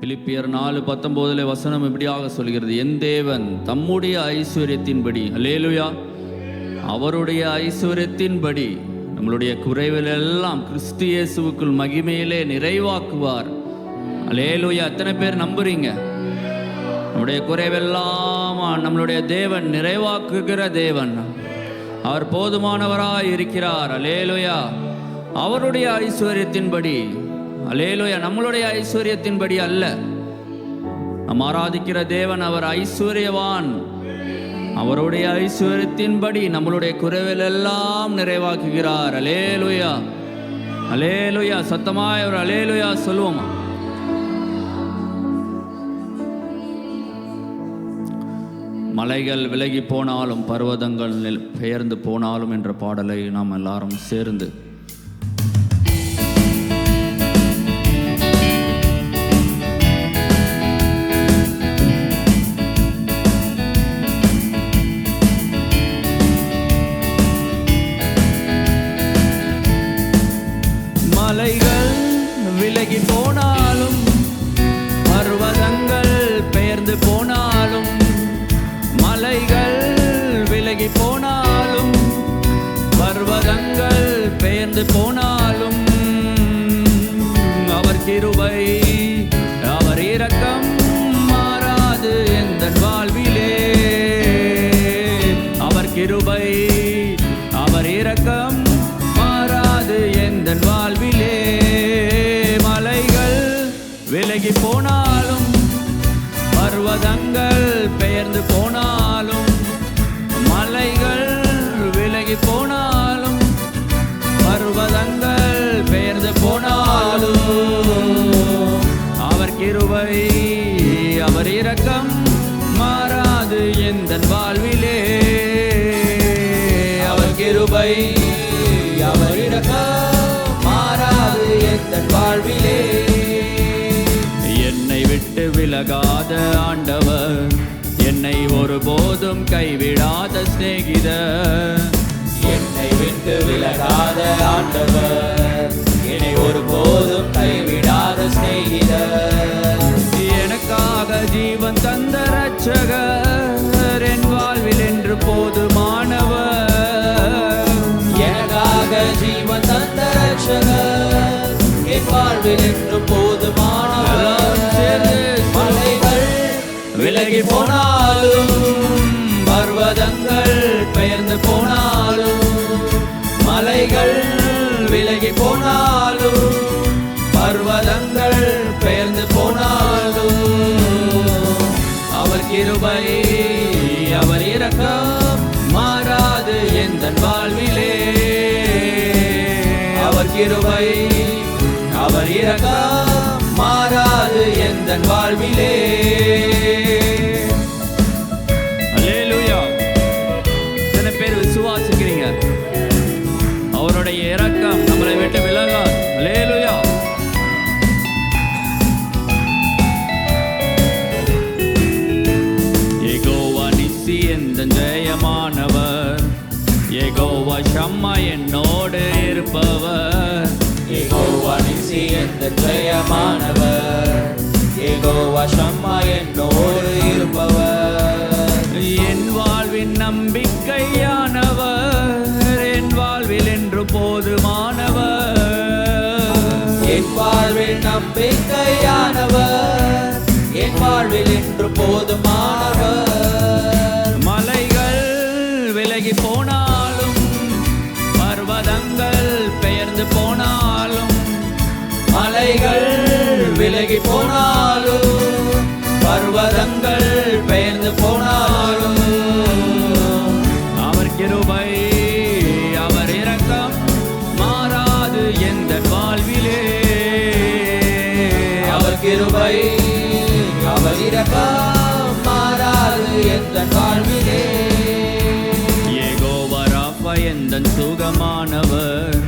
பிலிப்பியர் 4:19 வசனம் இப்படியாக சொல்கிறது, என் தேவன் தம்முடைய ஐஸ்வர்யத்தின்படி, அல்லேலூயா, அவருடைய ஐஸ்வர்யத்தின்படி நம்மளுடைய குறைவில் எல்லாம் கிறிஸ்து இயேசுவுக்குள் மகிமையிலே நிறைவாக்குவார். அல்லேலூயா. எத்தனை பேர் நம்புறீங்க? நம்முடைய குறைவெல்லாம் நம்மளுடைய தேவன் நிறைவாக்குகிற தேவன். அவர் போதுமானவராய் இருக்கிறார். அல்லேலூயா. அவருடைய ஐஸ்வர்யத்தின்படி, அல்லேலூயா, நம்மளுடைய ஐஸ்வர்யத்தின்படி அல்ல. நாம் ஆராதிக்கிற தேவன் அவர் ஐஸ்வர்யவான். அவருடைய ஐஸ்வர்யத்தின்படி நம்மளுடைய குறைவில் எல்லாம் நிறைவாக்குகிறார். அல்லேலூயா, அல்லேலூயா. சத்தமாய் ஒரு அல்லேலூயா சொல்லுவோம். மலைகள் விலகி போனாலும் பர்வதங்கள் பெயர்ந்து போனாலும் என்ற பாடலை நாம் எல்லாரும் சேர்ந்து மலைகள் விலகி போனாலும் பர்வதங்கள் பெயர்ந்து போனாலும், மலைகள் விலகி போனாலும் பர்வதங்கள் பெயர்ந்து போனாலும், அவர் கிருபை அவர் இரக்கம் மாறாது எந்தன் வாழ்விலே. அவர் கிருபை அவர் இரக்கம் மாறாது எந்தன் வாழ்விலே. மலைகள் விலகி போனாலும் பர்வதங்கள் பெயர்ந்து போனாலும், மலைகள் விலகி போனாலும் பர்வதங்கள் பெயர்ந்து போனாலும், அவர் கிருபை அவர் இரக்கம் மாறாது எந்தன் வாழ்விலே. அவர் கிருபை அவர் இரக்கம் மாறாது எந்தன் வாழ்விலே. என்னை விட்டு விலகாத ஆண்டவர், என்னை ஒருபோதும் கைவிடாத சிநேகிதர். என்னை விட்டு விலகாத ஆண்டவர், என்னை ஒருபோதும் கைவிடாத சிநேகிதர். எனக்காக ஜீவன் தந்த இரட்சகர், என் வாழ்வில் என்று போதுமானவர். எனக்காக ஜீவன் தந்த இரட்சகர், என் வாழ்வில் என்று போதுமானவர். மலைகள் விலகி போனாலும் பர்வதங்கள் பெயர்ந்து போனாலும், மலைகள் விலகி போனாலும் பர்வதங்கள் பெயர்ந்து போனாலும், அவர் கிருபை அவர் இரக்கம் மாறாது எந்தன் வாழ்விலே. அவர் கிருபை அவர் இரக்கம் மாறாது எந்தன் வாழ்விலே. அல்லேலூயா. எத்தனை பேர் விசுவாசிக்கிறீங்க? அவருடைய இரக்கம் நம்மளை விட்டு விலகாது. அல்லேலூயா. யெகோவா நிசி எந்தன் ஜெயமானவர், யெகோவா ஷம்மா என்னோடு இருப்பவர். யெகோவா நிசி எந்தன் ஜெயமானவர், யெகோவா ஷம்மா என்னோடு இருப்பவர். என் வாழ்வின் நம்பிக்கையானவர், என் வாழ்வில் என்று போதுமானவர். என் வாழ்வில் நம்பிக்கையானவர், என் வாழ்வில் என்று போதுமானவர். மலைகள் விலகி போனாலும் பர்வதங்கள் பெயர்ந்து போனாலும், மலைகள் விலகி போனாலும் பர்வதங்கள் பெயர்ந்து போனாலும், அவர் கிருபை அவர் இரக்கம் மாறாது எந்தன் வாழ்விலே. அவர் கிருபை அவர் இரக்கம் மாறாது எந்தன் வாழ்விலே. யெகோவா ராஃபா எந்தன் சுகமானவர்,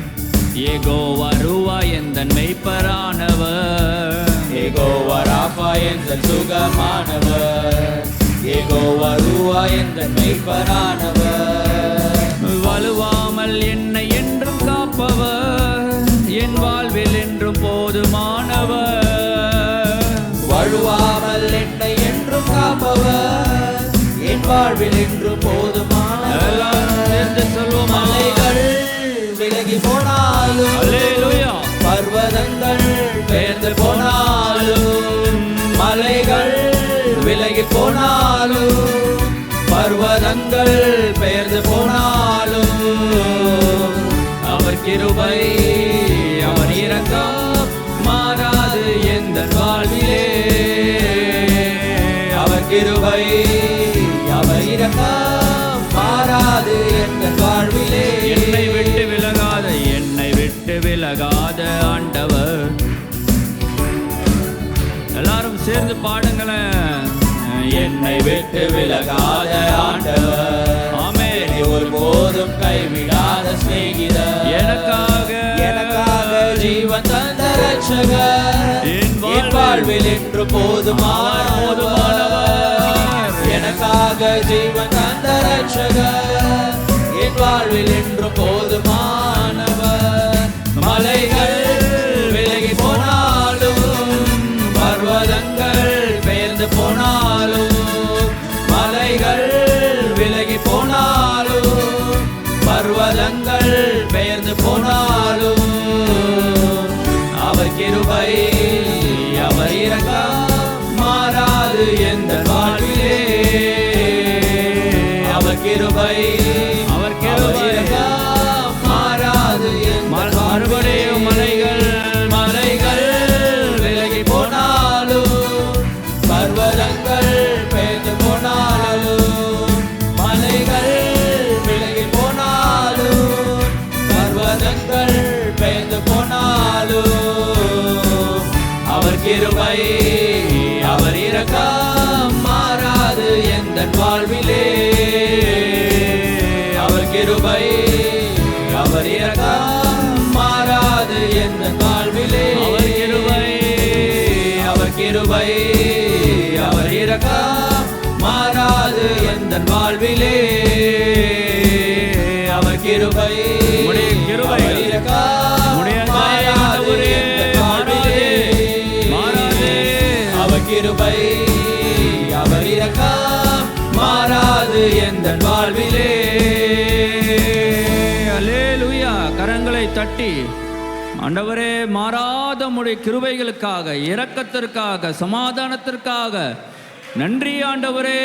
யெகோவா ரூவா எந்தன் மெய்ப்பரானவர். யெகோவா ராஃபா எந்தன் சுகமானவர், யெகோவா ரூவா எந்தன் மெய்ப்பரானவர். வலுவாமல் என்னை என்றும் காப்பவர், என் வாழ்வில் என்றும் போதுமானவர். வழுவாமல் என்னை என்றும் காப்பவர் என் வாழ்வில் என்று போதுமானவர். மலைகள் விலகி போனாலும் அல்லேலூயா. பர்வதங்கள் பெயர்ந்து போனாலும் மலைகள் விலகி போனாலும் பர்வதங்கள் பெயர்ந்து போனாலும் அவர் கிருபை அவர் இரக்கம் மாறாது எந்த வாழ்விலே. அவர் கிருபை அவர் இரக்கம் மாறாது எந்த வாழ்விலே. என்னை விட்டு விலகாத ஆண்டவர். எல்லாரும் சேர்ந்து பாடுங்களேன். என்னை விட்டு விலகாத ஆண்டவர். ஆமென். ஒருபோதும் கைவிடாத சிநேகிதர். எனக்காக ஜீவன் தந்த ரட்சகர். என் வாழ்வில் என்று போதுமானவர். எனக்காக ஜீவன் தந்த ரட்சகர். என் வாழ்வில் என்று போதுமானவர். மலைகள் விலகி போனாலும் பர்வதங்கள் பெயர்ந்து போனாலும் மலைகள் விலகி போனாலும் பர்வதங்கள் பெயர்ந்து போனாலும் அவர் கிருபை அவர் இரக்கம் மாறாது எந்த வாழ்விலே. அவர் கிருபை அவர் இரக்கம் மாறாது மறுபடியும் மலைகள் விலகி போனாலும் பர்வதங்கள் பெயர்ந்து போனாலும் மலைகள் விலகி போனாலும் பர்வதங்கள் பெயர்ந்து போனாலும் அவர் கிருபை அவர் இரக்கம் மாறாது எந்த வாழ்விலே. அவர் கிருபை அவர் இரக்கம் மாறாது எந்த வாழ்விலே. அவர் கிருபை அவர் இரக்கம் மாறாது எந்த வாழ்விலே. அவர் கிருபை அவர் இரக்கம் மாறாது எந்த வாழ்விலே. அவர் கிருபை அவர் இரக்கம் மாறாது எந்த வாழ்விலே. அல்லேலூயா. கரங்களை தட்டி ஆண்டவரே, மாறாத உம்முடைய கிருபைகளுக்காக, இரக்கத்திற்காக, சமாதானத்திற்காக நன்றி ஆண்டவரே.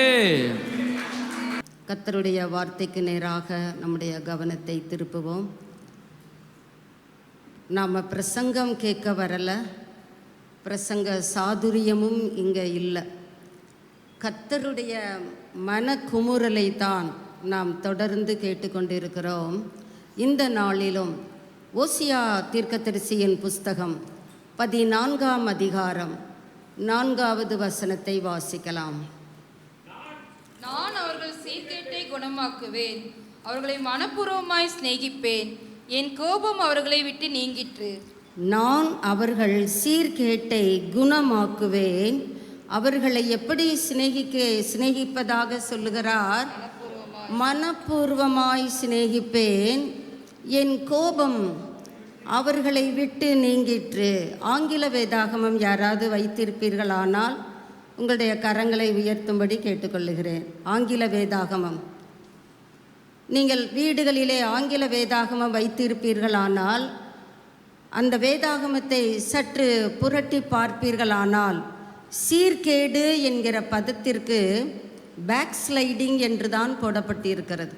கர்த்தருடைய வார்த்தைக்கு நேராக நம்முடைய கவனத்தை திருப்புவோம். நாம் பிரசங்கம் கேட்க வரல, பிரசங்க சாதுரியமும் இங்கே இல்லை. கர்த்தருடைய மனக்குமுறலை தான் நாம் தொடர்ந்து கேட்டுக்கொண்டிருக்கிறோம். இந்த நாளிலும் ஓசியா தீர்க்கதரிசியின் புஸ்தகம் 14ஆம் அதிகாரம் 4வது வசனத்தை வாசிக்கலாம். நான் அவர்கள் சீர்கேட்டை குணமாக்குவேன், அவர்களை மனப்பூர்வமாய் சிநேகிப்பேன், என் கோபம் அவர்களை விட்டு நீங்கிற்று. நான் அவர்கள் சீர்கேட்டை குணமாக்குவேன். அவர்களை எப்படி சிநேகிப்பதாக சொல்லுகிறார்? மனப்பூர்வமாய் சிநேகிப்பேன், என் கோபம் அவர்களை விட்டு நீங்கிற்று. ஆங்கில வேதாகமம் யாராவது வைத்திருப்பீர்களானால் உங்களுடைய கரங்களை உயர்த்தும்படி கேட்டுக்கொள்ளுகிறேன். ஆங்கில வேதாகமம், நீங்கள் வீடுகளிலே ஆங்கில வேதாகமம் வைத்திருப்பீர்களானால் அந்த வேதாகமத்தை சற்று புரட்டி பார்ப்பீர்களானால் சீர்கேடு என்கிற பதத்திற்கு பேக் ஸ்லைடிங் என்று தான் போடப்பட்டிருக்கிறது.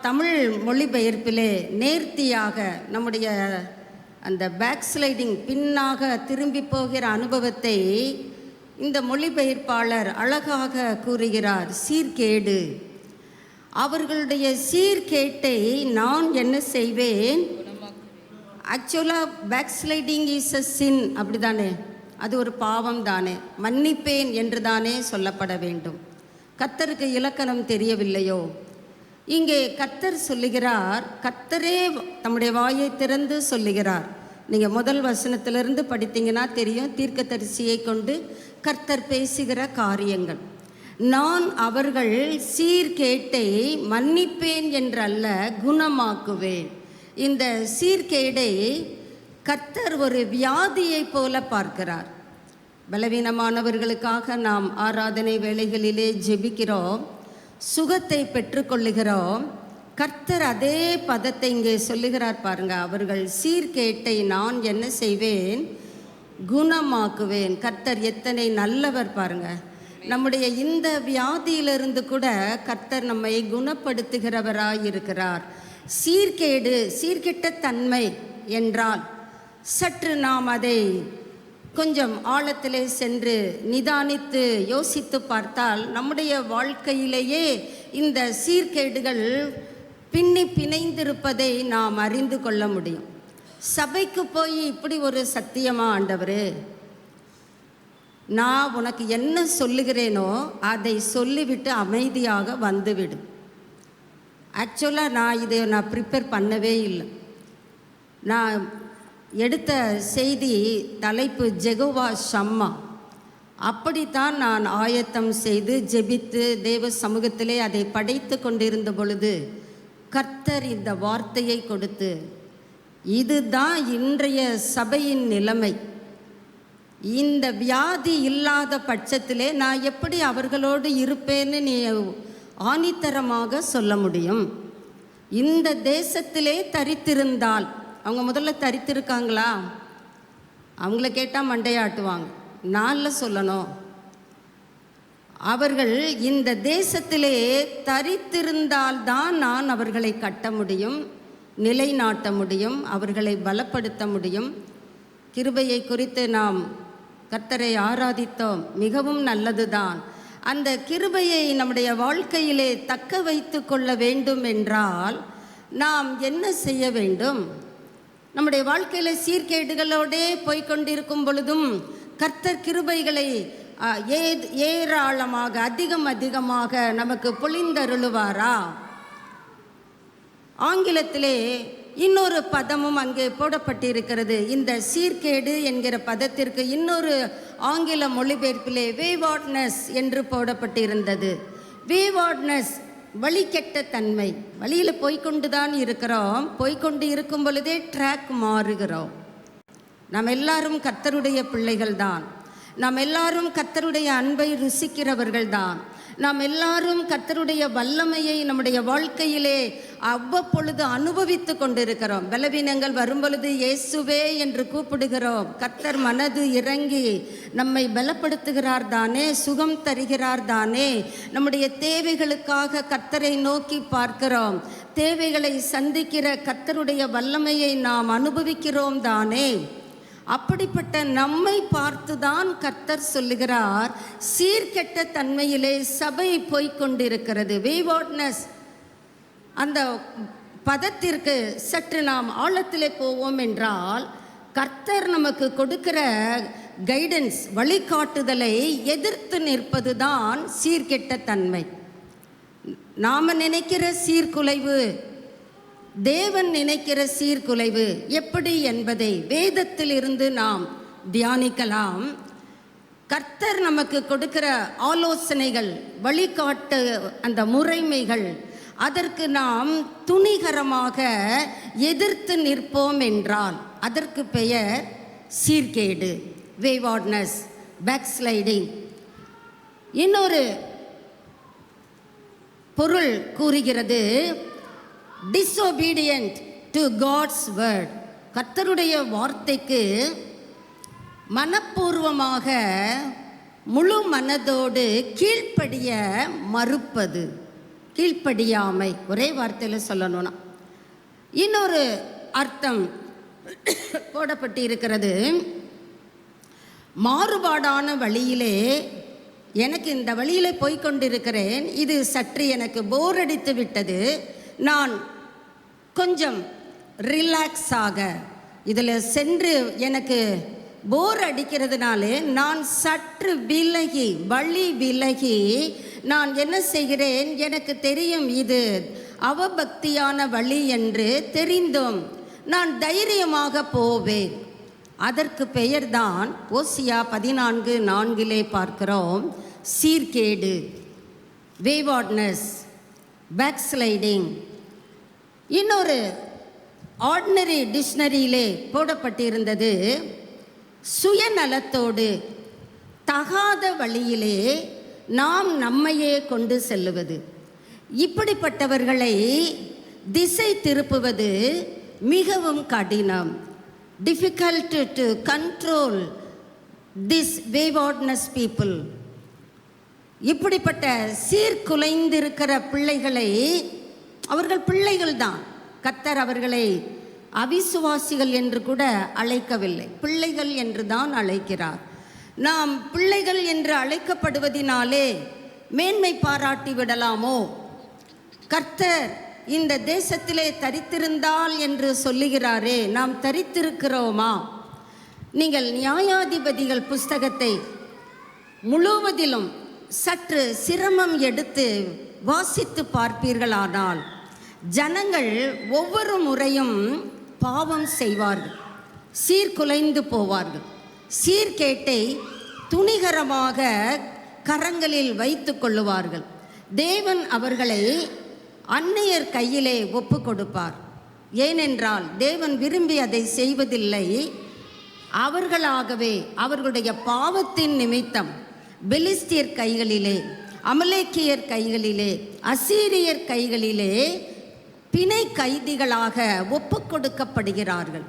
தமிழ் மொழிபெயர்ப்பிலே நேர்த்தியாக நம்முடைய அந்த பேக் ஸ்லைடிங், பின்னாக திரும்பி போகிற அனுபவத்தை இந்த மொழிபெயர்ப்பாளர் அழகாக கூறுகிறார். சீர்கேடு, அவர்களுடைய சீர்கேட்டை நான் என்ன செய்வேன்? ஆக்சுவலாக பேக் ஸ்லைடிங் இஸ் அ சின், அப்படி தானே? அது ஒரு பாவம் தானே, மன்னிப்பேன் என்று தானே சொல்லப்பட வேண்டும். கர்த்தருக்கு இலக்கணம் தெரியவில்லையோ? இங்கே கர்த்தர் சொல்லுகிறார், கர்த்தரே தம்முடைய வாயை திறந்து சொல்லுகிறார். நீங்கள் முதல் வசனத்திலிருந்து படித்தீங்கன்னா தெரியும், தீர்க்கதரிசியை கொண்டு கர்த்தர் பேசுகிற காரியங்கள். நான் அவர்கள் சீர்கேட்டை மன்னிப்பேன் என்றல்ல, குணமாக்குவேன். இந்த சீர்கேடை கர்த்தர் ஒரு வியாதியை போல பார்க்கிறார். பலவீனமானவர்களுக்காக நாம் ஆராதனை வேளைகளிலே ஜெபிக்கிறோம், சுகத்தை பெற்றுக்கொள்ளுகிறோம். கர்த்தர் அதே பதத்தை இங்கே சொல்லுகிறார் பாருங்க. அவர்கள் சீர்கேட்டை நான் என்ன செய்வேன்? குணமாக்குவேன். கர்த்தர் எத்தனை நல்லவர் பாருங்க. நம்முடைய இந்த வியாதியிலிருந்து கூட கர்த்தர் நம்மை குணப்படுத்துகிறவராய் இருக்கிறார். சீர்கெட்ட தன்மை என்றால் சற்று நாம் அதை கொஞ்சம் ஆழத்திலே சென்று நிதானித்து யோசித்து பார்த்தால் நம்முடைய வாழ்க்கையிலேயே இந்த சீர்கேடுகள் பின்னி பிணைந்திருப்பதை நாம் அறிந்து கொள்ள முடியும். சபைக்கு போய் இப்படி ஒரு சத்தியமா ஆண்டவரே, நான் உனக்கு என்ன சொல்லுகிறேனோ அதை சொல்லிவிட்டு அமைதியாக வந்துவிடும். ஆக்சுவலாக நான் ப்ரிப்பேர் பண்ணவே இல்லை. நான் எடுத்த செய்தி தலைப்பு ஜெகோவா ஷம்மா. அப்படித்தான் நான் ஆயத்தம் செய்து ஜெபித்து தேவ சமூகத்திலே அதை படைத்து கொண்டிருந்த பொழுது கர்த்தர் இந்த வார்த்தையை கொடுத்து, இதுதான் இன்றைய சபையின் நிலைமை. இந்த வியாதி இல்லாத பட்சத்திலே நான் எப்படி அவர்களோடு இருப்பேன்னு நீ ஆணித்தரமாக சொல்ல முடியும்? இந்த தேசத்திலே தரித்திருந்தால், அவங்க முதல்ல தரித்திருக்காங்களா? அவங்கள கேட்டால் மண்டையாட்டுவாங்க. நாளில் சொல்லணும், அவர்கள் இந்த தேசத்திலே தரித்திருந்தால்தான் நான் அவர்களை கட்ட முடியும், நிலைநாட்ட முடியும், அவர்களை பலப்படுத்த முடியும். கிருபையை குறித்து நாம் கர்த்தரை ஆராதித்தோம், மிகவும் நல்லதுதான். அந்த கிருபையை நம்முடைய வாழ்க்கையிலே தக்க வைத்து கொள்ள வேண்டும் என்றால் நாம் என்ன செய்ய வேண்டும்? நம்முடைய வாழ்க்கையில் சீர்கேடுகளோடே போய்கொண்டிருக்கும் பொழுதும் கர்த்தர் கிருபைகளை ஏராளமாக அதிகமாக நமக்கு பொழிந்தருளுவாரா? ஆங்கிலத்திலே இன்னொரு பதமும் அங்கே போடப்பட்டிருக்கிறது. இந்த சீர்கேடு என்கிற பதத்திற்கு இன்னொரு ஆங்கில மொழிபெயர்ப்பிலே வேவார்ட்னஸ் என்று போடப்பட்டிருந்தது. வேவார்ட்னஸ் வழிகெட்ட தன்மை. வழியில் போய்கொண்டு தான் இருக்கிறோம், போய்கொண்டு இருக்கும் பொழுதே ட்ராக் மாறுகிறோம். நாம் எல்லாரும் கர்த்தருடைய பிள்ளைகள் தான். நாம் எல்லாரும் கர்த்தருடைய அன்பை ருசிக்கிறவர்கள் தான். நாம் எல்லாரும் கர்த்தருடைய வல்லமையை நம்முடைய வாழ்க்கையிலே அவ்வப்பொழுது அனுபவித்து கொண்டிருக்கிறோம். பலவீனங்கள் வரும்பொழுது இயேசுவே என்று கூப்பிடுகிறோம். கர்த்தர் மனது இறங்கி நம்மை பலப்படுத்துகிறார் தானே, சுகம் தருகிறார் தானே. நம்முடைய தேவைகளுக்காக கர்த்தரை நோக்கி பார்க்கிறோம். தேவைகளை சந்திக்கிற கர்த்தருடைய வல்லமையை நாம் அனுபவிக்கிறோம் தானே. அப்படிப்பட்ட நம்மை பார்த்துதான் கர்த்தர் சொல்லுகிறார், சீர்கெட்ட தன்மையிலே சபை போய்கொண்டிருக்கிறது. வேவார்ட்னஸ் அந்த பதத்திற்கு சற்று நாம் ஆழத்திலே போவோம் என்றால், கர்த்தர் நமக்கு கொடுக்கிற கைடன்ஸ், வழிகாட்டுதலை எதிர்த்து நிற்பது தான் சீர்கெட்ட தன்மை. நாம் நினைக்கிற சீர்குலைவு, தேவன் நினைக்கிற சீர்குலைவு எப்படி என்பதை வேதத்தில் இருந்து நாம் தியானிக்கலாம். கர்த்தர் நமக்கு கொடுக்கிற ஆலோசனைகள், வழிகாட்டு அந்த முறைமைகள், அதற்கு நாம் துணிகரமாக எதிர்த்து நிற்போம் என்றால் அதற்கு பெயர் சீர்கேடு, வேவார்ட்னஸ், பேக்ஸ்லைடிங். இன்னொரு பொருள் கூறுகிறது, disobedient to God's word. கர்த்தருடைய வார்த்தைக்கு மனப்பூர்வமாக முழு மனதோடு கீழ்ப்படிய மறுப்பது, கீழ்ப்படியாமை. ஒரே வார்த்தையில் சொல்லணும்னா இன்னொரு அர்த்தம் போடப்பட்டு இருக்கிறது. மாறுபாடான வழியிலே, எனக்கு இந்த வழியில் போய்கொண்டிருக்கிறேன், இது சற்று எனக்கு போர் அடித்து விட்டது, நான் கொஞ்சம் ரிலாக்ஸாக இதில் சென்று எனக்கு போர் அடிக்கிறதுனாலே நான் சற்று விலகி, வழி விலகி நான் என்ன செய்கிறேன், எனக்கு தெரியும் இது அவபக்தியான வழி என்று தெரிந்தும் நான் தைரியமாக போவேன். அதற்கு பெயர்தான் ஓசியா 14:4 பார்க்கிறோம், சீர்கேடு, வேவார்ட்னஸ், பேக்ஸ்லைடிங். இன்னொரு ஆர்டினரி டிக்ஷனரியிலே போடப்பட்டிருந்தது, சுயநலத்தோடு தகாத வழியிலே நாம் நம்மையே கொண்டு செல்லுவது. இப்படிப்பட்டவர்களை திசை திருப்புவது மிகவும் கடினம். Difficult to control this waywardness people. இப்படிப்பட்ட சீர்குலைந்திருக்கிற பிள்ளைகளை, அவர்கள் பிள்ளைகள்தான், கர்த்தர் அவர்களை அவிசுவாசிகள் என்று கூட அழைக்கவில்லை, பிள்ளைகள் என்று தான் அழைக்கிறார். நாம் பிள்ளைகள் என்று அழைக்கப்படுவதினாலே மேன்மை பாராட்டி விடலாமோ? கர்த்தர் இந்த தேசத்திலே தரித்திருந்தால் என்று சொல்லுகிறாரே, நாம் தரித்திருக்கிறோமா? நீங்கள் நியாயாதிபதிகள் புஸ்தகத்தை முழுவதிலும் சற்று சிரமம் எடுத்து வாசித்து பார்ப்பீர்களானால், ஜனங்கள் ஒவ்வொரு முறையும் பாவம் செய்வார்கள், சீர்குலைந்து போவார்கள். சீர்கேட்டை துணிகரமாக கரங்களில் வைத்து கொள்ளுவார்கள். தேவன் அவர்களை அந்நியர் கையிலே ஒப்பு கொடுப்பார். ஏனென்றால் தேவன் விரும்பி அதை செய்வதில்லை. அவர்களாகவே அவர்களுடைய பாவத்தின் நிமித்தம் பெலிஸ்தியர் கைகளிலே, அமலேக்கியர் கைகளிலே, அசீரியர் கைகளிலே பிணை கைதிகளாக ஒப்பு கொடுக்கப்படுகிறார்கள்.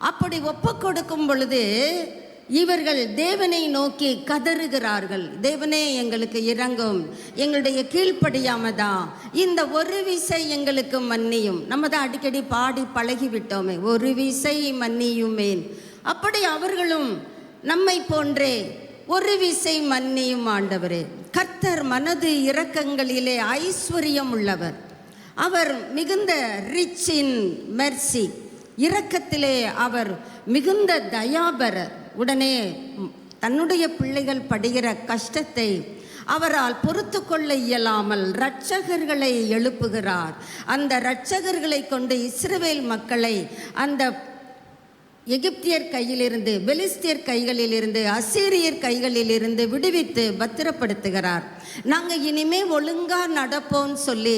அப்படி ஒப்பு கொடுக்கும் பொழுது இவர்கள் தேவனை நோக்கி கதறுகிறார்கள், தேவனே எங்களுக்கு இரங்கும், எங்களுடைய கீழ்ப்படியாமதா, இந்த ஒரு விசை எங்களுக்கு மன்னியும். நம்ம தான் அடிக்கடி பாடி பழகிவிட்டோமே, ஒரு விசை மன்னியுமேன். அப்படி அவர்களும் நம்மை போன்றே ஒரு விசை மன்னியும் ஆண்டவரே. கர்த்தர் மனது இரக்கங்களிலே ஐஸ்வர்யம் உள்ளவர். அவர் மிகுந்த ரிச் இன் மெர்சி, இரக்கத்திலே அவர் மிகுந்த தயாபரர். உடனே தன்னுடைய பிள்ளைகள் படுகிற கஷ்டத்தை அவரால் பொறுத்து கொள்ள இயலாமல் இரட்சகர்களை எழுப்புகிறார். அந்த இரட்சகர்களை கொண்டு இஸ்ரவேல் மக்களை அந்த எகிப்தியர் கையிலிருந்து, பெலிஸ்தியர் கைகளிலிருந்து, அசீரியர் கைகளிலிருந்து விடுவித்து பத்திரப்படுத்துகிறார். நாங்கள் இனிமே ஒழுங்காக நடப்போம்னு சொல்லி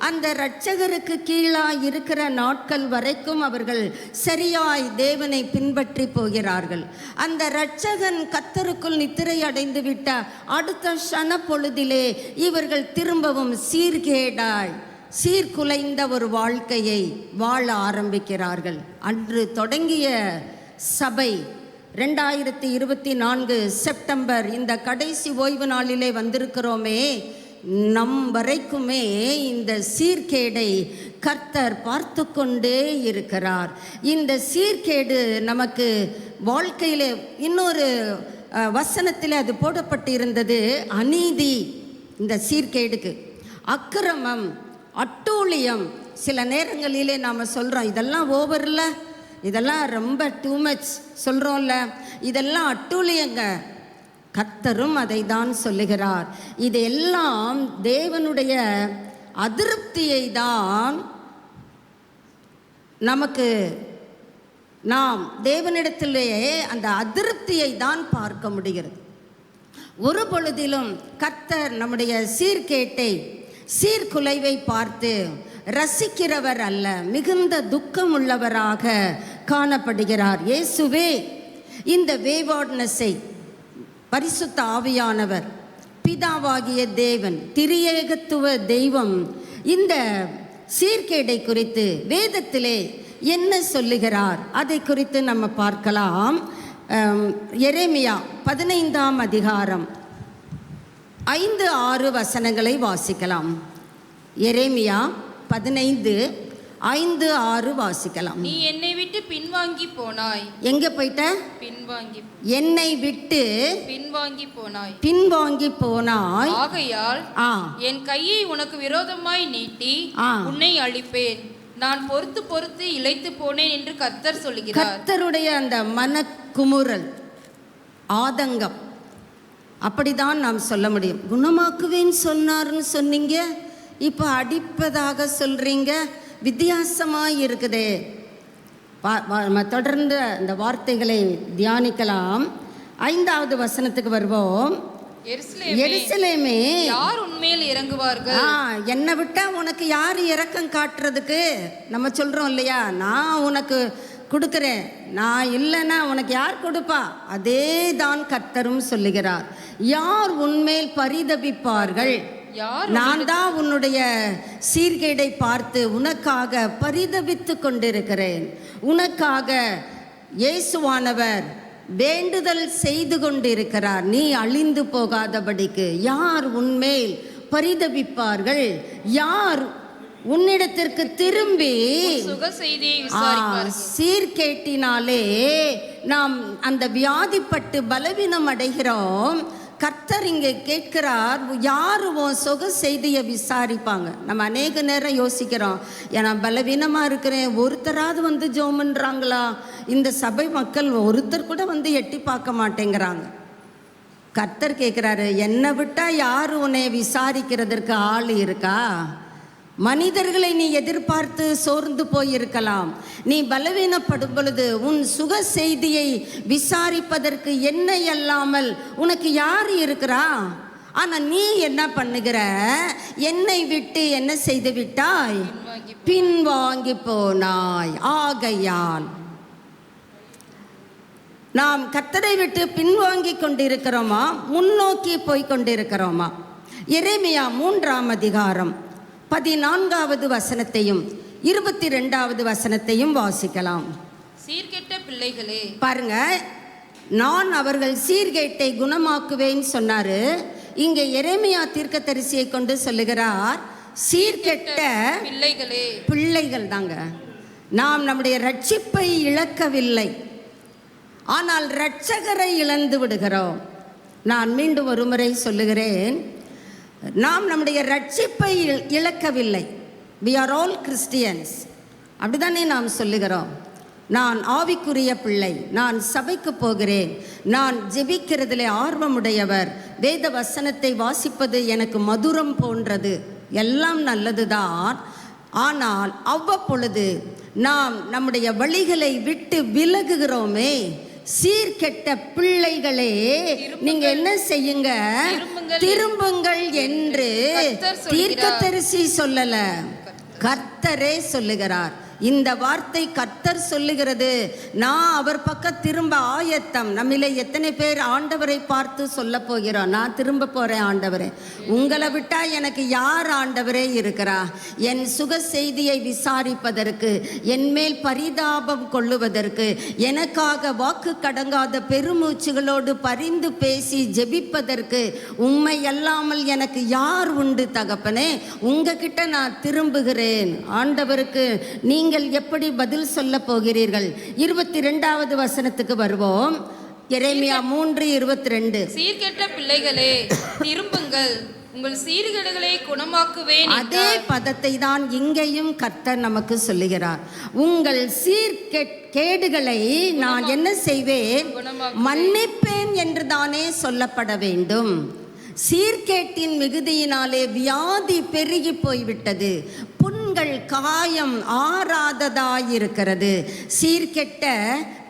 அந்த இரட்சகருக்கு கீழாக இருக்கிற நாட்கள் வரைக்கும் அவர்கள் சரியாய் தேவனை பின்பற்றி போகிறார்கள். அந்த இரட்சகன் கர்த்தருக்குள் நித்திரை அடைந்து விட்ட அடுத்த க்ஷண பொழுதிலே இவர்கள் திரும்பவும் சீர்கேடாய் சீர்குலைந்த ஒரு வாழ்க்கையை வாழ ஆரம்பிக்கிறார்கள். அன்று தொடங்கிய சபை 2024 செப்டம்பர் இந்த கடைசி ஓய்வு நாளிலே வந்திருக்கிறோமே, நம் வரைக்குமே இந்த சீர்கேடை கர்த்தர் பார்த்து கொண்டே இருக்கிறார். இந்த சீர்கேடு நமக்கு வாழ்க்கையில் இன்னொரு வசனத்தில் அது போடப்பட்டிருந்தது. அநீதி, இந்த சீர்கேடுக்கு அக்கிரமம், அட்டூழியம். சில நேரங்களிலே நாம் சொல்கிறோம், இதெல்லாம் ஓவரில், இதெல்லாம் ரொம்ப டூ மச் சொல்கிறோம்ல, இதெல்லாம் அட்டூழியங்க. கர்த்தரும் அதை தான் சொல்லுகிறார். இது எல்லாம் தேவனுடைய அதிருப்தியை தான் நமக்கு, நாம் தேவனிடத்திலேயே அந்த அதிருப்தியை தான் பார்க்க முடிகிறது. ஒரு பொழுதிலும் கர்த்தர் நம்முடைய சீர்கேட்டை, சீர்குலைவை பார்த்து ரசிக்கிறவர் அல்ல, மிகுந்த துக்கம் உள்ளவராக காணப்படுகிறார். இயேசுவே இந்த வேவார்ட்னஸை பரிசுத்த ஆவியானவர், பிதாவாகிய தேவன், திரியேகத்துவ தெய்வம் இந்த சீர்கேடை குறித்து வேதத்திலே என்ன சொல்லுகிறார், அதை குறித்து நம்ம பார்க்கலாம். எரேமியா 15ஆம் அதிகாரம் 5-6 வசனங்களை வாசிக்கலாம். எரேமியா 15:5-6 வாசிக்கலாம். நீ என்னை விட்டு பின்வாங்கி போனாய். எங்க போயிட்ட? பின்வாங்கி. என்னை விட்டு பின்வாங்கி போனாய். பின்வாங்கி போனாய். ஆகையால் என் கையை உனக்கு விரோதமாய் நீட்டி உன்னை அழிப்பேன். நான் பொறுத்து பொறுத்து இளைத்து போனேன் என்று கர்த்தர் சொல்லுகிறார். கர்த்தருடைய அந்த மனக்குமுறல், ஆதங்கம், அப்படிதான் நாம் சொல்ல முடியும். குணமாக்குவேன்னு சொன்னார்னு சொன்னீங்க, இப்போ அடிப்பதாக சொல்றீங்க, வித்தியாசமாக இருக்குதே. தொடர்ந்து அந்த வார்த்தைகளை தியானிக்கலாம். 5வது வசனத்துக்கு வருவோம். எருசலேமே, யார் உண்மையில் இறங்குவார்கள்? என்னை விட்டா உனக்கு யார் இரக்கம் காட்டுறதுக்கு? நம்ம சொல்றோம் இல்லையா, நான் உனக்கு கொடுக்குறேன், நான் இல்லைன்னா உனக்கு யார் கொடுப்பா? அதே தான் கர்த்தரும் சொல்லுகிறார். யார் உன்மேல் பரிதபிப்பார்கள்? நான் தான் உன்னுடைய சீர்கேடை பார்த்து உனக்காக பரிதபித்து கொண்டிருக்கிறேன். உனக்காக இயேசுவானவர் வேண்டுதல் செய்து கொண்டிருக்கிறார், நீ அழிந்து போகாதபடிக்கு. யார் உன்மேல் பரிதபிப்பார்கள்? யார் உன்னிடத்திற்கு திரும்பி சுக செய்தியை விசாரிப்பார்கள்? சீர்கேட்டினாலே நாம் அந்த வியாதிப்பட்டு பலவீனம் அடைகிறோம். கர்த்தர் இங்கே கேட்கிறார், யாரு உன் சுக செய்தியை விசாரிப்பாங்க? நம்ம அநேக நேரம் யோசிக்கிறோம், ஏன்னா பலவீனமாக இருக்கிறேன், ஒருத்தராவது வந்து ஜெபம் பண்ணுறாங்களா? இந்த சபை மக்கள் ஒருத்தர் கூட வந்து எட்டி பார்க்க மாட்டேங்கிறாங்க. கர்த்தர் கேட்குறாரு, என்னை விட்டால் யார் உன்னை விசாரிக்கிறதற்கு ஆள் இருக்கா? மனிதர்களை நீ எதிர்பார்த்து சோர்ந்து போயிருக்கலாம். நீ பலவீனப்படும் பொழுது உன் சுக செய்தியை விசாரிப்பதற்கு என்னை அல்லாமல் உனக்கு யார் இருக்கிறா? ஆனால் நீ என்ன பண்ணுகிற? என்னை விட்டு என்ன செய்து விட்டாய்? பின்வாங்கி போனாய். ஆகையால் நாம் கர்த்தரை விட்டு பின்வாங்கி கொண்டிருக்கிறோமா, முன்னோக்கி போய் கொண்டிருக்கிறோமா? எரேமியா 3ஆம் அதிகாரம் 14வது வசனத்தையும் 22வது வசனத்தையும் வாசிக்கலாம். சீர்கெட்ட பிள்ளைகளே, பாருங்க, நான் அவர்கள் சீர்கேட்டை குணமாக்குவேன் சொன்னாரு. இங்கே எரேமியா தீர்க்கதரிசியை கொண்டு சொல்லுகிறார், சீர்கெட்ட பிள்ளைகள் தாங்க. நாம் நம்முடைய ரட்சிப்பை இழக்கவில்லை, ஆனால் இரட்சகரை இழந்து விடுகிறோம். நான் மீண்டும் ஒரு முறை சொல்லுகிறேன், நாம் நம்முடைய ரட்சிப்பை இழக்கவில்லை. we are all Christians, அப்படிதானே நாம் சொல்லுகிறோம். நான் ஆவிக்குரிய பிள்ளை, நான் சபைக்கு போகிறேன், நான் ஜெபிக்கிறதிலே ஆர்வமுடையவர், வேத வசனத்தை வாசிப்பது எனக்கு மதுரம் போன்றது, எல்லாம் நல்லதுதான். ஆனால் அவ்வப்பொழுது நாம் நம்முடைய வழிகளை விட்டு விலகுகிறோமே. சீர்கெட்ட பிள்ளைகளே, நீங்க என்ன செய்யுங்க? திரும்புங்கள் என்று தீர்க்கதரிசி சொல்லல, கர்த்தரே சொல்லுகிறார். இந்த வார்த்தை கர்த்தர் சொல்லுகிறது. நான் அவர் பக்கம் திரும்ப ஆயத்தம். நம்மிலே எத்தனை பேர் ஆண்டவரை பார்த்து சொல்ல போகிறோம், நான் திரும்ப போறேன் ஆண்டவரே, உங்களை விட்டா எனக்கு யார் ஆண்டவரே இருக்கிறா? என் சுக செய்தியை விசாரிப்பதற்கு, என் மேல் பரிதாபம் கொள்ளுவதற்கு, எனக்காக வாக்கு கடங்காத பெருமூச்சுகளோடு பரிந்து பேசி ஜெபிப்பதற்கு உம்மை அல்லாமல் எனக்கு யார் உண்டு தகப்பனே? உங்ககிட்ட நான் திரும்புகிறேன் ஆண்டவருக்கு. நீங்கள் எப்படி பதில் சொல்ல போகிறீர்கள்? 22வது வசனத்துக்கு வருவோம். எரேமியா 3:22. சீர்கெட்ட பிள்ளைகளே, திரும்புங்கள், உங்கள் சீர்கேடுகளை குணமாக்குவேன். அதே பதத்தை தான் இங்கேயும் கர்த்தர் நமக்கு சொல்லுகிறார். உங்கள் சீர்கேடுகளை நான் என்ன செய்வேன்? மன்னிப்பேன் என்று தானே சொல்லப்பட வேண்டும். சீர்கேட்டின் மிகுதியினாலே வியாதி பெருகி போய்விட்டது, புண்கள் காயம் ஆறாததாயிருக்கிறது. சீர்கெட்ட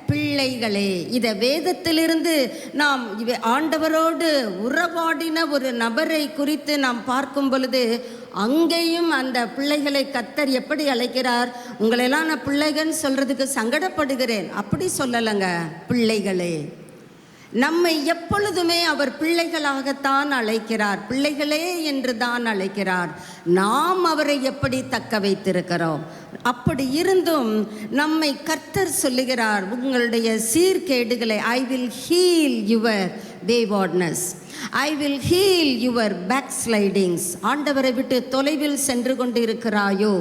பிள்ளைகளே, இதை வேதத்திலிருந்து நாம் ஆண்டவரோடு உறவாடின ஒரு நபரை குறித்து நாம் பார்க்கும் பொழுது அங்கேயும் அந்த பிள்ளைகளை கர்த்தர் எப்படி அழைக்கிறார்? உங்களெல்லாம் நான் பிள்ளைகள்னு சொல்றதுக்கு சங்கடப்படுகிறேன், அப்படி சொல்லலைங்க. பிள்ளைகளே, நம்மை எப்பொழுதுமே அவர் பிள்ளைகளாகத்தான் அழைக்கிறார், பிள்ளைகளே என்று தான் அழைக்கிறார். நாம் அவரை எப்படி தக்க வைத்திருக்கிறோம்? அப்படி இருந்தும் நம்மை கர்த்தர் சொல்லுகிறார், உங்களுடைய சீர்கேடுகளை, I will heal your waywardness, I will heal your backslidings. ஆண்டவரை விட்டு தொலைவில் சென்று கொண்டு இருக்கிறாயோ?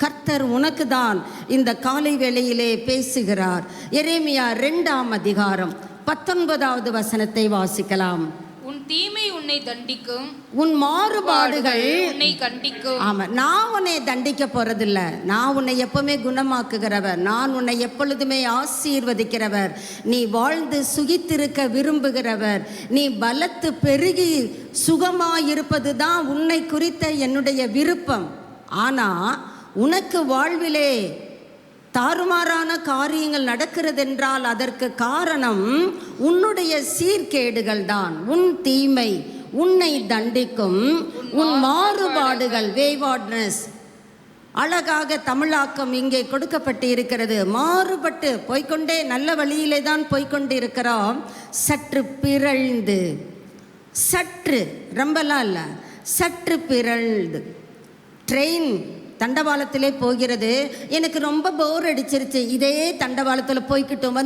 கர்த்தர் உனக்கு தான் இந்த காலை வேளையிலே பேசுகிறார். எரேமியா 2ஆம் அதிகாரம் 19வது வசனத்தை வாசிக்கலாம். உன் தீமை உன்னை தண்டிக்கும், உன் மாறுபாடுகள் உன்னை கண்டிக்கும். ஆமா, நான் உன்னை தண்டிக்க போறதில்ல. நான் உன்னை எப்பவுமே குணமாக்குகிறவர், நான் உன்னை எப்பொழுதுமே ஆசீர்வதிக்கிறவர், நீ வாழ்ந்து சுகித்திருக்க விரும்புகிறவர், நீ பலத்து பெருகி சுகமாயிருப்பது தான் உன்னை குறித்த என்னுடைய விருப்பம். ஆனா உனக்கு வாழ்விலே தாறுமாறான காரியங்கள் நடக்கிறது என்றால் அதற்கு காரணம் உன்னுடைய சீர்கேடுகள் தான். உன் தீமை உன்னை தண்டிக்கும், உன் மாறுபாடுகள் waywardness. அழகாக தமிழாக்கம் இங்கே கொடுக்கப்பட்டு இருக்கிறது. மாறுபட்டு போய்க்கொண்டே நல்ல வழியிலே தான் போய்கொண்டு இருக்கிறோம். சற்று பிறழ்ந்து, சற்று ரொம்பலாம் இல்லை, சற்று பிறழ்ந்து. ட்ரெயின் தண்டவாளத்திலே போகிறது. எனக்கு ரொம்ப போர் அடிச்சிருச்சு, இதே தண்டவாளத்தில் போய்கிட்டோம்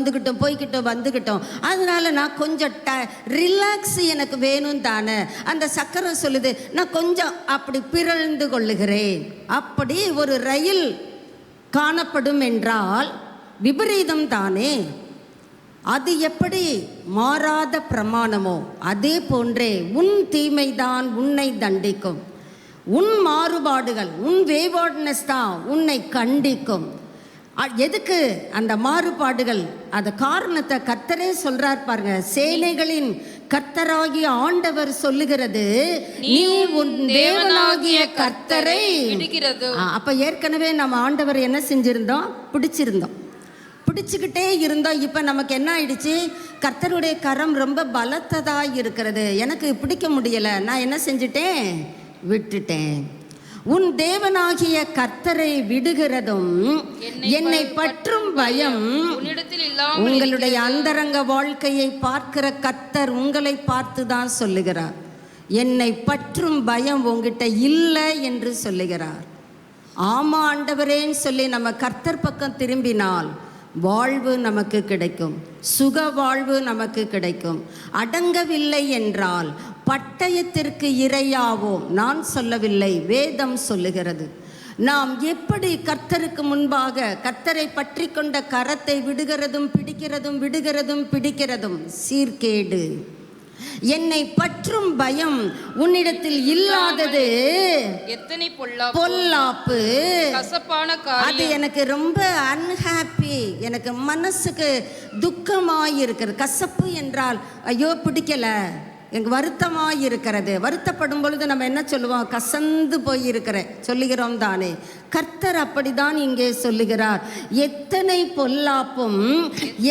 வந்துக்கிட்டோம். அதனால நான் கொஞ்சம் ரிலாக்ஸ் எனக்கு வேணும் தானே. அந்த சக்கரம் சொல்லுது, நான் கொஞ்சம் அப்படி பிறழ்ந்து கொள்ளுகிறேன். அப்படி ஒரு ரயில் காணப்படும் என்றால் விபரீதம் தானே. அது எப்படி மாறாத பிரமாணமோ அதே போன்றே உன் தீமைதான் உன்னை தண்டிக்கும். உன் மாறுபாடுகள், உன் வேவார்ட்னஸ் தான் உன்னை கண்டிக்கும். எதுக்கு அந்த மாறுபாடுகள்? அந்த காரணத்தை கர்த்தரே சொல்றார் பாருங்க. சேனைகளின் கர்த்தராகிய ஆண்டவர் சொல்லுகிறது, நீ உன் தேவனாகிய கர்த்தரை. அப்ப ஏற்கனவே நம்ம ஆண்டவர் என்ன செஞ்சிருந்தோம்? பிடிச்சுக்கிட்டே இருந்தோம். இப்போ நமக்கு என்ன ஆயிடுச்சு? கர்த்தருடைய கரம் ரொம்ப பலத்ததாக இருக்கிறது. எனக்கு பிடிக்க முடியலை, நான் என்ன செஞ்சிட்டேன்? விட்டுட்டேன். உன் தேவனாகிய கர்த்தரை விடுகிறதும் என்னை பற்றும் பயம். உங்களுடைய அந்தரங்க வாழ்க்கையை பார்க்கிற கர்த்தர் உங்களை பார்த்து தான் சொல்லுகிறார். என்னை பற்றும் பயம் உங்ககிட்ட இல்லை என்று சொல்லுகிறார். ஆமா ஆண்டவரேன்னு சொல்லி நம்ம கர்த்தர் பக்கம் திரும்பினால் வாழ்வு நமக்கு கிடைக்கும், சுக வாழ்வு நமக்கு கிடைக்கும். அடங்கவில்லை என்றால் பட்டயத்திற்கு இரையாவோம். நான் சொல்லவில்லை, வேதம் சொல்லுகிறது. நாம் எப்படி கர்த்தருக்கு முன்பாக கர்த்தரை பற்றி கொண்ட கரத்தை பிடிக்கிறதும் சீர்கேடு. என்னை பற்றும் பயம் உன்னிடத்தில் இல்லாதது எத்தனை பொல்லாப்பு. கசப்பான காரியம். அது எனக்கு ரொம்ப அன்ஹாப்பி, எனக்கு மனசுக்கு துக்கமாயிருக்கிறது. கசப்பு என்றால் ஐயோ பிடிக்கல, எனக்கு வருத்தமாக இருக்கிறது. வருத்தப்படும் பொழுது நம்ம என்ன சொல்லுவோம்? கசந்து போயிருக்கிறேன் சொல்லுகிறோம் தானே. கர்த்தர் அப்படிதான் இங்கே சொல்லுகிறார். எத்தனை பொல்லாப்பும்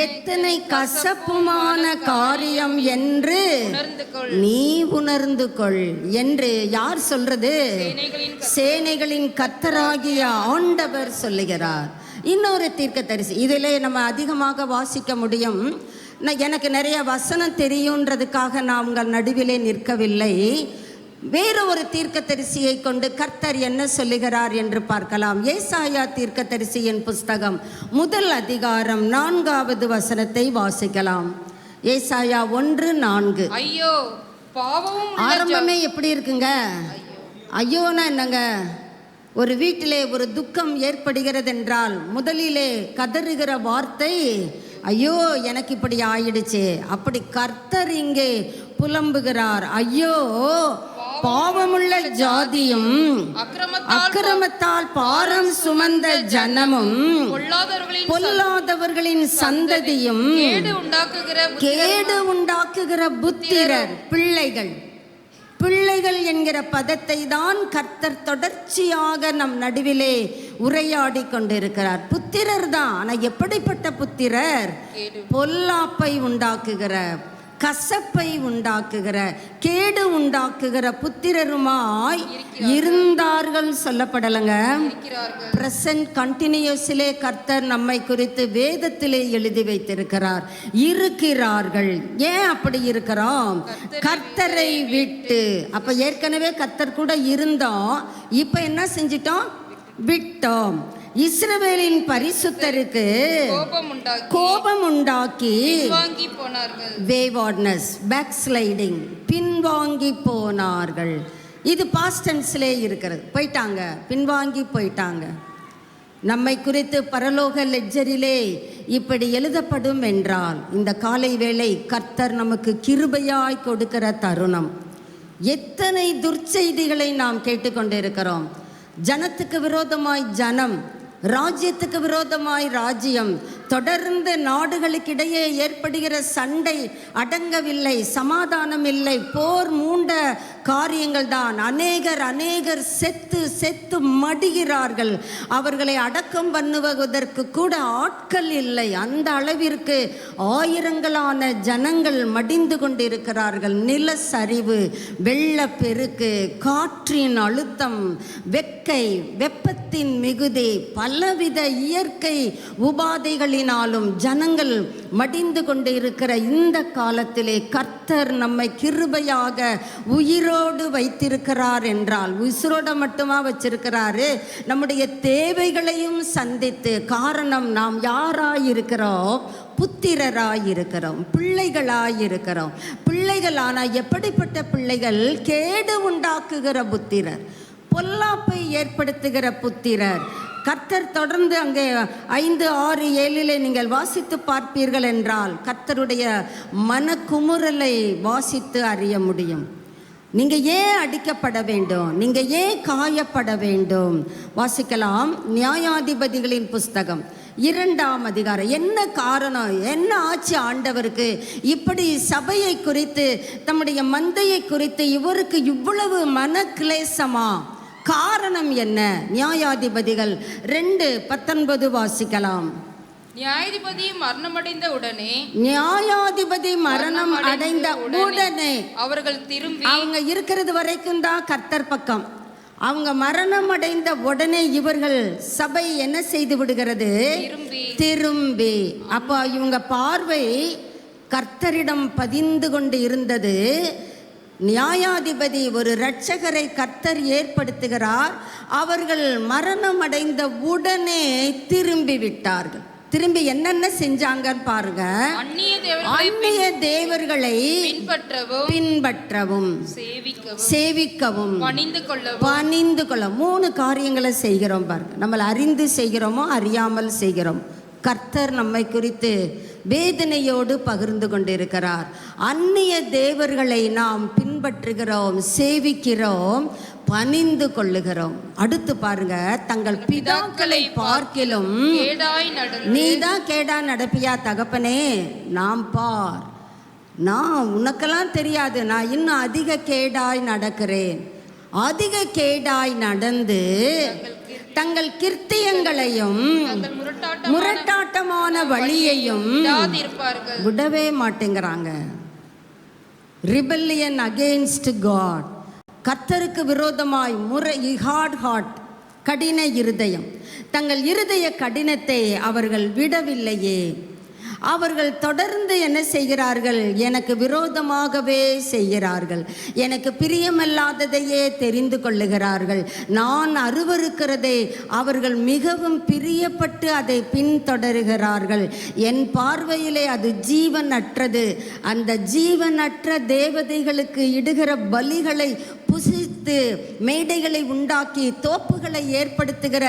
எத்தனை கசப்புமான காரியம் என்று நீ உணர்ந்து கொள் என்று யார் சொல்றது? சேனைகளின் கர்த்தராகிய ஆண்டவர் சொல்லுகிறார். இன்னொரு தீர்க்கதரிசி, இதிலே நம்ம அதிகமாக வாசிக்க முடியும். எனக்கு நிறைய வசனம் தெரியுன்றதுக்காக நான் உங்கள் நடுவிலே நிற்கவில்லை. வேறு ஒரு தீர்க்கதரிசியை கொண்டு கர்த்தர் என்ன சொல்லுகிறார் என்று பார்க்கலாம். ஏசாயா தீர்க்கதரிசியின் புஸ்தகம் 1 அதிகாரம் 4வது வசனத்தை வாசிக்கலாம். ஏசாயா 1:4. ஐயோ பாவமும். ஆரம்பமே எப்படி இருக்குங்க? ஐயோனா என்னங்க? ஒரு வீட்டிலே ஒரு துக்கம் ஏற்படுகிறது என்றால் முதலிலே கதறுகிற வார்த்தை ஐயோ எனக்கு இப்படி ஆயிடுச்சு. அப்படி கர்த்தர் இங்கே புலம்புகிறார். ஐயோ பாவமுள்ள ஜாதியும் அக்கிரமத்தால் பாரம் சுமந்த ஜனமும் பொல்லாதவர்களின் சந்ததியும் கேடு உண்டாக்குகிற புத்திரர். பிள்ளைகள் என்கிற பதத்தை தான் கர்த்தர் தொடர்ச்சியாக நம் நடுவிலே உரையாடி கொண்டிருக்கிறார். புத்திரர் தான். ஆனால் எப்படிப்பட்ட புத்திரர்? பொல்லாப்பை உண்டாக்குகிற, கசப்பை உண்டாக்குகிற, கேடு உண்டாக்குகிற புத்திரருமாய் இருந்தார்கள் சொல்லப்படலைங்க. பிரசன்ட் கண்டினியூஸிலே கர்த்தர் நம்மை குறித்து வேதத்திலே எழுதி வைத்திருக்கிறார். இருக்கிறார்கள். ஏன் அப்படி இருக்கிறோம்? கர்த்தரை விட்டு. அப்ப ஏற்கனவே கர்த்தர் கூட இருந்தோம், இப்ப என்ன செஞ்சிட்டோம்? விட்டோம். இஸ்ரவேலின் பரிசுத்தருக்கு கோபம் உண்டாக்கி வேவார்ட்னஸ், பேக்ஸ்லைடிங், பின்வாங்கி போனார்கள். இது பாஸ்ட் டென்ஸ்லே இருக்கிறது. போயிட்டாங்க, பின்வாங்கி போயிட்டாங்க. நம்மை குறித்து பரலோக லெட்ஜரிலே இப்படி எழுதப்படும் என்றால் இந்த காலை வேளை கர்த்தர் நமக்கு கிருபையாய் கொடுக்கிற தருணம். எத்தனை துர்ச்செய்திகளை நாம் கேட்டுக்கொண்டிருக்கிறோம். ஜனத்துக்கு விரோதமாய் ஜனம், ராஜ்யத்துக்கு விரோதமாய் ராஜ்யம், தொடர்ந்து நாடுகளுக்கிடையே ஏற்படுகிற சண்டை அடங்கவில்லை, சமாதானம் இல்லை, போர் மூண்ட காரியங்கள் தான். அநேகர் செத்து மடிகிறார்கள். அவர்களை அடக்கம் பண்ணுவதற்கு கூட ஆட்கள் இல்லை. அந்த அளவிற்கு ஆயிரங்களான ஜனங்கள் மடிந்து கொண்டிருக்கிறார்கள். நிலச்சரிவு, வெள்ளப்பெருக்கு, காற்றின் அழுத்தம், வெப்பத்தின் மிகுதி, பலவித இயற்கை உபாதைகளினாலும் ஜனங்கள் மடிந்து கொண்டு இருக்கிற இந்த காலத்திலே கர்த்தர் நம்மை கிருபையாக உயிரோடு வைத்திருக்கிறார் என்றால், உயிரோடு மட்டுமா வச்சிருக்கிறாரு, நம்முடைய தேவைகளையும் சந்தித்து. காரணம், நாம் யாராயிருக்கிறோம்? புத்திரராயிருக்கிறோம், பிள்ளைகளாயிருக்கிறோம். பிள்ளைகளான எப்படிப்பட்ட பிள்ளைகள்? கேடு உண்டாக்குகிற புத்திரர், பொல்லாப்பை ஏற்படுத்துகிற புத்திரர். கர்த்தர் தொடர்ந்து அங்கே 5, 6, 7 நீங்கள் வாசித்து பார்ப்பீர்கள் என்றால் கர்த்தருடைய மனக்குமுறலை வாசித்து அறிய முடியும். நீங்கள் ஏன் அடிக்கப்பட வேண்டும்? நீங்கள் ஏன் காயப்பட வேண்டும்? வாசிக்கலாம். நியாயாதிபதிகளின் புஸ்தகம் 2ஆம் அதிகாரம். என்ன காரணம்? என்ன ஆச்சு ஆண்டவருக்கு? இப்படி சபையை குறித்து, தம்முடைய மந்தையை குறித்து இவருக்கு இவ்வளவு மனக்லேசமா? காரணம் என்ன? நியாயாதிபதிகள் 2:19 வாசிக்கலாம். நியாயாதிபதி மரணமடைந்த உடனே அவர்கள் திரும்பி, அவங்க இருக்கிறது வரைக்கும் தான் கர்த்தர் பக்கம். அவங்க மரணம் அடைந்த உடனே இவர்கள் சபை என்ன செய்து விடுகிறது? திரும்பி. அப்போ இவங்க பார்வை கர்த்தரிடம் பதிந்து கொண்டு இருந்தது. நியாயாதிபதி ஒரு இரட்சகரை கர்த்தர் ஏற்படுத்துகிறார். அவர்கள் மரணம் அடைந்த உடனே திரும்பி விட்டார்கள். திரும்பி என்னென்ன செஞ்சாங்கன்னு பாருங்க. அந்நிய தேவர்களை பின்பற்றவும், சேவிக்கவும், பணிந்து கொள்ள 3 காரியங்களை செய்கிறோம் பாருங்க. நம்மளை அறிந்து செய்கிறோமோ அறியாமல் செய்கிறோம். கர்த்தர் நம்மை குறித்து வேதனையோடு பகிர்ந்து கொண்டிருக்கிறார். அந்நிய தேவர்களை நாம் பின்பற்றுகிறோம், சேவிக்கிறோம், பணிந்து கொள்ளுகிறோம். அடுத்து பாருங்க, தங்கள் பிதாக்களை பார்க்கிலும் நீதான் கேடா நடப்பியா தகப்பனே? நாம் பார், நான் உனக்கெல்லாம் தெரியாது, நான் இன்னும் அதிக கேடாய் நடக்கிறேன். அதிக கேடாய் நடந்து தங்கள் கிருத்தியங்களையும் முரட்டாட்டமான வழியையும் விடவே மாட்டேங்கிறாங்க. Rebellion against God. கர்த்தருக்கு விரோதமாய் ஹார்ட், கடின இருதயம். தங்கள் இருதய கடினத்தை அவர்கள் விடவில்லையே. அவர்கள் தொடர்ந்து என்ன செய்கிறார்கள்? எனக்கு விரோதமாகவே செய்கிறார்கள். எனக்கு பிரியமல்லாததையே தெரிந்து கொள்ளுகிறார்கள். நான் அருவருக்கிறதை அவர்கள் மிகவும் பிரியப்பட்டு அதை பின்தொடருகிறார்கள். என் பார்வையிலே அது ஜீவனற்றது. அந்த ஜீவனற்ற தேவதைகளுக்கு இடுகிற பலிகளை புசித்து மேடைகளை உண்டாக்கி தோப்புகளை ஏற்படுத்துகிற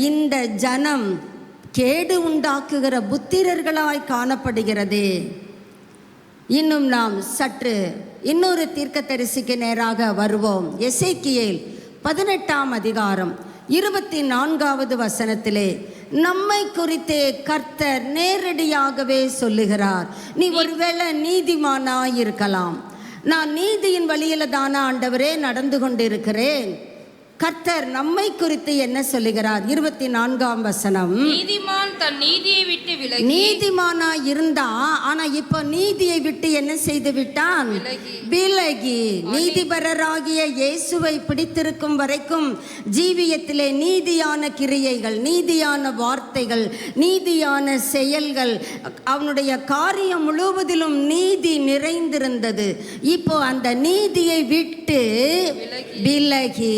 இந்த ஜனம் கேடு உண்டாக்குகிற புத்திரர்களாய் காணப்படுகிறதே. இன்னும் நாம் சற்று இன்னொரு தீர்க்கதரிசிக்கு நேராக வருவோம். எசேக்கியேல் 18ஆம் அதிகாரம் 24வது வசனத்திலே நம்மை குறித்தே கர்த்தர் நேரடியாகவே சொல்லுகிறார். நீ ஒருவேளை நீதிமானாய் இருக்கலாம். நான் நீதியின் வழியில தானா ஆண்டவரே நடந்து கொண்டிருக்கிறேன். கர்த்தர் நம்மை குறித்து என்ன சொல்லுகிறார்? 24ஆம் வசனம். நீதிமான் தன் நீதியை விட்டு விலகி, நீதிமானா இருந்தா, ஆனா இப்ப நீதியை விட்டு என்ன செய்து விட்டான்? விலகி. நீதிபரராகிய இயேசுவை பிடித்திருக்கும் வரைக்கும் ஜீவியத்திலே நீதியான கிரியைகள், நீதியான வார்த்தைகள், நீதியான செயல்கள், அவனுடைய காரியம் முழுவதிலும் நீதி நிறைந்திருந்தது. இப்போ அந்த நீதியை விட்டு விலகி,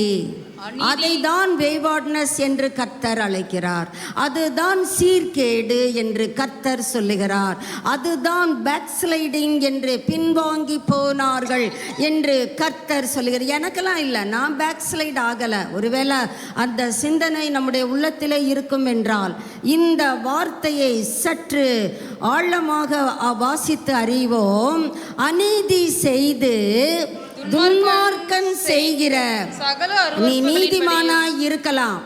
அதை தான் வேவார்ட்னஸ் என்று கர்த்தர் அழைக்கிறார். அதுதான் சீர்கேடு என்று கர்த்தர் சொல்லுகிறார். அதுதான் பேக்ஸ்லைடிங் என்று பின்வாங்கி போனார்கள் என்று கர்த்தர் சொல்லுகிறார். எனக்கெல்லாம் இல்லை, நான் பேக்ஸ்லைட் ஆகலை. ஒருவேளை அந்த சிந்தனை நம்முடைய உள்ளத்திலே இருக்கும் என்றால் இந்த வார்த்தையை சற்று ஆழமாக வாசித்து அறிவோம். அநீதி செய்து துன்மார்க்கன் செய்கிற, நீ நீதிமானாய் இருக்கலாம்,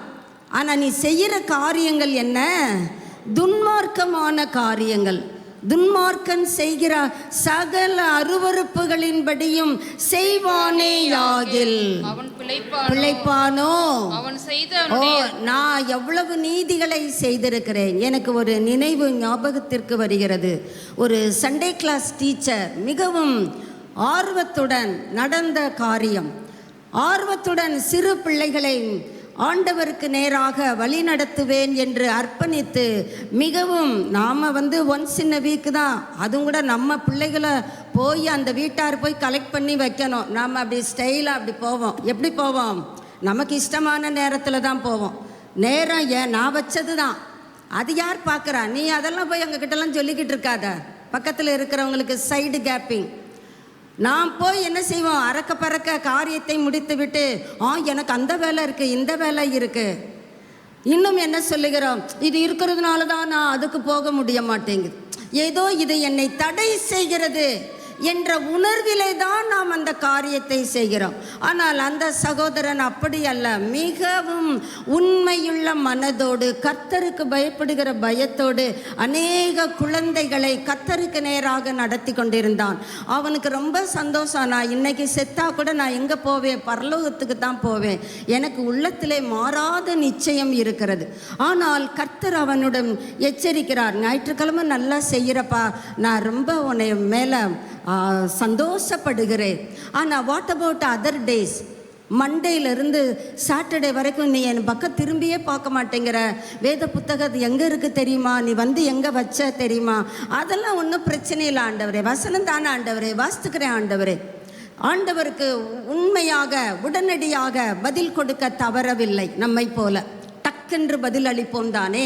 ஆனா நீ செய்கிற காரியங்கள் என்ன? துன்மார்க்கமான காரியங்கள், துன்மார்க்கன் செய்கிற சகல அருவருப்புகளின்படியும் செய்வானேயாகில் அவன் பிழைப்பானோ? அவன் செய்த நான் எவ்வளவு நீதிகளை செய்திருக்கிறேன். எனக்கு ஒரு நினைவு ஞாபகத்திற்கு வருகிறது. ஒரு சண்டே கிளாஸ் டீச்சர் மிகவும் ஆர்வத்துடன் நடந்த காரியம், ஆர்வத்துடன் சிறு பிள்ளைகளை ஆண்டவருக்கு நேராக வழி நடத்துவேன் என்று அர்ப்பணித்து, மிகவும் நாம் ஒன்ஸ் இன் வீக் தான், அதுவும் கூட நம்ம பிள்ளைகளை போய் அந்த வீட்டார் போய் கலெக்ட் பண்ணி வைக்கணும். நாம் அப்படி ஸ்டைலாக அப்படி போவோம். எப்படி போவோம்? நமக்கு இஷ்டமான நேரத்தில் தான் போவோம். நேரம் நான் வச்சது தான், அது யார் பார்க்குறா? நீ அதெல்லாம் போய் எங்ககிட்டலாம் சொல்லிக்கிட்டு இருக்காத. பக்கத்தில் இருக்கிறவங்களுக்கு சைடு கேப்பிங். நாம் போய் என்ன செய்வோம்? அறக்க பறக்க காரியத்தை முடித்து விட்டு, எனக்கு அந்த வேலை இருக்குது, இந்த வேலை இருக்குது. இன்னும் என்ன சொல்லுகிறோம்? இது இருக்கிறதுனால தான் நான் அதுக்கு போக முடிய மாட்டேங்குது, ஏதோ இது என்னை தடை செய்கிறது என்ற உணர்விலே தான் நாம் அந்த காரியத்தை செய்கிறோம். ஆனால் அந்த சகோதரன் அப்படி அல்ல. மிகவும் உண்மையுள்ள மனதோடு, கர்த்தருக்கு பயப்படுகிற பயத்தோடு அநேக குழந்தைகளை கர்த்தருக்கு நேராக நடத்தி கொண்டிருந்தான். அவனுக்கு ரொம்ப சந்தோஷம். நான் இன்னைக்கு செத்தா கூட நான் எங்கே போவேன்? பரலோகத்துக்கு தான் போவேன். எனக்கு உள்ளத்திலே மாறாத நிச்சயம் இருக்கிறது. ஆனால் கர்த்தர் அவனுடன் எச்சரிக்கிறார், ஞாயிற்றுக்கிழமை நல்லா செய்கிறப்பா, நான் ரொம்ப உன்னை மேலே சந்தோஷப்படுகிறேன். ஆனால் வாட் அபவுட் அதர் டேஸ்? மண்டேலேருந்து சாட்டர்டே வரைக்கும் நீ என் பக்கம் திரும்பியே பார்க்க மாட்டேங்கிற. வேத புத்தகம் எங்கே இருக்குது தெரியுமா? நீ எங்கே வச்ச தெரியுமா? அதெல்லாம் ஒன்றும் பிரச்சனை இல்லை ஆண்டவரே, வசனம் தானே ஆண்டவரே, வாசித்துக்கிறேன் ஆண்டவரே. ஆண்டவருக்கு உண்மையாக உடனடியாக பதில் கொடுக்க தவறவில்லை. நம்மை போல டக்கென்று பதில் அளிப்போம் தானே.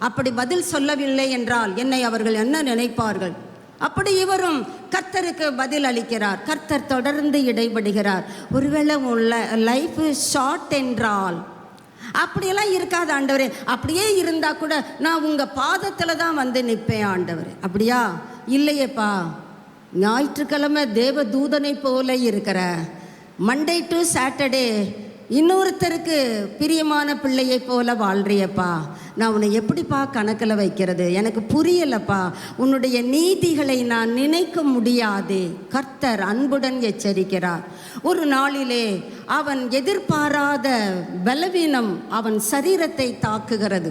அப்படி பதில் சொல்லவில்லை என்றால் என்னை அவர்கள் என்ன நினைப்பார்கள்? அப்படி இவரும் கர்த்தருக்கு பதில் அளிக்கிறார். கர்த்தர் தொடர்ந்து இடைபடுகிறார். ஒருவேளை உள்ள லைஃப் ஷார்ட் என்றால் அப்படியெல்லாம் இருக்காது ஆண்டவரே. அப்படியே இருந்தால் கூட நான் உங்கள் பாதத்தில் தான் நிற்பேன் ஆண்டவரே. அப்படியா? இல்லையேப்பா, ஞாயிற்றுக்கிழமை தேவ தூதனை போல இருக்கிற, மண்டே டு சாட்டர்டே இன்னொருத்தருக்கு பிரியமான பிள்ளையை போல வாழ்றியப்பா. நான் உன்னை எப்படிப்பா கணக்கில் வைக்கிறது? எனக்கு புரியலப்பா. உன்னுடைய நீதிகளை நான் நினைக்க முடியாதே. கர்த்தர் அன்புடன் எச்சரிக்கிறார். ஒரு நாளிலே அவன் எதிர்பாராத பலவீனம் அவன் சரீரத்தை தாக்குகிறது.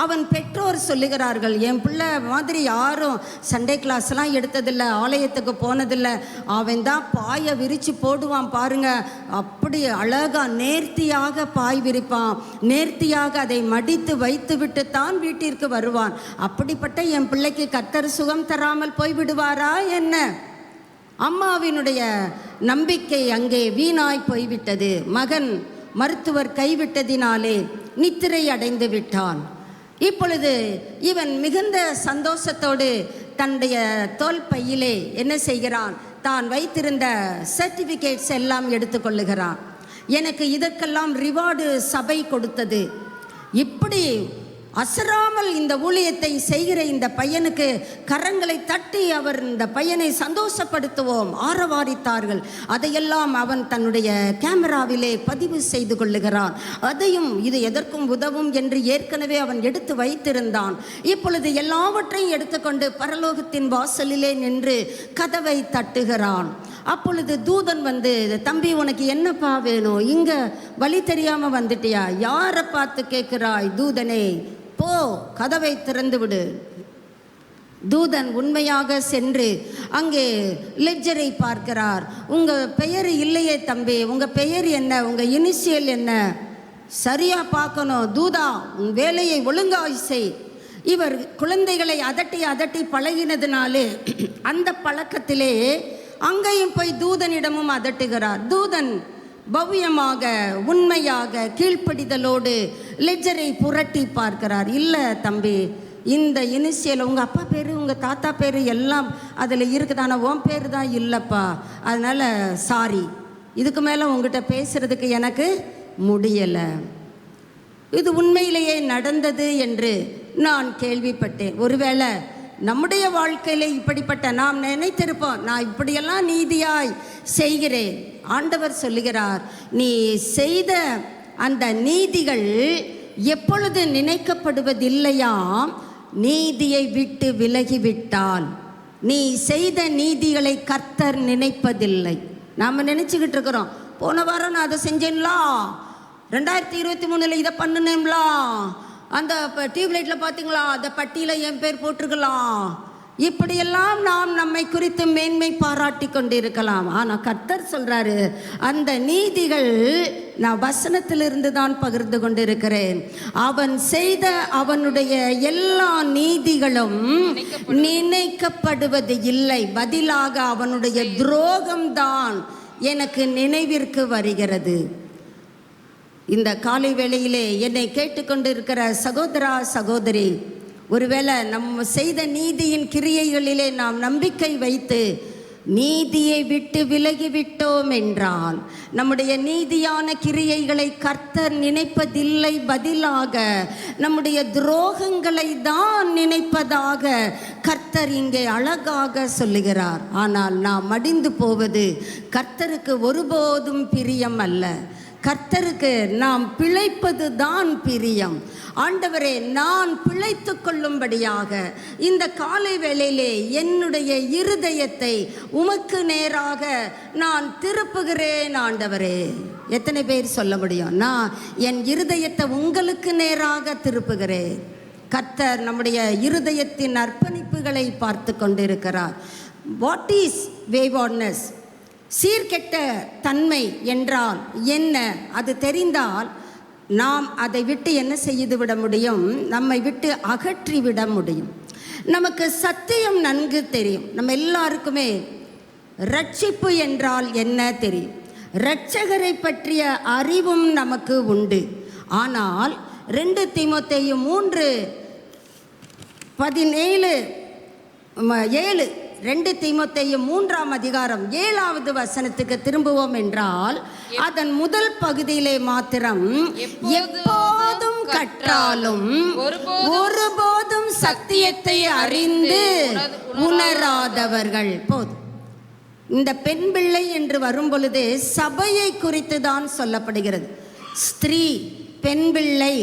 அவன் பெற்றோர் சொல்லுகிறார்கள், என் பிள்ளை மாதிரி யாரும் சண்டே கிளாஸ்லாம் எடுத்ததில்லை, ஆலயத்துக்கு போனதில்லை, அவன் தான் பாயை விரித்து போடுவான் பாருங்க, அப்படி அழகாக நேர்த்தியாக பாய் விரிப்பான், நேர்த்தியாக அதை மடித்து வைத்து விட்டு தான் வீட்டிற்கு வருவான். அப்படிப்பட்ட என் பிள்ளைக்கு கர்த்தர் சுகம் தராமல் போய்விடுவாரா என்ன? அம்மாவினுடைய நம்பிக்கை அங்கே வீணாய் போய்விட்டது. மகன் மருத்துவர் கைவிட்டதினாலே நித்திரை அடைந்து விட்டான். இப்பொழுது இவன் மிகுந்த சந்தோஷத்தோடு தன்னுடைய தோல் பையிலே என்ன செய்கிறான்? தான் வைத்திருந்த சர்டிஃபிகேட்ஸ் எல்லாம் எடுத்துக்கொள்ளுகிறான். எனக்கு இதற்கெல்லாம் ரிவார்டு சபை கொடுத்தது. இப்படி அசராமல் இந்த ஊழியத்தை செய்கிற இந்த பையனுக்கு கரங்களை தட்டி அவர் இந்த பையனை சந்தோஷப்படுத்துவோம் ஆரவாரித்தார்கள். அதையெல்லாம் அவன் தன்னுடைய கேமராவிலே பதிவு செய்து கொள்ளுகிறான். அதையும் இது எதற்கும் உதவும் என்று ஏற்கனவே அவன் எடுத்து வைத்திருந்தான். இப்பொழுது எல்லாவற்றையும் எடுத்துக்கொண்டு பரலோகத்தின் வாசலிலே நின்று கதவை தட்டுகிறான். அப்பொழுது தூதன் தம்பி உனக்கு என்னப்பா வேணும்? இங்க வழி தெரியாம வந்துட்டியா? யாரை பார்த்து கேட்கிறாய்? தூதனே, போ, கதவை திறந்து விடு. தூதன் உண்மையாக சென்று அங்கே லெட்ஜரை பார்க்கிறார். உங்க பெயர் இல்லையே தம்பி, உங்க பெயர் என்ன? உங்க இனிஷியல் என்ன? சரியா பார்க்கணும். தூதா, உன் வேலையை ஒழுங்காய் செய். இவர் குழந்தைகளை அதட்டி அதட்டி பழகினதுனாலே அந்த பழக்கத்திலே அங்கேயும் போய் தூதனிடமும் அதட்டுகிறார். தூதன் பவ்யமாக உண்மையாக கீழ்ப்படிதலோடு லெட்ஜரை புரட்டி பார்க்கிறார். இல்லை தம்பி, இந்த இனிஷியல் உங்கள் அப்பா பேர் உங்கள் தாத்தா பேர் எல்லாம் அதில் இருக்குதான, உன் பேர் தான் இல்லைப்பா, அதனால் சாரி, இதுக்கு மேலே உங்ககிட்ட பேசுகிறதுக்கு எனக்கு முடியலை. இது உண்மையிலேயே நடந்தது என்று நான் கேள்விப்பட்டேன். ஒருவேளை நம்முடைய வாழ்க்கையில் இப்படிப்பட்ட நாம் நினைத்திருப்போம், நான் இப்படியெல்லாம் நீதியாய் செய்கிறேன். ஆண்டவர் சொல்லுகிறார், நீ செய்த அந்த நீதிகள் எப்பொழுது நினைக்கப்படுவதில்லையாம், நீதியை விட்டு விலகிவிட்டால் நீ செய்த நீதிகளை கர்த்தர் நினைப்பதில்லை. நாம் நினச்சிக்கிட்டு இருக்கிறோம், போன வாரம் நான் அதை செஞ்சேன்லா, 2023 இதை பண்ணினேன்லா, அந்த டியூப்லைட்டில் பார்த்தீங்களா அந்த பட்டியில் என் பேர் போட்டிருக்கலாம். இப்படியெல்லாம் நாம் நம்மை குறித்து மேன்மை பாராட்டி கொண்டிருக்கலாம். ஆனால் கர்த்தர் சொல்கிறாரு, அந்த நீதிகள் நான் வசனத்திலிருந்து தான் பகிர்ந்து கொண்டிருக்கிறேன். அவன் செய்த அவனுடைய எல்லா நீதிகளும் நினைக்கப்படுவது இல்லை, பதிலாக அவனுடைய துரோகம்தான் எனக்கு நினைவிற்கு வருகிறது. இந்த காலை வேளையிலே என்னை கேட்டுக்கொண்டிருக்கிற சகோதரா சகோதரி, ஒருவேளை நம்ம செய்த நீதியின் கிரியைகளிலே நாம் நம்பிக்கை வைத்து நீதியை விட்டு விலகிவிட்டோம் என்றால் நம்முடைய நீதியான கிரியைகளை கர்த்தர் நினைப்பதில்லை, பதிலாக நம்முடைய துரோகங்களை தான் நினைப்பதாக கர்த்தர் இங்கே அழகாக சொல்லுகிறார். ஆனால் நாம் மடிந்து போவது கர்த்தருக்கு ஒருபோதும் பிரியம் அல்ல. கர்த்தருக்கு நாம் பிழைப்பது தான் பிரியம். ஆண்டவரே, நான் பிழைத்து கொள்ளும்படியாக இந்த காலை வேளையிலே என்னுடைய இருதயத்தை உமக்கு நேராக நான் திருப்புகிறேன். ஆண்டவரே, எத்தனை பேர் சொல்ல முடியும், நான் என் இருதயத்தை உங்களுக்கு நேராக திருப்புகிறேன். கர்த்தர் நம்முடைய இருதயத்தின் அர்ப்பணிப்புகளை பார்த்து கொண்டிருக்கிறார். What is வேவார்ட்னஸ்? சீர்கெட்ட தன்மை என்றால் என்ன? அது தெரிந்தால் நாம் அதை விட்டு என்ன செய்து விட முடியும்? நம்மை விட்டு அகற்றி விட முடியும். நமக்கு சத்தியம் நன்கு தெரியும். நம்ம எல்லாருக்குமே ரட்சிப்பு என்றால் என்ன தெரியும், இரட்சகரை பற்றிய அறிவும் நமக்கு உண்டு. ஆனால் 2 தீமோத்தேயு 3:17 2 தீமோத்தேயு 3ஆம் அதிகாரம் 7வது வசனத்துக்கு திரும்புவோம் என்றால், அதன் முதல் பகுதியிலே மாத்திரம் எப்போதும் கற்றாலும் ஒருபோதும் சத்தியத்தை அறிந்து உணராதவர்கள். போதும். இந்த பெண் பிள்ளை என்று வரும் பொழுது சபையை குறித்து தான் சொல்லப்படுகிறது. ஸ்திரீ, பெண் பிள்ளை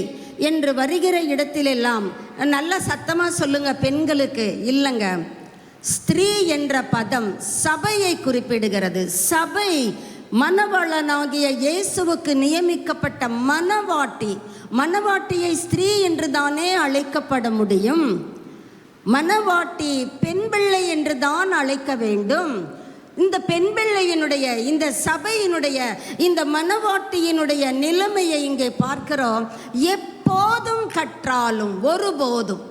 என்று வருகிற இடத்திலெல்லாம் நல்ல சத்தமாக சொல்லுங்க, பெண்களுக்கு இல்லைங்க. ஸ்திரீ என்ற பதம் சபையை குறிப்பிடுகிறது. சபை மணவாளனாகிய இயேசுவுக்கு நியமிக்கப்பட்ட மணவாட்டி. மணவாட்டியை ஸ்திரீ என்று தானே அழைக்கப்பட முடியும். மணவாட்டி பெண் பிள்ளை என்று தான் அழைக்க வேண்டும். இந்த பெண் பிள்ளையினுடைய, இந்த சபையினுடைய, இந்த மணவாட்டியினுடைய நிலைமையை இங்கே பார்க்கிறோம். எப்போதும் கற்றாலும் ஒருபோதும்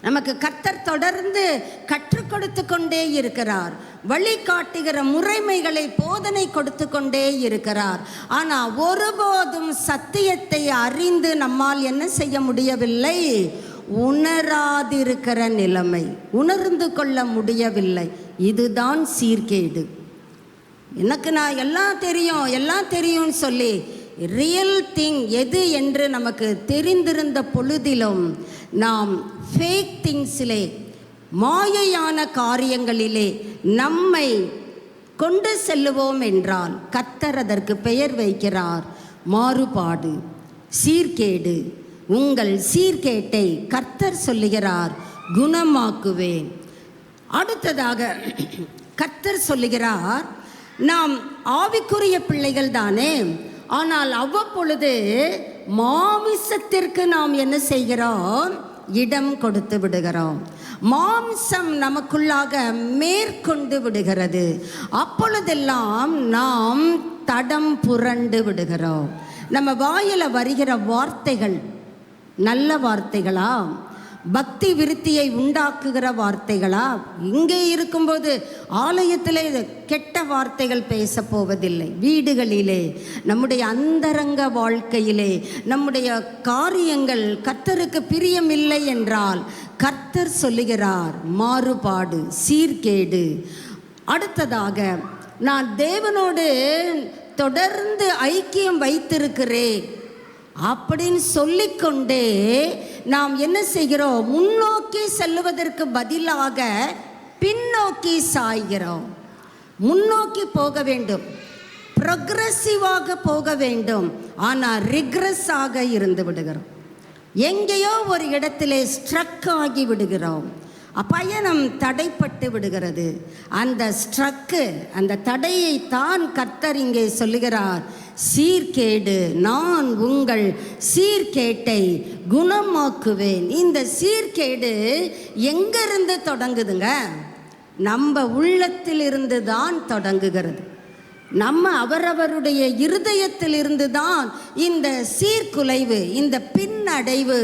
நமக்கு கர்த்தர் தொடர்ந்து கற்றுக் கொடுத்து கொண்டே இருக்கிறார். வழிகாட்டுகிற முறைமைகளை போதனை கொடுத்து கொண்டே இருக்கிறார். ஆனால் ஒருபோதும் சத்தியத்தை அறிந்து நம்மால் என்ன செய்ய முடியவில்லை? உணராதிருக்கிற நிலைமை, உணர்ந்து கொள்ள முடியவில்லை. இதுதான் சீர்கேடு. எனக்கு நான் எல்லாம் தெரியும்னு சொல்லி ரியல் திங் எது என்று நமக்கு தெரிந்திருந்த பொழுதிலும் நாம் ஃபேக் திங்ஸிலே, மாயையான காரியங்களிலே நம்மை கொண்டு செல்லுவோம் என்றால் கர்த்தர் அதற்கு பெயர் வைக்கிறார் மாறுபாடு, சீர்கேடு. உங்கள் சீர்கேட்டை கர்த்தர் சொல்லுகிறார் குணமாக்குவேன். அடுத்ததாக கர்த்தர் சொல்லுகிறார், நாம் ஆவிக்குரிய பிள்ளைகள் தானே, ஆனால் அவ்வப்பொழுது மாமிசத்திற்கு நாம் என்ன செய்கிறோம்? இடம் கொடுத்து விடுகிறோம். மாம்சம் நமக்குள்ளாக மேற்கொண்டு விடுகிறது. அப்பொழுதெல்லாம் நாம் தடம் புரண்டு விடுகிறோம். நம்ம வாயில வருகிற வார்த்தைகள் நல்ல வார்த்தைகளா? பக்தி விருத்தியை உண்டாக்குகிற வார்த்தைகளா? இங்கே இருக்கும்போது ஆலயத்தில் கெட்ட வார்த்தைகள் பேச போவதில்லை. வீடுகளிலே, நம்முடைய அந்தரங்க வாழ்க்கையிலே, நம்முடைய காரியங்கள் கர்த்தருக்கு பிரியமில்லை என்றால் கர்த்தர் சொல்லுகிறார் மாறுபாடு, சீர்கேடு. அடுத்ததாக, நான் தேவனோடு தொடர்ந்து ஐக்கியம் வைத்திருக்கிறேன் அப்படின்னு சொல்லிக்கொண்டே நாம் என்ன செய்கிறோம்? முன்னோக்கி செல்லுவதற்கு பதிலாக பின்னோக்கி சாய்கிறோம். முன்னோக்கி போக வேண்டும், ப்ரொக்ரெசிவாக போக வேண்டும், ஆனால் ரிக்ரெஸ்ஸாக இருந்து விடுகிறோம். எங்கேயோ ஒரு இடத்திலே ஸ்ட்ரக் ஆகி விடுகிறோம். பயணம் தடைப்பட்டு விடுகிறது. அந்த ஸ்ட்ரக்கு, அந்த தடையை தான் கர்த்தர் இங்கே சொல்லுகிறார், சீர்கேடு, நான் உங்கள் சீர்கேட்டை குணமாக்குவேன். இந்த சீர்கேடு எங்கிருந்து தொடங்குதுங்க? நம்ம உள்ளத்திலிருந்து தான் தொடங்குகிறது. நம்ம அவரவருடைய இருதயத்திலிருந்து தான் இந்த சீர்குலைவு, இந்த பின்னடைவு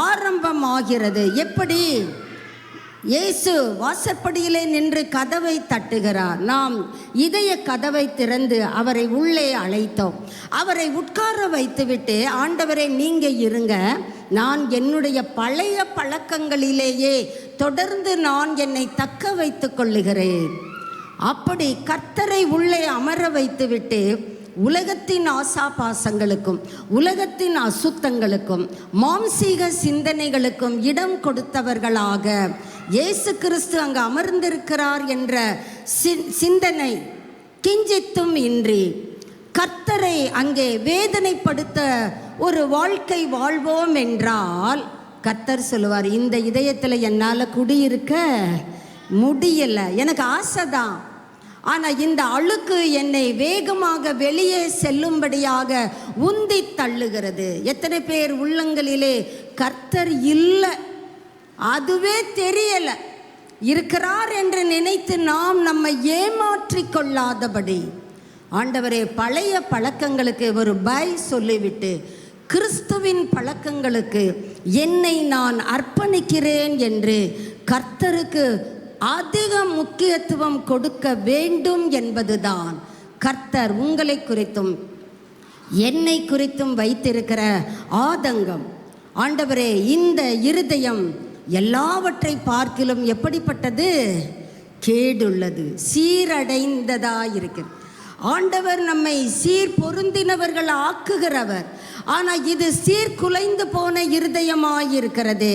ஆரம்பமாகிறது. எப்படி? இயேசு வாசற்படியிலே நின்று கதவை தட்டுகிறார். நாம் இதய கதவை திறந்து அவரை உள்ளே அழைத்தோம். அவரை உட்கார வைத்துவிட்டு, ஆண்டவரே நீங்க இருங்க, நான் என்னுடைய பழைய பழக்கங்களிலேயே தொடர்ந்து நான் என்னை தக்க வைத்து கொள்ளுகிறேன். அப்படி கர்த்தரை உள்ளே அமர வைத்துவிட்டு உலகத்தின் ஆசாபாசங்களுக்கும் உலகத்தின் அசுத்தங்களுக்கும் மாம்சீக சிந்தனைகளுக்கும் இடம் கொடுத்தவர்களாக இயேசு கிறிஸ்து அங்கு அமர்ந்திருக்கிறார் என்ற சிந்தனை கிஞ்சித்தும் இன்றி கர்த்தரை அங்கே வேதனைப்படுத்த ஒரு வாழ்க்கை வாழ்வோம் என்றால் கர்த்தர் சொல்லுவார், இந்த இதயத்தில் என்னால் குடியிருக்க முடியலை, எனக்கு ஆசைதான், ஆனால் இந்த அழுக்கு என்னை வேகமாக வெளியே செல்லும்படியாக உந்தி தள்ளுகிறது. எத்தனை பேர் உள்ளங்களிலே கர்த்தர் இல்லை, அதுவே தெரியலை, இருக்கிறார் என்று நினைத்து நாம் நம்மை ஏமாற்றி கொள்ளாதபடி ஆண்டவரே பழைய பழக்கங்களுக்கு ஒரு பை சொல்லிவிட்டு கிறிஸ்துவின் பழக்கங்களுக்கு என்னை நான் அர்ப்பணிக்கிறேன் என்று கர்த்தருக்கு அதிக முக்கியத்துவம் கொடுக்க வேண்டும் என்பதுதான் கர்த்தர் உங்களை குறித்தும் என்னை குறித்தும் வைத்திருக்கிற ஆதங்கம். ஆண்டவரே, இந்த இருதயம் எல்லாவற்றை பார்க்கிலும் எப்படிப்பட்டது? கேடுள்ளது, சீரடைந்ததாயிருக்கிறது. ஆண்டவர் நம்மை சீர் பொருந்தினவர்கள் ஆக்குகிறவர். ஆனால் இது சீர்குலைந்து போன இருதயமாயிருக்கிறது.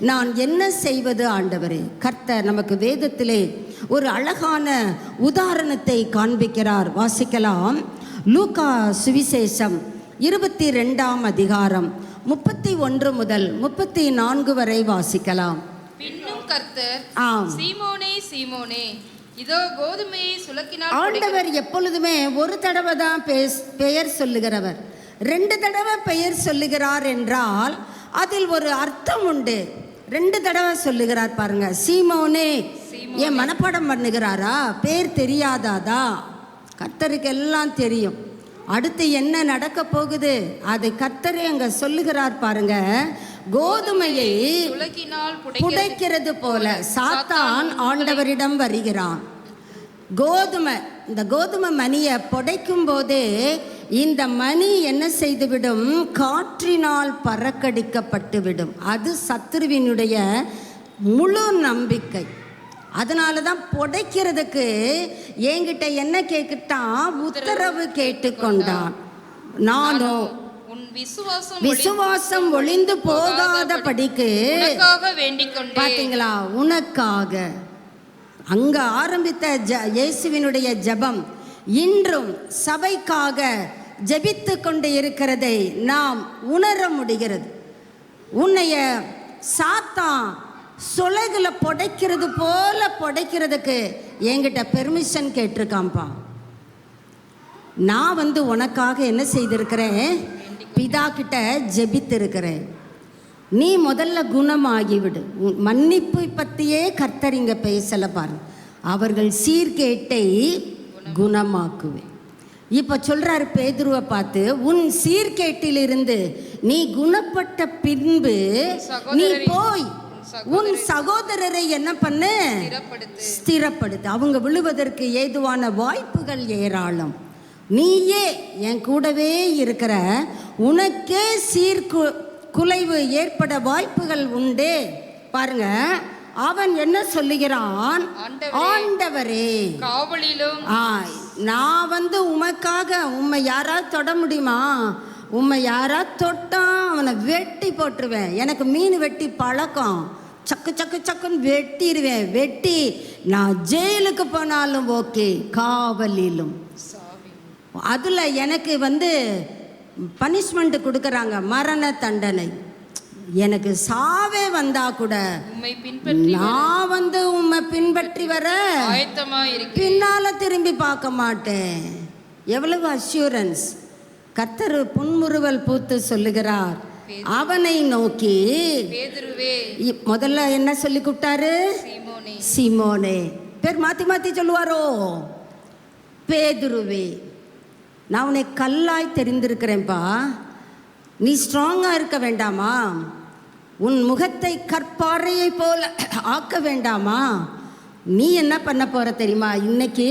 நான் என்ன செய்வது ஆண்டவரே? கர்த்தர் நமக்கு வேதத்திலே ஒரு அழகான உதாரணத்தை காண்பிக்கிறார். வாசிக்கலாம். லூக்கா சுவிசேஷம் 22ஆம் அதிகாரம் 31 முதல் 34 வரை வாசிக்கலாம். பின்னும் கர்த்தர், சீமோனே சீமோனே, இதோ கோதுமையை சுலக்கினால். ஆண்டவர் எப்பொழுதுமே ஒரு தடவை தான் பெயர் சொல்லுகிறவர். 2 தடவை பெயர் சொல்லுகிறார் என்றால் அதில் ஒரு அர்த்தம் உண்டு. 2 தடவை சொல்லுகிறார் பாருங்க. சீமோனே, ஏன் மனப்பாடம் பண்ணுகிறாரா? பேர் தெரியாதாதா? கர்த்தருக்கு எல்லாம் தெரியும். அடுத்து என்ன நடக்க போகுது அதை கர்த்தரே அங்க சொல்லுகிறார் பாருங்க. கோதுமையை புடைக்கிறது போல சாத்தான் ஆண்டவரிடம் வருகிறான். இந்த கோதுமை மணியை புடைக்கும் போதே இந்த மணி என்ன செய்துவிடும்? காற்றினால் பறக்கடிக்கப்பட்டு விடும். அது சத்துருவினுடைய முழு நம்பிக்கை. அதனால தான் புடைக்கிறதுக்கு என்கிட்ட என்ன கேட்கிட்டான்? உத்தரவு கேட்டுக்கொண்டான். நானோ விசுவாசம் ஒளிந்து போகாத படிக்கு பாத்தீங்களா, உனக்காக. அங்க ஆரம்பித்த இயேசுவினுடைய ஜெபம் இன்றும் சபைக்காக ஜெபித்து கொண்டு இருக்கிறதை நாம் உணர முடிகிறது. உன்னைய சாத்தான் சொலகுல புடைக்கிறது போல புடைக்கிறதுக்கு என்கிட்ட பெர்மிஷன் கேட்டிருக்காம்பா. நான் உனக்காக என்ன செய்திருக்கிறேன்? பிதா கிட்ட ஜெபித்து இருக்கிறேன். நீ முதல்ல குணமாகிவிடு. மன்னிப்பு பற்றியே கர்த்தர் இங்க பேசல பாருங்க. அவர்கள் சீர்கேட்டை குணமாக்குவேன். இப்ப சொல்றாரு பேதுருவை பார்த்து, உன் சீர்கேட்டிலிருந்து நீ குணப்பட்ட பின்பு நீ போய் உன் சகோதரரை என்ன பண்ணு? ஸ்திரப்படுத்து. அவங்க விழுவதற்கு ஏதுவான வாய்ப்புகள் ஏராளம். நீயே என் கூடவே இருக்கிற, உனக்கே குலைவு ஏற்பட வாய்ப்புகள் உண்டு. பாருங்க, அவன் என்ன சொல்லுகிறான்? ஆண்டவரே, நான் உமக்காக உம்மை யாராவது தொட முடியுமா? உம்மை யாராவது தொட்டா அவனை வெட்டி போட்டுருவேன். எனக்கு மீன் வெட்டி பழக்கம். சக்கு சக்கு சக்குன்னு வெட்டிடுவேன். வெட்டி நான் ஜெயிலுக்கு போனாலும் ஓகே, காவலிலும். அதில் எனக்கு பனிஷ்மெண்ட் கொடுக்குறாங்க, மரண தண்டனை. எனக்கு சாவே வந்தா கூட உம்மை பின்பற்றி நான் உம்மை பின்பற்றி வர ஆயத்தமாய் இருக்கிறேன். பின்னால திரும்பி பார்க்க மாட்டேன். எவ்வளவு அஷ்யூரன்ஸ்! கர்த்தர் புன்முறுவல் பூத்து சொல்லுகிறார். அவனை நோக்கி பேதுருவே, முதல்ல என்ன சொல்லி கூப்பிட்டாரு? சீமோனே. சீமோனே. பேர் மாத்தி மாத்தி சொல்லுவாரோ? பேதுருவே, நான் உன்னை கல்லாய் தெரிந்திருக்கிறேன்பா. நீ ஸ்ட்ராங்கா இருக்க வேண்டாமா? உன் முகத்தை கற்பாறையை போல ஆக்க வேண்டாமா? நீ என்ன பண்ண போற தெரியுமா? இன்னைக்கு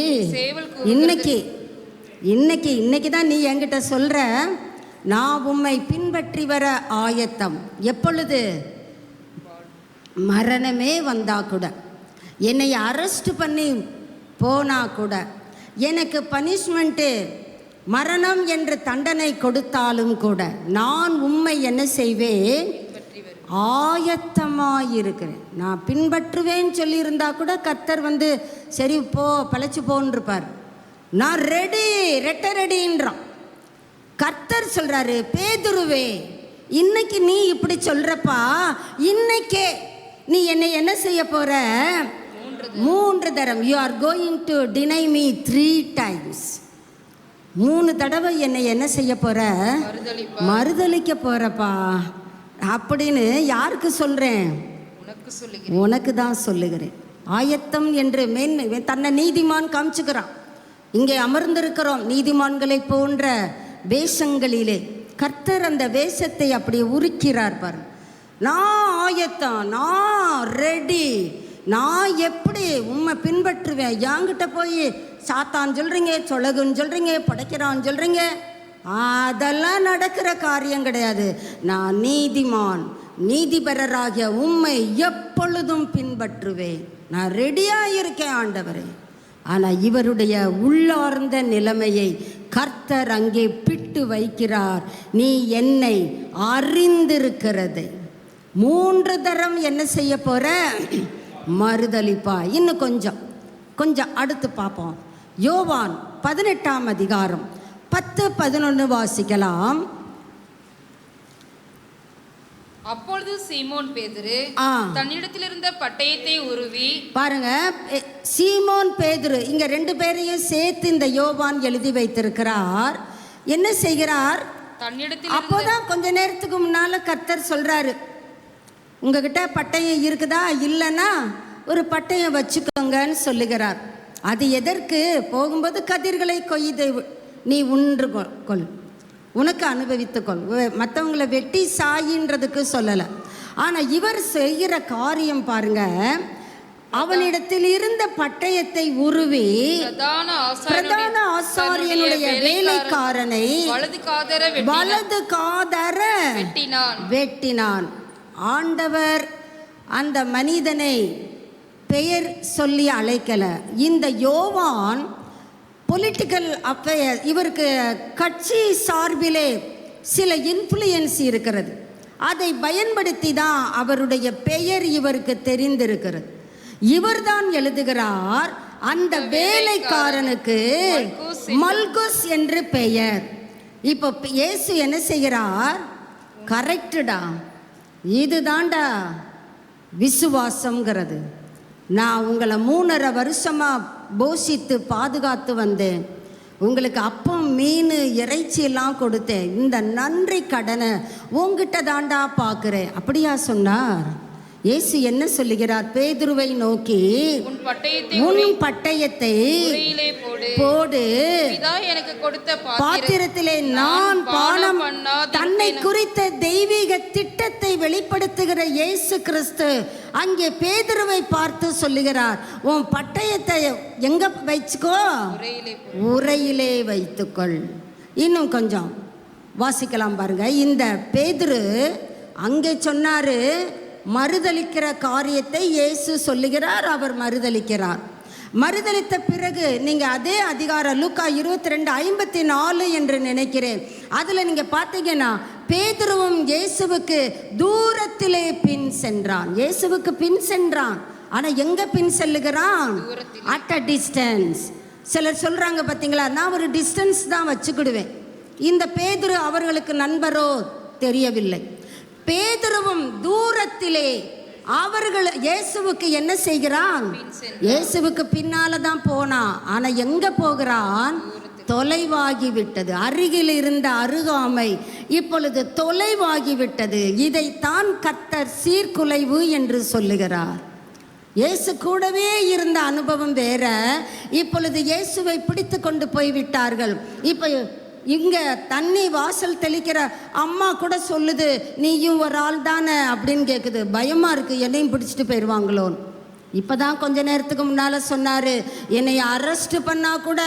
தான் நீ என்கிட்ட சொல்ற, நான் உம்மை பின்பற்றி வர ஆயத்தம். எப்பொழுது? மரணமே வந்தா கூட, என்னை அரெஸ்ட் பண்ணி போனா கூட, எனக்கு பனிஷ்மெண்ட்டு மரணம் என்று தண்டனை கொடுத்தாலும் கூட, நான் உம்மை என்ன செய்வேன்? ஆயத்தமாயிருக்கிறேன். நான் பின்பற்றுவேன்னு சொல்லியிருந்தா கூட கர்த்தர் சரி போ பழச்சு போன்னு இருப்பார். நான் ரெடின்றான். கர்த்தர் சொல்றாரு, பேதுருவே, இன்னைக்கு நீ இப்படி சொல்றப்பா, இன்னைக்கே நீ என்னை என்ன செய்ய போற? 3 தடவை. You are going to deny me 3 times. 3 தடவை என்னை என்ன செய்ய போற? மறுதலிக்க போறப்பா அப்படின்னு யாருக்கு சொல்றேன்? உனக்கு தான் சொல்லுகிறேன். ஆயத்தம் என்று மேன்மை தன்னை நீதிமான் காமிச்சுக்கிறான். இங்கே அமர்ந்திருக்கிறோம் நீதிமான்களை போன்ற வேஷங்களிலே. கர்த்தர் அந்த வேஷத்தை அப்படி உருக்கிறார் பாரு. நான் ஆயத்தம், நான் ரெடி, நான் எப்படி உம்மை பின்பற்றுவேன். என்கிட்ட போய் சாத்தான் சொல்றீங்க, சொலகுன்னு சொல்றீங்க, படைக்கிறான்னு சொல்றீங்க, அதெல்லாம் நடக்கிற காரியம் கிடையாது. நான் நீதிமான், நீதிபரராகிய உம்மை எப்பொழுதும் பின்பற்றுவேன். நான் ரெடியாக இருக்கேன் ஆண்டவரே. ஆனால் இவருடைய உள்ளார்ந்த நிலைமையை கர்த்தர் அங்கே பிட்டு வைக்கிறார். நீ என்னை அறிந்திருக்கிறது. 3 தரம் என்ன செய்ய போற? மறுதலிப்பா. இன்னும் கொஞ்சம் அடுத்து பார்ப்போம். யோவான் 18ஆம் அதிகாரம் 10-11 வாசிக்கலாம். அப்பொழுது சீமோன் பேதுரு தன்னிடத்தில் இருந்த பட்டயத்தை உருவி, பாருங்க, சீமோன் பேதுரு, இங்க 2 பேரையும் சேர்த்து இந்த யோவான் எழுதி வைத்திருக்கிறார். என்ன செய்கிறார்? அப்போதான் கொஞ்ச நேரத்துக்கு முன்னால கர்த்தர் சொல்றாரு, உங்ககிட்ட பட்டயம் இருக்குதா? இல்லைன்னா ஒரு பட்டயம் வச்சுக்கோங்கன்னு சொல்லுகிறார். அது எதற்கு? போகும்போது கதிர்களை கொய்து நீ உன்று கொள், உனக்கு அனுபவித்துக்கொள். மற்றவங்களை வெட்டி சாயின்றதுக்கு சொல்லலை. ஆனால் இவர் செய்கிற காரியம் பாருங்க, அவனிடத்தில் இருந்த பட்டயத்தை உருவி பிரதான ஆசாரியனுடைய வேலைக்காரனை வலது காதர வெட்டினான். ஆண்டவர் அந்த மனிதனை பெயர் சொல்லி அழைக்கல. இந்த யோவான் பொலிட்டிக்கல் அஃபேர், இவருக்கு கட்சி சார்பிலே சில இன்ஃப்ளூயன்ஸ் இருக்கிறது. அதை பயன்படுத்தி தான் அவருடைய பெயர் இவருக்கு தெரிந்திருக்கிறது. இவர்தான் எழுதுகிறார், அந்த வேலைக்காரனுக்கு மல்குஸ் என்று பெயர். இப்போ இயேசு என்ன செய்கிறார்? கரெக்டுடா, இதுதான்டா விசுவாசம்ங்கிறது. நான் உங்களை 3.5 வருஷமா போஷித்து பாதுகாத்து வந்தேன். உங்களுக்கு அப்பம், மீன், இறைச்சியெல்லாம் கொடுத்தேன். இந்த நன்றி கடனை உங்ககிட்ட தாண்டா பார்க்குறேன். அப்படியா சொன்னார்? இயேசு என்ன சொல்லுகிறார்? பேதுருவை நோக்கி, உன் பட்டயத்தை போடு, எனக்கு கொடுத்த பாத்திரத்திலே நான் பானம். தன்னை குறித்த தெய்வீக திட்டத்தை வெளிப்படுத்துகிற இயேசு கிறிஸ்து அங்கே பேதுருவை பார்த்து சொல்லுகிறார், உன் பட்டயத்தை எங்க வச்சுக்கோ? உரையிலே வைத்துக்கொள். இன்னும் கொஞ்சம் வாசிக்கலாம் பாருங்க. இந்த பேதுரு அங்கே சொன்னாரு, மறுதலிக்கிற காரியத்தை இயேசு சொல்லுகிறார். அவர் மறுதலிக்கிறார். மறுதலித்த பிறகு நீங்கள் அதே அதிகாரம் லூக்கா 22:54 என்று நினைக்கிறேன், அதில் நீங்கள் பார்த்தீங்கன்னா பேதுருவும் இயேசுவுக்கு தூரத்திலே பின் சென்றான். இயேசுவுக்கு பின் சென்றான். ஆனால் எங்கே பின் செல்லுகிறான்? At a distance. சிலர் சொல்கிறாங்க பார்த்தீங்களா, நான் ஒரு டிஸ்டன்ஸ் தான் வச்சுக்கிடுவேன். இந்த பேதுரு அவர்களுக்கு நண்பரோ தெரியவில்லை. பேதுருவும் தூரத்திலே அவர்கள் இயேசுவுக்கு என்ன செய்கிறான்? இயேசுவுக்கு பின்னால தான் போனான். ஆனா எங்க போகிறான்? தொலைவாகி விட்டது. அருகில் இருந்த அருகாமை இப்பொழுது தொலைவாகி விட்டது. இதைத்தான் கர்த்தர் சீர்குலைவு என்று சொல்லுகிறார். இயேசு கூடவே இருந்த அனுபவம் வேற, இப்பொழுது இயேசுவை பிடித்து கொண்டு போய்விட்டார்கள். இப்போ இங்கே தண்ணி வாசல் தெளிக்கிற அம்மா கூட சொல்லுது, நீயும் ஒரு ஆள் தானே அப்படின்னு கேட்குது. பயமாக இருக்குது, என்னையும் பிடிச்சிட்டு போயிடுவாங்களோன்னு. இப்போ தான் கொஞ்ச நேரத்துக்கு முன்னால் சொன்னார், என்னை அரெஸ்ட் பண்ணால் கூட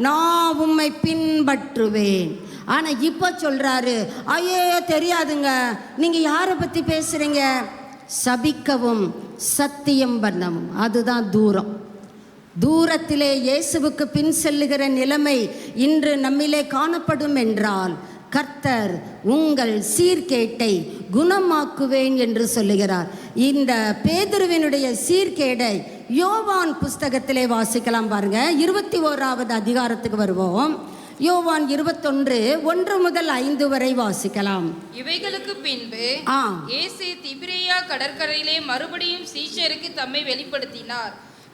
நான் உம்மை பின்பற்றுவேன். ஆனால் இப்போ சொல்கிறாரு, ஐயோ தெரியாதுங்க, நீங்கள் யாரை பற்றி பேசுகிறீங்க? சபிக்கவும் சத்தியம் பண்ணவும், அதுதான் தூரம். தூரத்திலே இயேசுவுக்கு பின் செல்லுகிற நிலைமை இன்று நம்மிலே காணப்படும் என்றால் கர்த்தர் உங்கள் சீர்கேட்டை குணமாக்குவேன் என்று சொல்லுகிறார். இந்த பேதுருவினுடைய சீர்கேடை யோவான் புஸ்தகத்திலே வாசிக்கலாம். பாருங்க, 21வது அதிகாரத்துக்கு வருவோம். யோவான் 21:1 முதல் 5 வரை வாசிக்கலாம். இவைகளுக்கு பின்பு இயேசு திபிரியா கடற்கரையிலே மறுபடியும் சீஷருக்கு தம்மை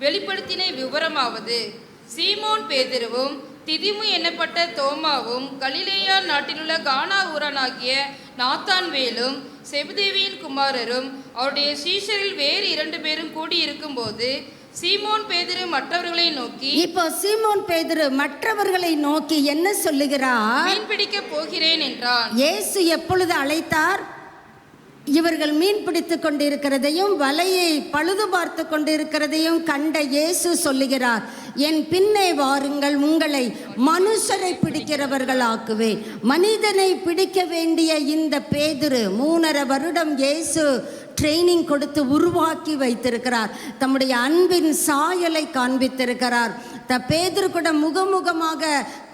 வெளிப்படுத்தின விவரமாவது, சீமோன் பேதுருவும் திதிமு என்னப்பட்ட தோமாவும் கலிலேயா நாட்டிலுள்ள கானா ஊரானாகிய நாத்தான்வேலும் செபதேவியின் குமாரரும் அவருடைய சீஷரில் வேறு 2 பேரும் கூடியிருக்கும் போது சீமோன் பேதுரு மற்றவர்களை நோக்கி, இப்போ சீமோன் பேதுரு மற்றவர்களை நோக்கி என்ன சொல்லுகிறார்? மீன் பிடிக்க போகிறேன் என்றான். இயேசு எப்பொழுது அழைத்தார்? இவர்கள் மீன் பிடித்து கொண்டிருக்கிறதையும் வலையை பழுது பார்த்து கொண்டிருக்கிறதையும் கண்ட இயேசு சொல்லுகிறார், என் பின்னே வாருங்கள், உங்களை மனுஷரை பிடிக்கிறவர்கள் ஆக்குவேன். மனிதனை பிடிக்க வேண்டிய இந்த பேதுரு 3.5 வருடம் இயேசு ட்ரைனிங் கொடுத்து உருவாக்கி வைத்திருக்கிறார். தம்முடைய அன்பின் சாயலை காண்பித்திருக்கிறார். பேதுரு கூட முகமுகமாக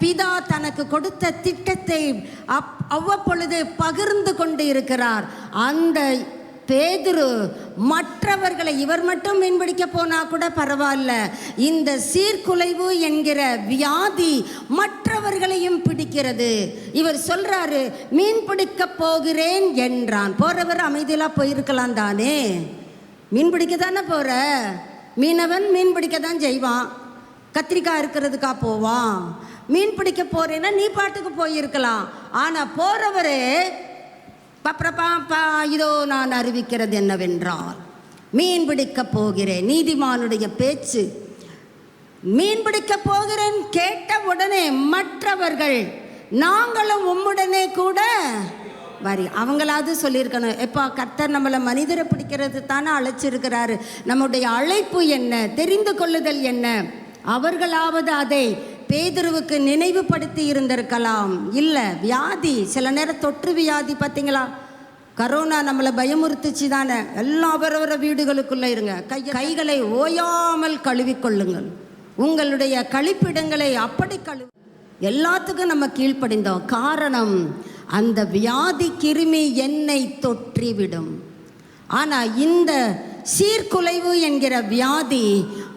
பிதா தனக்கு கொடுத்த திட்டத்தை அவ்வப்பொழுது பகிர்ந்து கொண்டு இருக்கிறார். அந்த பேதுரு மற்றவர்களை, இவர் மட்டும் மீன்பிடிக்க போனா கூட பரவாயில்ல, இந்த சீர்குலைவு என்கிற வியாதி மற்றவர்களையும் பிடிக்கிறது. இவர் சொல்றாரு, மீன் பிடிக்க போகிறேன் என்றான். போறவர் அமைதியெல்லாம் போயிருக்கலாம் தானே, மீன் பிடிக்க தானே போற. மீனவன் மீன் பிடிக்க தான் செய்வான், கத்திரிக்காய் இருக்கிறதுக்கா போவான். மீன் பிடிக்க போறேன்னா நீ பாட்டுக்கு போயிருக்கலாம். ஆனால் போறவரே இதோ நான் அறிவிக்கிறது என்னவென்றால் மீன் பிடிக்க போகிறேன். நீதிமானுடைய பேச்சு, மீன் பிடிக்க போகிறேன் கேட்ட உடனே மற்றவர்கள் நாங்களும் உம்முடனே கூட வரி. அவங்களாவது சொல்லியிருக்கணும், எப்போ கர்த்தர் நம்மளை மனிதரை பிடிக்கிறது தானே அழைச்சிருக்கிறாரு, நம்முடைய அழைப்பு என்ன, தெரிந்து கொள்ளுதல் என்ன. அவர்களாவது அதை பேதுருவுக்கு நினைவுபடுத்தி இருந்திருக்கலாம். இல்லை, வியாதி, சில நேரம் தொற்று வியாதி. பார்த்தீங்களா, கரோனா நம்மளை பயமுறுத்துச்சு தானே. எல்லாம் அவரவர வீடுகளுக்குள்ளே இருங்க, கைகளை ஓயாமல் கழுவிக்கொள்ளுங்கள், உங்களுடைய கழிப்பிடங்களை அப்படி எல்லாத்துக்கும் நம்ம கீழ்ப்படிந்தோம். காரணம், அந்த வியாதி கிருமி என்னை தொற்றிவிடும். ஆனால் இந்த சீர்குலைவு என்கிற வியாதி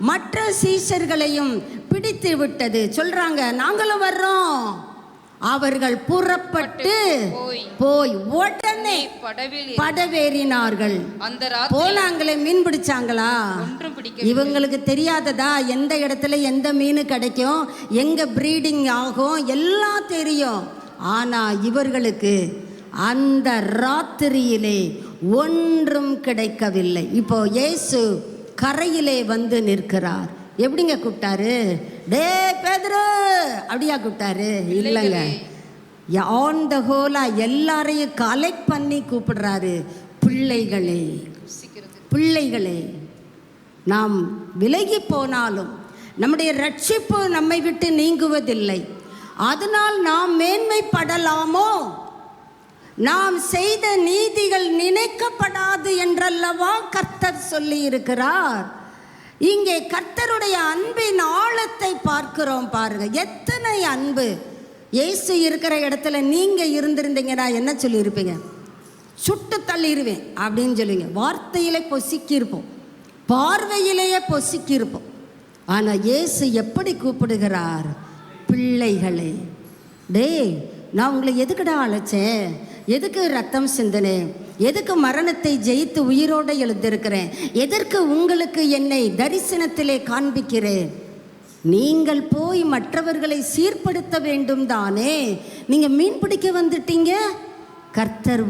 மற்ற சீஷர்களையும் பிடித்து விட்டது. சொல்றாங்க, நாங்களும் வர்றோம். அவர்கள் புறப்பட்டு போய் உடனே படவேறினார்கள். போனாங்களே, மீன் பிடிச்சாங்களா? இவங்களுக்கு தெரியாததா எந்த இடத்துல எந்த மீன் கிடைக்கும், எங்க பிரீடிங் ஆகும், எல்லாம் தெரியும். ஆனா இவர்களுக்கு அந்த ராத்திரியிலே ஒன்றும் கிடைக்கவில்லை. இப்போ இயேசு கரையிலே வந்து நிற்கிறார். எப்படிங்க கூப்பிட்டாரு? டே பேதுரு அப்படியா கூப்பிட்டாரு? இல்லைங்க, ஆன் த ஹோலா எல்லாரையும் கலெக்ட் பண்ணி கூப்பிடுறாரு. பிள்ளைகளே, பிள்ளைகளே, நாம் விலகி போனாலும் நம்முடைய ரட்சிப்பு நம்மை விட்டு நீங்குவதில்லை. அதனால் நாம் மேன்மைப்படலாமோ? நாம் செய்த நீதிகள் நினைக்கப்படாது என்றல்லவா கர்த்தர் சொல்லி இருக்கிறார். இங்கே கர்த்தருடைய அன்பின் ஆழத்தை பார்க்கிறோம். பாருங்க, எத்தனை அன்பு. இயேசு இருக்கிற இடத்துல நீங்க இருந்திருந்தீங்கன்னா என்ன சொல்லியிருப்பீங்க? சுட்டு தள்ளிடுவேன் அப்படின்னு சொல்லுவீங்க. வார்த்தையிலே பொசுக்கியிருப்போம், பார்வையிலேயே பொசுக்கியிருப்போம். ஆனால் இயேசு எப்படி கூப்பிடுகிறார்? பிள்ளைகளே. டே, நான் உங்களை எதுக்குடா அழைச்சேன்? எதுக்கு ரத்தம் சிந்தினேன்? எதுக்கு மரணத்தை ஜெயித்து உயிரோடு எழுந்திருக்கிறேன்? எதற்கு உங்களுக்கு என்னை தரிசனத்திலே காண்பிக்கிறேன்? நீங்கள் போய் மற்றவர்களை சீர்படுத்த வேண்டும் தானே. நீங்கள் மீன் பிடிக்க வந்துட்டீங்க. கர்த்தர்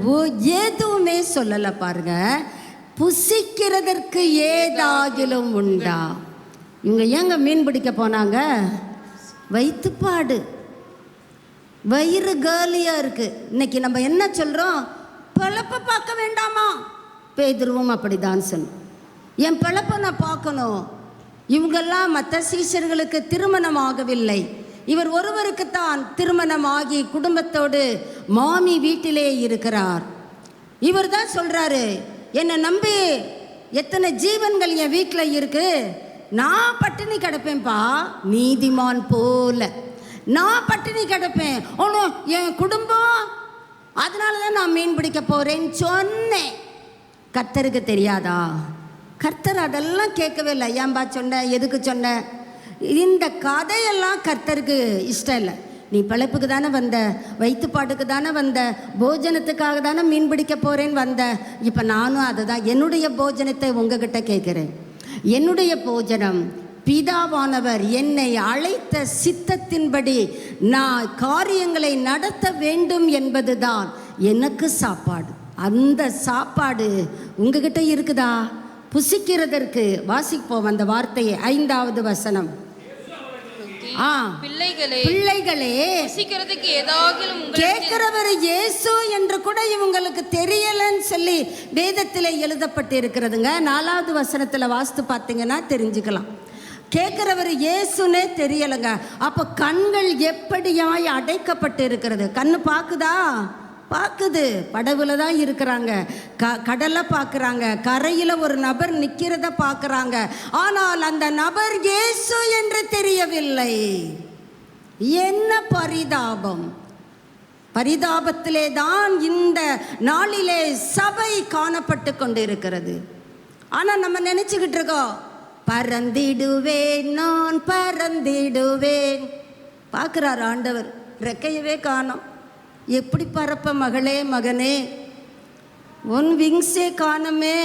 எதுவுமே சொல்லலை பாருங்க. புசிக்கிறதற்கு ஏதாகிலும் உண்டா? இவங்க ஏங்க மீன் பிடிக்க போனாங்க? வயிற்றுப்பாடு, வயிறு காலியாக இருக்குது. இன்னைக்கு நம்ம என்ன சொல்கிறோம்? பிழப்பை பார்க்க வேண்டாமா? பேதுருவும் அப்படிதான் சொன்னோம். என் பிழப்பை நான் பார்க்கணும். இவங்கெல்லாம் மற்ற சீஷர்களுக்கு திருமணம் ஆகவில்லை. இவர் ஒருவருக்குத்தான் திருமணமாகி குடும்பத்தோடு மாமி வீட்டிலே இருக்கிறார். இவர் தான் சொல்கிறாரு, என்னை நம்பி எத்தனை ஜீவன்கள் என் வீட்டில் இருக்கு. நான் பட்டினி கிடப்பேன்ப்பா, நீதிமான் போல நான் பட்டினி கிடப்பேன். ஒன்றும் என் குடும்பம், அதனால தான் நான் மீன் பிடிக்க போகிறேன்னு சொன்னேன். கர்த்தருக்கு தெரியாதா? கர்த்தர் அதெல்லாம் கேட்கவே இல்லை. ஏன்பா சொன்ன, எதுக்கு சொன்ன? இந்த கதையெல்லாம் கர்த்தருக்கு இஷ்டம் இல்லை. நீ பிழைப்புக்கு தானே வந்த, வயிற்றுப்பாட்டுக்கு தானே வந்த, போஜனத்துக்காக தானே மீன் பிடிக்க போகிறேன்னு வந்த. இப்போ நானும் அதை தான், என்னுடைய போஜனத்தை உங்ககிட்ட கேட்குறேன். என்னுடைய போஜனம் பிதாவானவர் என்னை அழைத்த சித்தத்தின்படி நான் காரியங்களை நடத்த வேண்டும் என்பதுதான் எனக்கு சாப்பாடு. அந்த சாப்பாடு உங்ககிட்ட இருக்குதா? புசிக்கிறதற்கு வாசிப்போம் அந்த வார்த்தையை. 5வது வசனம். பிள்ளைகளே, புசிக்கிறதுக்கு ஏதாகிலும் கேட்கிறவர் இயேசு என்று கூட இவங்களுக்கு தெரியலன்னு சொல்லி வேதத்தில் எழுதப்பட்டு இருக்கிறதுங்க. 4வது வசனத்தில் வாசித்து பார்த்தீங்கன்னா தெரிஞ்சுக்கலாம். கேட்கிறவர் இயேசுனே தெரியலைங்க. அப்போ கண்கள் எப்படியாய் அடைக்கப்பட்டு இருக்கிறது? கண்ணு பார்க்குதா? பார்க்குது. படகுல தான் இருக்கிறாங்க, கடலை பார்க்குறாங்க, கரையில் ஒரு நபர் நிற்கிறத பார்க்குறாங்க. ஆனால் அந்த நபர் இயேசு என்று தெரியவில்லை. என்ன பரிதாபம்! பரிதாபத்திலே தான் இந்த நாளிலே சபை காணப்பட்டு கொண்டு இருக்கிறது. ஆனால் நம்ம நினச்சிக்கிட்டு இருக்கோம், பறந்திடுவேன், நான் பறந்திடுவேன். பார்க்குறார் ஆண்டவர், ரெக்கையவே காணோம். எப்படி பறப்ப மகளே, மகனே? உன் விங்ஸே காணுமே.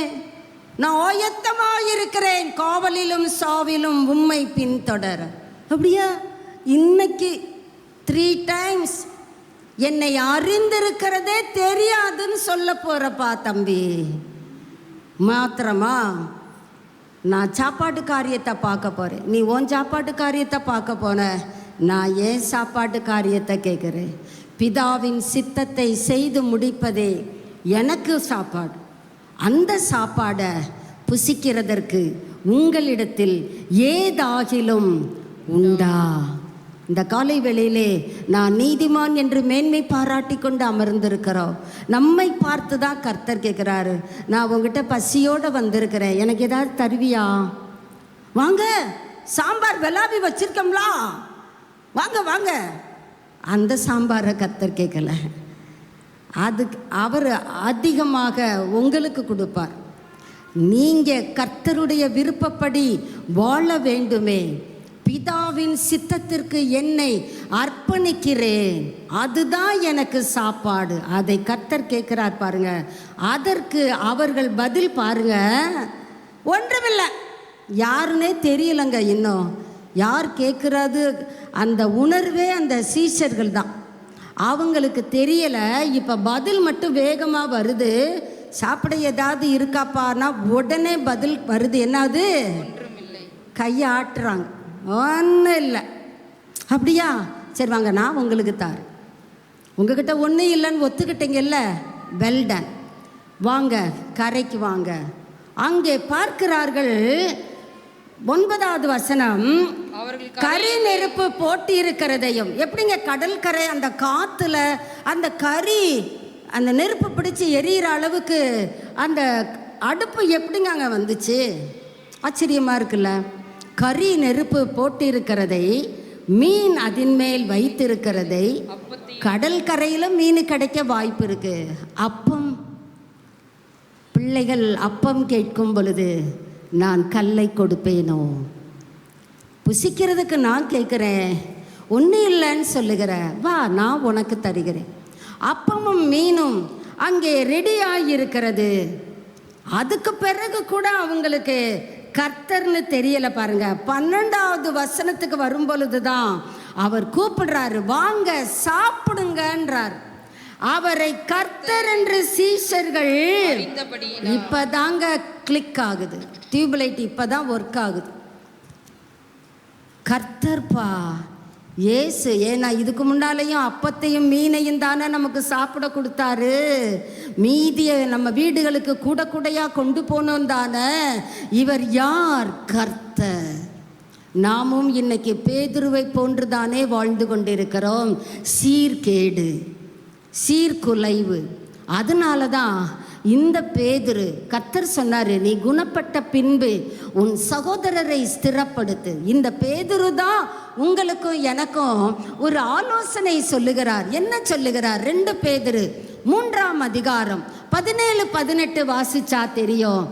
நான் ஆயத்தமாயிருக்கிறேன், காவலிலும் சாவிலும் உம்மை பின்தொடர. அப்படியா? இன்னைக்கு 3 times என்னை அறிந்திருக்கிறதே தெரியாதுன்னு சொல்ல போகிறப்பா தம்பி. மாத்திரமா நான் சாப்பாட்டு காரியத்தை பார்க்க போகிறேன், நீ உன் சாப்பாட்டு காரியத்தை பார்க்க போன. நான் ஏன் சாப்பாட்டு காரியத்தை கேட்குறேன்? பிதாவின் சித்தத்தை செய்து முடிப்பதே எனக்கு சாப்பாடு. அந்த சாப்பாடை புசிக்கிறதற்கு உங்களிடத்தில் ஏதாகிலும் உண்டா? இந்த காலை வேளையிலே நான் நீதிமான் என்று மேன்மை பாராட்டி கொண்டு அமர்ந்திருக்கிறோம். நம்மை பார்த்து தான் கர்த்தர் கேட்குறாரு, நான் உங்ககிட்ட பசியோடு வந்திருக்கிறேன், எனக்கு ஏதாவது தருவியா? வாங்க, சாம்பார் வெளாவி வச்சிருக்கோம்லா, வாங்க வாங்க. அந்த சாம்பாரை கர்த்தர் கேட்கல. அதுக்கு அவர் அதிகமாக உங்களுக்கு கொடுப்பார். நீங்கள் கர்த்தருடைய விருப்பப்படி வாழ வேண்டுமே. பிதாவின் சித்தத்திற்கு என்னை அர்ப்பணிக்கிறேன், அதுதான் எனக்கு சாப்பாடு. அதை கர்த்தர் கேட்கிறார் பாருங்க. அதற்கு அவர்கள் பதில் பாருங்க, ஒன்றுமில்லை. யாருன்னே தெரியலங்க. இன்னும் யார் கேட்குறது? அந்த உணர்வே அந்த சீஷர்கள் தான். அவங்களுக்கு தெரியலை. இப்போ பதில் மட்டும் வேகமாக வருது. சாப்பிட ஏதாவது இருக்காப்பான்னா உடனே பதில் வருது. என்னது? கையை ஆட்டுறாங்க. ஒன்றும் இல்லை. அப்படியா? சரி வாங்க, நான் உங்களுக்கு தார். உங்ககிட்ட ஒன்றும் இல்லைன்னு ஒத்துக்கிட்டீங்கல்ல, வெல் டன். வாங்க, கரைக்கு வாங்க. அங்கே பார்க்கிறார்கள். 9வது வசனம், கரி நெருப்பு போட்டி இருக்கிறதையும். எப்படிங்க கடற்கரை அந்த காற்றுல அந்த கறி அந்த நெருப்பு பிடிச்சி எரியிற அளவுக்கு அந்த அடுப்பு எப்படிங்க அங்கே வந்துச்சு? ஆச்சரியமாக இருக்குல்ல. கரி நெருப்பு போட்டி இருக்கிறதை, மீன் அதன் மேல் வைத்திருக்கிறதை. கடற்கரையில் மீன் கிடைக்க வாய்ப்பு இருக்கு. அப்பம், பிள்ளைகள் அப்பம் கேட்கும் பொழுது நான் கல்லை கொடுப்பேனோ? புசிக்கிறதுக்கு நான் கேட்குறேன், ஒன்றும் இல்லைன்னு சொல்லுகிறேன். வா, நான் உனக்கு தருகிறேன். அப்பமும் மீனும் அங்கே ரெடியாகி இருக்கிறது. அதுக்கு பிறகு கூட அவங்களுக்கு கர்த்தர்னு தெரியல. பாருங்க, 12வது வசனத்துக்கு வரும் பொழுதுதான் அவர் கூப்பிடுறாரு, வாங்க சாப்பிடுங்கன்றார். அவரை கர்த்தர் என்று சீஷர்கள் இப்பதாங்க கிளிக் ஆகுது, டியூப்லைட் இப்பதான் ஒர்க் ஆகுது. கர்த்தர்ப்பா ஏசு. ஏன்னா இதுக்கு முன்னாலேயும் அப்பத்தையும் மீனையும் தானே நமக்கு சாப்பிட கொடுத்தாரு. மீதியை நம்ம வீடுகளுக்கு கூட கூடையா கொண்டு போனோம் தானே. இவர் யார்? கர்த்தர். நாமும் இன்னைக்கு பேதுருவை போன்று தானே வாழ்ந்து கொண்டிருக்கிறோம். சீர்கேடு, சீர்குலைவு. அதனால தான் இந்த பேதுரு, கர்த்தர் சொன்னாரு, நீ குணப்பட்ட பின்பு உன் சகோதரரை ஸ்திரப்படுத்து. இந்த பேதுரு தான் உங்களுக்கும் எனக்கும் ஒரு ஆலோசனை சொல்லுகிறார். என்ன சொல்லுகிறார்? 2 பேதுரு 3ஆம் அதிகாரம் 17-18 வாசிச்சா தெரியும்.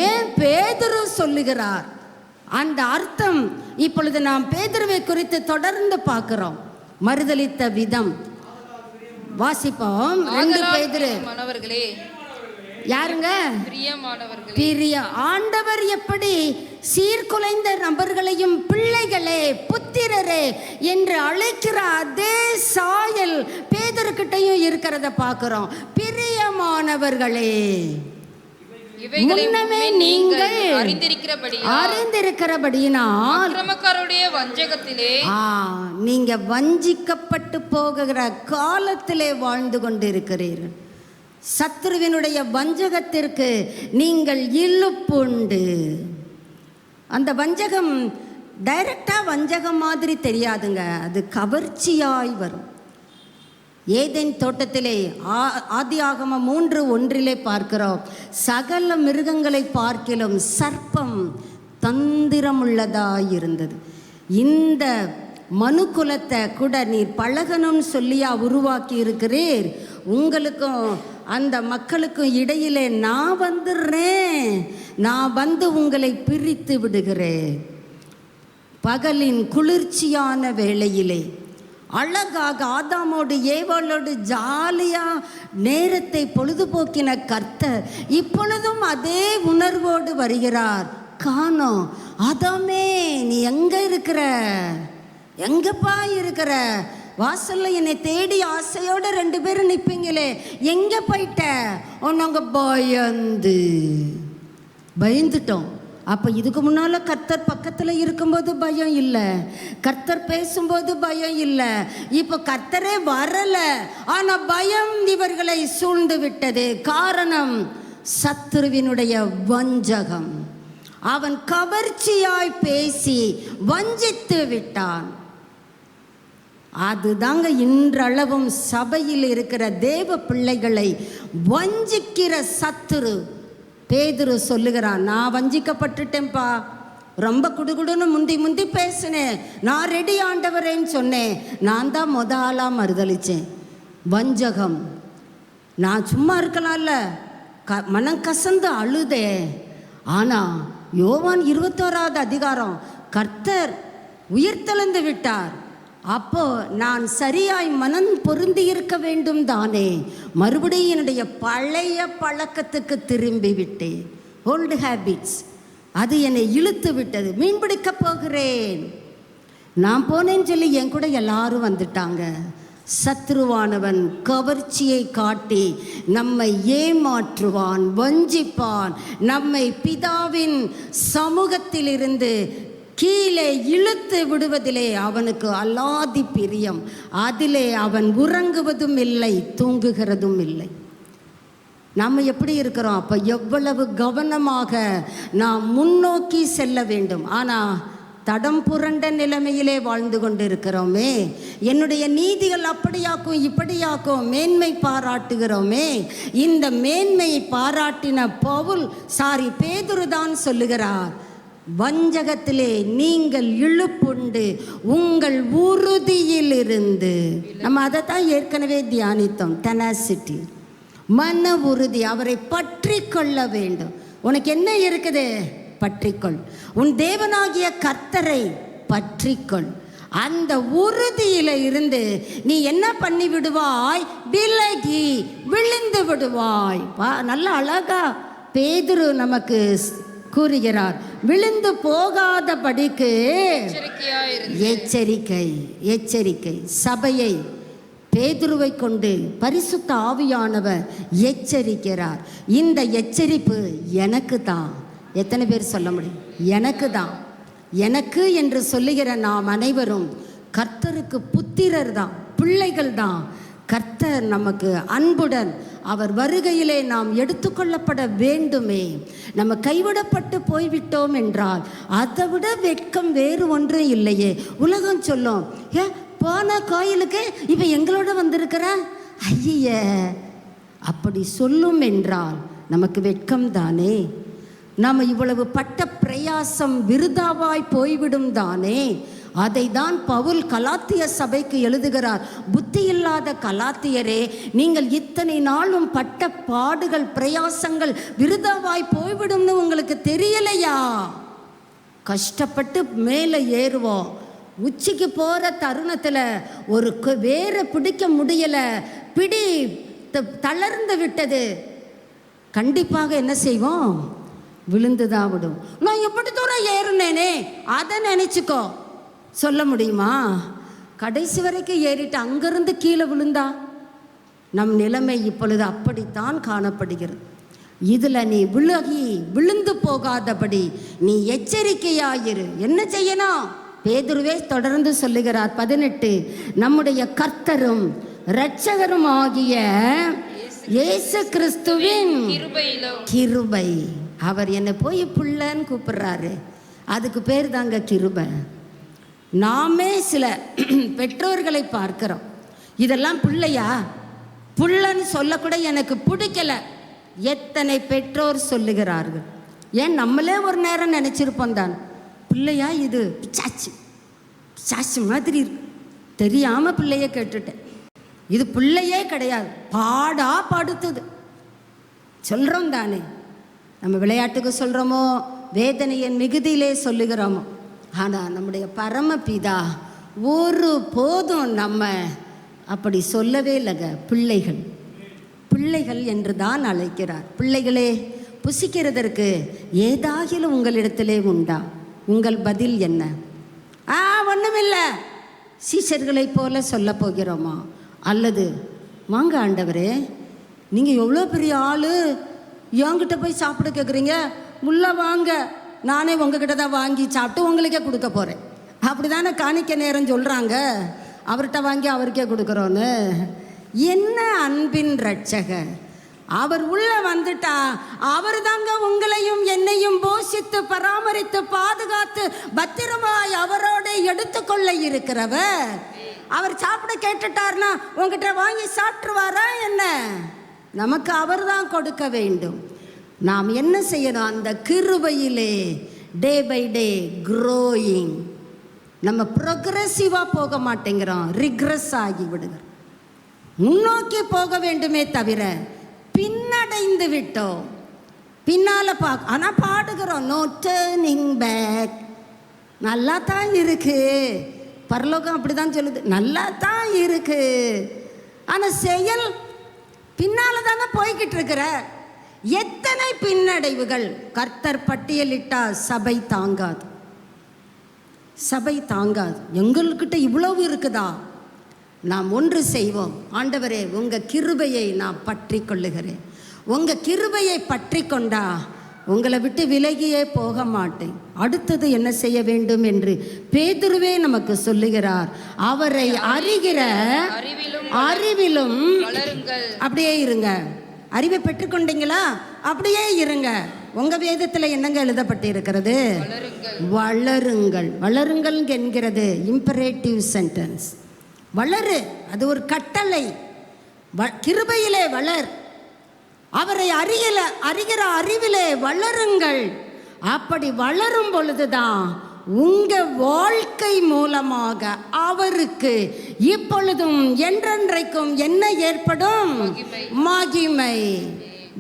ஏன் பேதுரு சொல்லுகிறார் அந்த அர்த்தம் இப்பொழுது நாம் பேதுருவை குறித்து தொடர்ந்து பார்க்கிறோம். மறுதலித்த விதம் வாசிப்போம். 2 பேதுரு. யாருங்க? பிரிய ஆண்டவர் எப்படி சீர்குலைந்த நபர்களையும் பிள்ளைகளே புத்திரரே என்று அழைக்கிற அதே சாயல் பேதுருக்கிட்டையும் இருக்கிறத பார்க்கிறோம். பிரியமானவர்களே, முன்னமே நீங்கள் அறிந்திருக்கிறபடியினால் நீங்க வஞ்சிக்கப்பட்டு போகிற காலத்திலே வாழ்ந்து கொண்டிருக்கிறீர்கள். சத்துருவினுடைய வஞ்சகத்திற்கு நீங்கள் இழுப்புண்டு. அந்த வஞ்சகம் டைரக்டா வஞ்சகம் மாதிரி தெரியாதுங்க, அது கவர்ச்சியாய் வரும். ஏதேன் தோட்டத்திலே ஆதியாகமம் 3:1 பார்க்கிறோம், சகல மிருகங்களை பார்க்கிலும் சர்ப்பம் தந்திரமுள்ளதாய் இருந்தது. இந்த மனுக்குலத்தை கூட நீர் பழகணும்னு சொல்லியா உருவாக்கி இருக்கிறீர். உங்களுக்கும் அந்த மக்களுக்கும் இடையிலே நான் வந்துடுறேன், நான் வந்து உங்களை பிரித்து விடுகிறேன். பகலின் குளிர்ச்சியான வேளையிலே அழகாக ஆதாமோடு ஏவாளோடு ஜாலியாக நேரத்தை பொழுதுபோக்கின கர்த்தர் இப்பொழுதும் அதே உணர்வோடு வருகிறார். காணோம், ஆதாமே நீ எங்கே இருக்கிற? எங்கப்பா இருக்கிற? வாசல்ல என்னை தேடி ஆசையோடு 2 பேரும் நிற்பீங்களே, எங்கே போயிட்ட? ஒன்னாங்க பயந்துட்டோம். அப்போ இதுக்கு முன்னால் கர்த்தர் பக்கத்தில் இருக்கும்போது பயம் இல்லை, கர்த்தர் பேசும்போது பயம் இல்லை. இப்போ கர்த்தரே வரலை, ஆனால் பயம் இவர்களை சூழ்ந்து விட்டது. காரணம் சத்துருவினுடைய வஞ்சகம். அவன் கவர்ச்சியாய் பேசி வஞ்சித்து விட்டான். அதுதாங்க இன்றளவும் சபையில் இருக்கிற தேவ பிள்ளைகளை வஞ்சிக்கிற சத்துரு. பேதுரு சொல்லுகிறான், நான் வஞ்சிக்கப்பட்டுட்டேன்ப்பா, ரொம்ப குடுகுடுன்னு முந்தி பேசினேன், நான் ரெடி ஆண்டவரேன்னு சொன்னேன், நான் தான் ஆளாக மறுதளித்தேன். வஞ்சகம். நான் சும்மா இருக்கலாம்ல, மனம் கசந்து அழுதே. ஆனால் யோவான் 21வது அதிகாரம் கர்த்தர் உயிர்த்தெழுந்து விட்டார். அப்போ நான் சரியாய் மனம் பொருந்தி இருக்க வேண்டும் தானே. மறுபடியும் என்னுடைய பழைய பழக்கத்துக்கு திரும்பி விட்டேன். ஓல்டு ஹேபிட்ஸ், அது என்னை இழுத்து விட்டது. மீன் பிடிக்க போகிறேன். நான் போனேன்னு சொல்லி என் கூட எல்லாரும் வந்துட்டாங்க. சத்ருவானவன் கவர்ச்சியை காட்டி நம்மை ஏமாற்றுவான், வஞ்சிப்பான். நம்மை பிதாவின் சமூகத்திலிருந்து கீழே இழுத்து விடுவதிலே அவனுக்கு அலாதி பிரியம். அதிலே அவன் உறங்குவதும் இல்லை, தூங்குகிறதும் இல்லை. நம்ம எப்படி இருக்கிறோம்? அப்போ எவ்வளவு கவனமாக நாம் முன்னோக்கி செல்ல வேண்டும். ஆனால் தடம் புரண்ட நிலைமையிலே வாழ்ந்து கொண்டு இருக்கிறோமே. என்னுடைய நீதிகள் அப்படியாக்கும் இப்படியாக்கும் மேன்மை பாராட்டுகிறோமே. இந்த மேன்மை பாராட்டின பேதுரு தான் சொல்லுகிறார், வஞ்சகத்திலே நீங்கள் இழுப்புண்டு உங்கள் உறுதியிலிருந்து. நம்ம அதை தான் ஏற்கனவே தியானித்தோம். டெனாசிட்டி, மன உறுதி. அவரை பற்றி கொள்ள வேண்டும். உனக்கு என்ன இருக்குது? பற்றிக்கொள். உன் தேவனாகிய கர்த்தரை பற்றிக்கொள். அந்த உறுதியில இருந்து நீ என்ன பண்ணி விடுவாய்? விலகி விழுந்து விடுவாய். நல்ல அழகா பேதுரு நமக்கு கூறுகிறார், விழுந்து போகாதபடிக்கு எச்சரிக்கை. எச்சரிக்கை. சபையை பேதுருவை கொண்டு பரிசுத்த ஆவியானவர் எச்சரிக்கிறார். இந்த எச்சரிப்பு எனக்கு தான். எத்தனை பேர் சொல்ல முடியும்? எனக்கு தான். எனக்கு என்று சொல்லுகிற நாம் அனைவரும் கர்த்தருக்கு புத்திரர் தான், பிள்ளைகள் தான். கர்த்தர் நமக்கு அன்புடன் அவர் வருகையிலே நாம் எடுத்துக்கொள்ளப்பட வேண்டுமே. நம்ம கைவிடப்பட்டு போய்விட்டோம் என்றால் அதை விட வெட்கம் வேறு ஒன்றும் இல்லையே. உலகம் சொல்லும், போன கோயிலுக்கு இப்போ எங்களோட வந்திருக்கிற ஐய, அப்படி சொல்லும் என்றால் நமக்கு வெட்கம் தானே. நாம் இவ்வளவு பட்ட பிரயாசம் விருதாவாய் போய்விடும் தானே. அதை தான் பவுல் கலாத்திய சபைக்கு எழுதுகிறார். புத்தி இல்லாத கலாத்தியரே, நீங்கள் இத்தனை நாளும் பட்ட பாடுகள் பிரயாசங்கள் விருதாவாய் போய்விடும்னு உங்களுக்கு தெரியலையா? கஷ்டப்பட்டு மேலே ஏறுவோம், உச்சிக்கு போகிற தருணத்தில் ஒரு வேரை பிடிக்க முடியலை, பிடி தளர்ந்து விட்டது. கண்டிப்பாக என்ன செய்வோம்? விழுந்துதான் விடும். நான் எப்படி தூரம் ஏறுனேனே அதை நினச்சிக்கோ. சொல்ல முடியுமா? கடைசி வரைக்கும் ஏறிட்டு அங்கிருந்து கீழே விழுந்தா நம் நிலைமை இப்பொழுது அப்படித்தான் காணப்படுகிறது. இதில் நீ விழுந்து போகாதபடி நீ எச்சரிக்கையாயிரு. என்ன செய்யணும்? பேதுருவே தொடர்ந்து சொல்லுகிறார் 18, நம்முடைய கர்த்தரும் இரட்சகரும் ஆகிய இயேசு கிறிஸ்துவின் கிருபை. அவர் என்னை போய் புள்ளன்னு கூப்பிடுறாரு, அதுக்கு பேர் தாங்க கிருபை. நாமே சில பெற்றோர்களை பார்க்கிறோம், இதெல்லாம் பிள்ளையா? புள்ளன்னு சொல்லக்கூட எனக்கு பிடிக்கல. எத்தனை பெற்றோர் சொல்லுகிறார்கள். ஏன் நம்மளே ஒரு நேரம் நினச்சிருப்போம் தான், பிள்ளையா இது? சாச்சி மாதிரி தெரியாமல் பிள்ளைய கேட்டுட்டேன். இது பிள்ளையே கிடையாது, பாடா படுத்துது. சொல்கிறோம் தானே. நம்ம விளையாட்டுக்கு சொல்கிறோமோ, வேதனையின் மிகுதியிலே சொல்லுகிறோமோ. ஆனால் நம்முடைய பரமபிதா ஒரு போதும் நம்ம அப்படி சொல்லவே இல்லைங்க. பிள்ளைகள் என்று தான் அழைக்கிறார். பிள்ளைகளே, புசிக்கிறதற்கு ஏதாகிலும் உங்களிடத்திலே உண்டா? உங்கள் பதில் என்ன? ஒன்றுமில்லை சீஷர்களைப் போல சொல்ல போகிறோமா? அல்லது வாங்க ஆண்டவரே, நீங்கள் எவ்வளோ பெரிய ஆள், என்கிட்ட போய் சாப்பிட கேட்குறீங்க, முள்ள வாங்க, நானே உங்ககிட்ட தான் வாங்கி சாப்பிட்டு உங்களுக்கே கொடுக்க போகிறேன். அப்படி தானே காணிக்க நேரம் சொல்கிறாங்க. அவர்கிட்ட வாங்கி அவருக்கே கொடுக்குறோன்னு. என்ன அன்பின் இரட்சகர்! அவர் உள்ள வந்துட்டா அவர் தாங்க உங்களையும் என்னையும் போஷித்து பராமரித்து பாதுகாத்து பத்திரமாய் அவரோட எடுத்துக்கொள்ள இருக்கிறவர். அவர் சாப்பிட கேட்டுட்டார்னா உங்ககிட்ட வாங்கி சாப்பிட்டுருவாரா என்ன? நமக்கு அவர் தான் கொடுக்க வேண்டும். நாம் என்ன செய்யணும்? அந்த கிருபையிலே டே பை டே க்ரோயிங். நம்ம ப்ரோக்ரெசிவாக போக மாட்டேங்கிறோம், ரிக்ரெஸ் ஆகி விடுகிறோம். முன்னோக்கி போக வேண்டுமே தவிர பின்னடைந்து விட்டோம். பின்னால் ஆனால் பாடுகிறோம், நோ டர்னிங் பேக். நல்லா தான் இருக்கு, பரலோகம் அப்படி தான் சொல்லுது, நல்லா தான் இருக்கு. ஆனால் செயல் பின்னால் தானே போய்கிட்டு இருக்கிற. எத்தனை பின்னடைவுகள் கர்த்தர் பட்டியலிட்டால் சபை தாங்காது. எங்கள்கிட்ட இவ்வளவு இருக்குதா? நாம் ஒன்று செய்வோம். ஆண்டவரே, உங்கள் கிருபையை நான் பற்றி கொள்ளுகிறேன். உங்கள் கிருபையை பற்றி கொண்டா உங்களை விட்டு விலகியே போக மாட்டேன். அடுத்தது என்ன செய்ய வேண்டும் என்று பேதுருவே நமக்கு சொல்லுகிறார். அவரை அறிகிற அறிவிலும் அப்படியே இருங்க. அறிவை பெற்றுக்கொண்டீங்களா? அப்படியே இருங்க. உங்க வேதத்தில் என்னங்க எழுதப்பட்டு இருக்கிறது? வளருங்கள் என்கிறது இம்பரேட்டிவ் சென்டென்ஸ். வளரு, அது ஒரு கட்டளை. கிருபையிலே வளர், அவரை அறிகிற அறிவிலே வளருங்கள். அப்படி வளரும் பொழுதுதான் உங்க வாழ்க்கை மூலமாக அவருக்கு இப்பொழுதும் என்றென்றைக்கும் என்ன ஏற்படும்? மகிமை.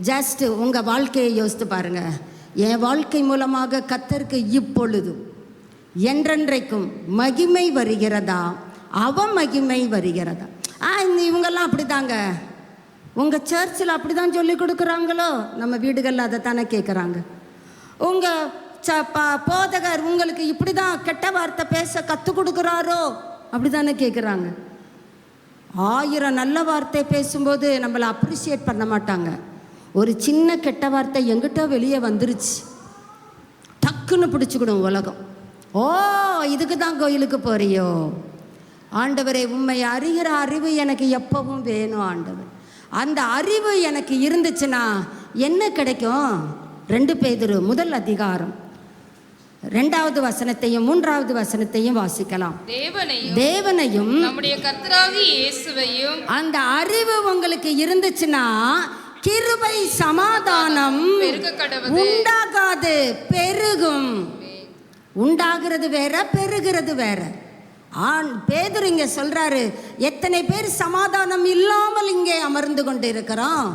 ஜஸ்ட் உங்க வாழ்க்கையை யோசித்து பாருங்க. என் வாழ்க்கை மூலமாக கர்த்தருக்கு இப்பொழுதும் என்றென்றைக்கும் மகிமை வருகிறதா, அவமகிமை வருகிறதா. இவங்கெல்லாம் அப்படிதாங்க. உங்கள் சர்ச்சில் அப்படி தான் சொல்லி கொடுக்குறாங்களோ, நம்ம வீடுகளில் அதை தானே கேட்குறாங்க. உங்கள் போதகர் உங்களுக்கு இப்படி தான் கெட்ட வார்த்தை பேச கற்றுக் கொடுக்குறாரோ, அப்படி தானே கேட்குறாங்க. 1000 நல்ல வார்த்தை பேசும்போது நம்மளை அப்ரிஷியேட் பண்ண மாட்டாங்க. ஒரு சின்ன கெட்ட வார்த்தை எங்கிட்ட வெளியே வந்துருச்சு, டக்குன்னு பிடிச்சிக்கிடும் உலகம். ஓ, இதுக்கு தான் கோயிலுக்கு போறியோ? ஆண்டவரே, உண்மை அறிகிற அறிவு எனக்கு எப்பவும் வேணும் ஆண்டவர். அந்த அறிவு எனக்கு இருந்துச்சுன்னா என்ன கிடைக்கும்? 2 பேதுரு 1 அதிகாரம் 2வது வசனத்தையும் 3வது வசனத்தையும் வாசிக்கலாம். தேவனையும் நம்முடைய கர்த்தராகிய இயேசுவையும் அந்த அறிவு உங்களுக்கு இருந்துச்சுன்னா கிருபை சமாதானம் உண்டாகாது, பெருகும். உண்டாகிறது வேற, பெருகிறது வேற. பேதுரு இங்க சொல்றாரு, எத்தனை பேர் சமாதானம் இல்லாமல் இங்கே அமர்ந்து கொண்டு இருக்கிறோம்.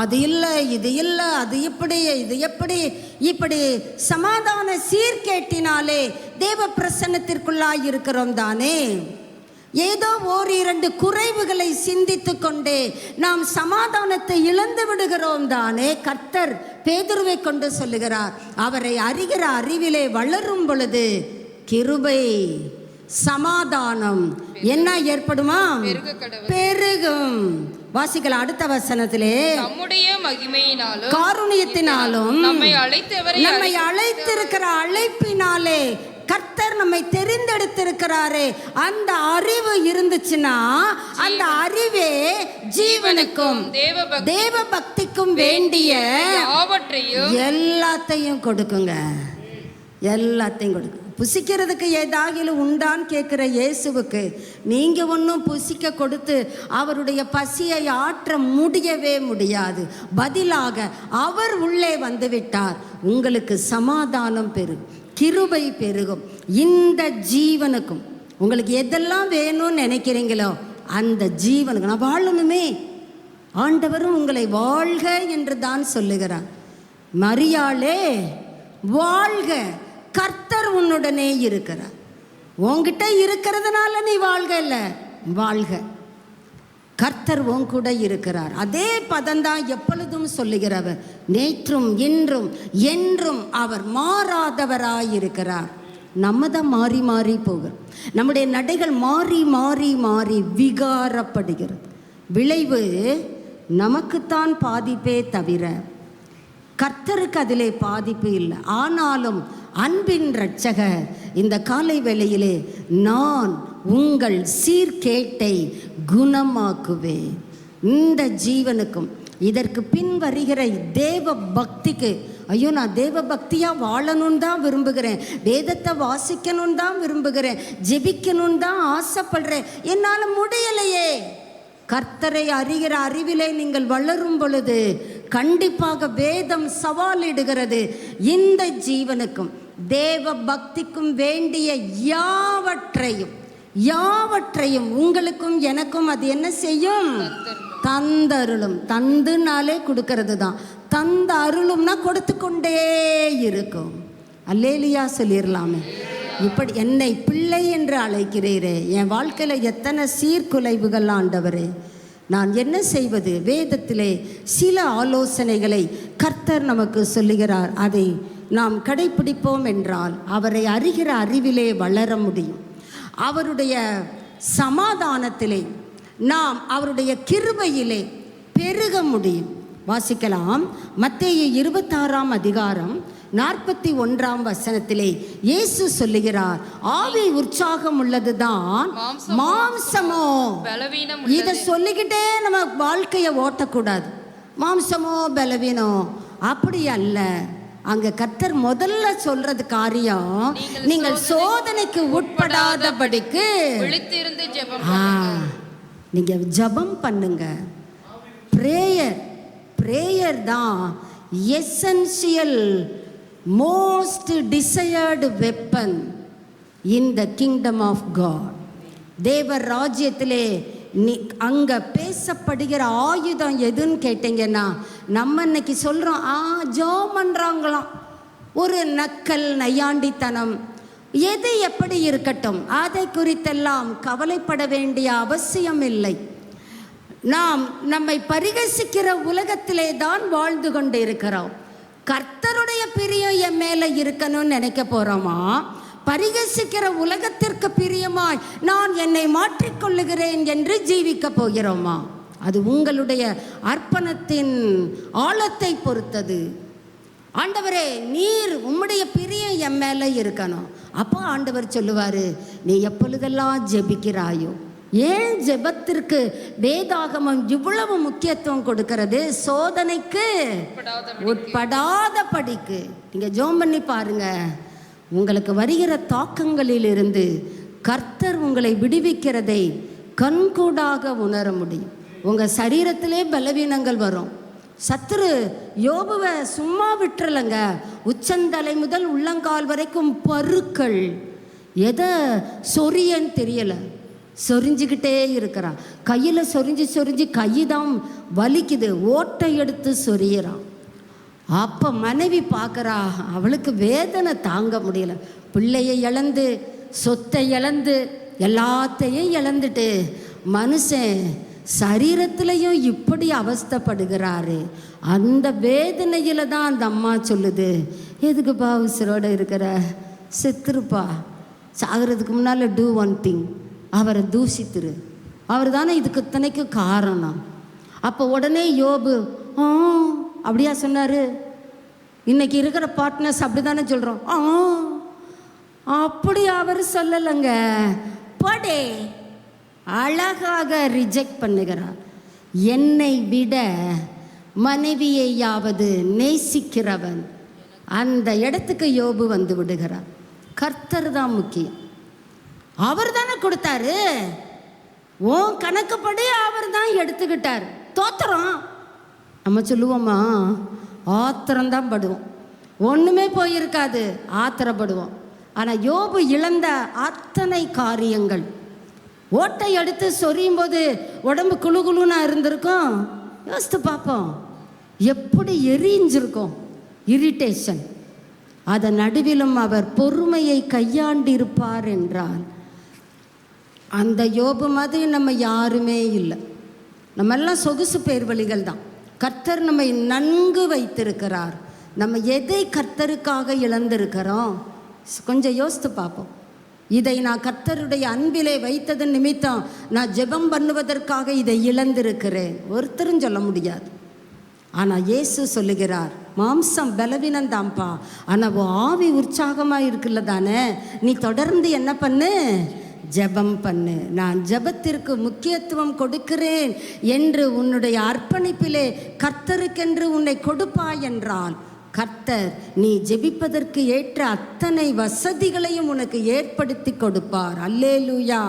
அது இல்லை, இது இல்லை, அது இப்படி, இது எப்படி, இப்படி சமாதான சீர்கேட்டினாலே தேவ பிரசன்னத்திற்குள்ளாய் இருக்கிறோம் தானே. ஏதோ 1-2 குறைவுகளை சிந்தித்து கொண்டே நாம் சமாதானத்தை இழந்து விடுகிறோம் தானே. கர்த்தர் பேதுருவை கொண்டு சொல்லுகிறார், அவரை அறிகிற அறிவிலே வளரும் பொழுது கிருபை சமாதானம் என்ன ஏற்படுமா? பெருகும். வாசிக்கலாம் அடுத்த வசனத்திலே, நம்முடைய மகிமையினாலும் காருண்யத்தினாலும் நம்மை அழைத்திருக்கிற அழைப்பினாலே கர்த்தர் நம்மை தெரிந்தெடுத்திருக்கிறாரே, அந்த அறிவு இருந்துச்சுன்னா அந்த அறிவே ஜீவனுக்கும் தேவ பக்திக்கும் வேண்டிய எல்லாத்தையும் கொடுக்குங்க. எல்லாத்தையும் கொடுக்கும். புசிக்கிறதுக்கு ஏதாகிலும் உண்டான்னு கேட்குற இயேசுவுக்கு நீங்கள் ஒன்றும் புசிக்க கொடுத்து அவருடைய பசியை ஆற்ற முடியவே முடியாது. பதிலாக அவர் உள்ளே வந்துவிட்டார். உங்களுக்கு சமாதானம் பெருகும், கிருபை பெருகும். இந்த ஜீவனுக்கும் உங்களுக்கு எதெல்லாம் வேணும்னு நினைக்கிறீங்களோ அந்த ஜீவனுக்கு நான் வாழணுமே. ஆண்டவரும் உங்களை வாழ்க என்று தான் சொல்லுகிறார். மரியாளே வாழ்க, கர்த்தர் உன்னுடனே இருக்கிறார். உன்கிட்ட இருக்கிறதுனால நீ வாழ்க இல்லை, வாழ்க. கர்த்தர் உன் கூட இருக்கிறார். அதே பதம்தான் எப்பொழுதும் சொல்லுகிறவர். நேற்றும் இன்றும் என்றும் அவர் மாறாதவராயிருக்கிறார். நம்ம தான் மாறி மாறி போகிறோம். நம்முடைய நடைகள் மாறி மாறி மாறி விகாரப்படுகிறது. விளைவு நமக்குத்தான் பாதிப்பே தவிர கர்த்தருக்கு அதிலே பாதிப்பு இல்லை. ஆனாலும் அன்பின் இரட்சகர் இந்த காலை வேளையிலே நான் உங்கள் சீர்கேட்டை குணமாக்குவேன். இந்த ஜீவனுக்கும் இதற்கு பின் வருகிற தேவ பக்திக்கு, ஐயோ நான் தேவ பக்தியாக வாழணும்னு தான் விரும்புகிறேன், வேதத்தை வாசிக்கணும்னு தான் விரும்புகிறேன், ஜெபிக்கணும்னு தான் ஆசைப்படுறேன், என்னால் முடியலையே. கர்த்தரை அறிகிற அறிவிலே நீங்கள் வளரும் பொழுது கண்டிப்பாக வேதம் சவாலிடுகிறது. இந்த ஜீவனுக்கும் தேவ பக்திக்கும் வேண்டிய யாவற்றையும் உங்களுக்கும் எனக்கும் அது என்ன செய்யும்? தந்தருளும். தந்துனாலே கொடுக்கறது தான். தந்த அருளும்னா கொடுத்து கொண்டே இருக்கும். அல்லேலியா சொல்லிடலாமே. இப்படி என்னை பிள்ளை என்று அழைக்கிறீரே, என் வாழ்க்கையில் எத்தனை சீர்குலைவுகள் ஆண்டவரே, நான் என்ன செய்வது? வேதத்திலே சில ஆலோசனைகளை கர்த்தர் நமக்கு சொல்லுகிறார். அதை நாம் கடைப்பிடிப்போம் என்றால் அவரை அறிகிற அறிவிலே வளர முடியும். அவருடைய சமாதானத்திலே நாம் அவருடைய கிருபையிலே பெருக முடியும். வாசிக்கலாம். மத்தேயு 26ஆம் அதிகாரம் 41ஆம் வசனத்திலே இயேசு சொல்லுகிறார், ஆவி உற்சாகம் உள்ளதுதான், மாம்சமோ பலவீனம். இதை சொல்லிக்கிட்டே நம்ம வாழ்க்கையை ஓட்டக்கூடாது. மாம்சமோ பலவீனம் அப்படி அல்ல. அங்க கர்த்தர் முதல்ல சொல்றது காரியம், நீங்கள் சோதனைக்கு உட்படாதபடிக்கு நீங்க ஜெபம் பண்ணுங்க. பிரேயர் தான் essential most desired weapon in the kingdom of God. தேவ ராஜ்யத்திலே அங்கே பேசப்படுகிற ஆயுதம் எதுன்னு கேட்டிங்கன்னா, நம்ம இன்னைக்கு சொல்கிறோம் ஜெபம் பண்ணுறாங்களாம். ஒரு நக்கல் நையாண்டித்தனம், எது எப்படி இருக்கட்டும், அதை குறித்தெல்லாம் கவலைப்பட வேண்டிய அவசியம் இல்லை. நாம் நம்மை பரிகசிக்கிற உலகத்திலே தான் வாழ்ந்து கொண்டு இருக்கிறோம். கர்த்தருடைய பிரியம் என் மேலே இருக்கணும்னு நினைக்க போகிறோமா? பரிகசிக்கிற உலகத்திற்கு பிரியமாய் நான் என்னை மாற்றிக்கொள்ளுகிறேன் என்று ஜீவிக்க போகிறோமா? அது உங்களுடைய அர்ப்பணத்தின் ஆழத்தை பொறுத்தது. ஆண்டவரே, நீர் உம்முடைய பிரியம் என் மேலே இருக்கணும். அப்போ ஆண்டவர் சொல்லுவார், நீ எப்பொழுதெல்லாம் ஜெபிக்கிறாயோ. ஏன் ஜெபத்திற்கு வேதாகமம் இவ்வளவு முக்கியத்துவம் கொடுக்கிறது? சோதனைக்கு உட்படாத படிக்கு. நீங்கள் ஜெபம் பண்ணி பாருங்க, உங்களுக்கு வருகிற தாக்கங்களிலிருந்து கர்த்தர் உங்களை விடுவிக்கிறதை கண்கூடாக உணர முடியும். உங்கள் சரீரத்திலே பலவீனங்கள் வரும். சத்துரு யோபுவை சும்மா விட்டுறலைங்க. உச்சந்தலை முதல் உள்ளங்கால் வரைக்கும் பருக்கள். எதை சொரியன்னு தெரியலை, சொரிஞ்சுக்கிட்டே இருக்கிறான். கையில் சொரிஞ்சு சொரிஞ்சு கைதான் வலிக்குது, ஓட்டை எடுத்து சொரியிறான். அப்போ மனைவி பார்க்குறா, அவளுக்கு வேதனை தாங்க முடியல. பிள்ளையை இழந்து, சொத்தை இழந்து, எல்லாத்தையும் இழந்துட்டு மனுஷன் சரீரத்திலையும் இப்படி அவஸ்தைப்படுகிறாரு. அந்த வேதனையில் தான் அந்த அம்மா சொல்லுது, எதுக்குப்பா உசுரோடு இருக்கிற, செத்துருப்பா, சாகிறதுக்கு முன்னால் டூ ஒன் திங், அவரை தூஷித்துரு, அவர் தானே இதுக்கு இத்தனைக்கும் காரணம். அப்போ உடனே யோபு அப்படியா சொன்னார்? இன்னைக்கு இருக்கிற பார்ட்னர்ஸ் அப்படி தானே சொல்கிறோம். அப்படி அவர் சொல்லலைங்க. படே அழகாக ரிஜெக்ட் பண்ணுகிறார். என்னை விட மனைவியையாவது நேசிக்கிறவன், அந்த இடத்துக்கு யோபு வந்து விடுகிறார். கர்த்தர் தான் முக்கியம். அவர் தானே கொடுத்தாரு. உன் கணக்குப்படி அவர் தான் எடுத்துக்கிட்டார். தோத்திரம் நம்ம சொல்லுவோமா? ஆத்திரம்தான் படுவோம், ஒன்றுமே போயிருக்காது, ஆத்திரப்படுவோம். ஆனால் யோபு இழந்த அத்தனை காரியங்கள், ஓட்டை எடுத்து சொரியும் போது உடம்பு குழு குழுன்னா இருந்திருக்கும். யோசித்து பார்ப்போம், எப்படி எரிஞ்சிருக்கும், இரிட்டேஷன். அதன் நடுவிலும் அவர் பொறுமையை கையாண்டிருப்பார் என்றால், அந்த யோபு மாதிரி நம்ம யாருமே இல்லை. நம்ம எல்லாம் சொகுசு பேர்வழிகள் தான். கர்த்தர் நம்மை நன்கு வைத்திருக்கிறார். நம்ம எதை கர்த்தருக்காக இழந்திருக்கிறோம்? கொஞ்சம் யோசித்து பார்ப்போம். இதை நான் கர்த்தருடைய அன்பிலே வைத்தது நிமித்தம் நான் ஜெபம் பண்ணுவதற்காக இதை இழந்திருக்கிறேன். ஒருத்தரும் சொல்ல முடியாது. ஆனால் இயேசு சொல்லுகிறார், மாம்சம் பலவீனந்தான்ப்பா, ஆனால் ஆவி உற்சாகமாக இருக்குல்ல தானே, நீ தொடர்ந்து என்ன பண்ணு, ஜெபம் பண்ணு. நான் ஜெபத்திற்கு முக்கியத்துவம் கொடுக்கிறேன் என்று உன்னுடைய அர்ப்பணிப்பிலே கர்த்தருக்கென்று உன்னை கொடுப்பாய் என்றால், கர்த்தர் நீ ஜெபிப்பதற்கு ஏற்ற அத்தனை வசதிகளையும் உனக்கு ஏற்படுத்தி கொடுப்பார். அல்லேலூயா.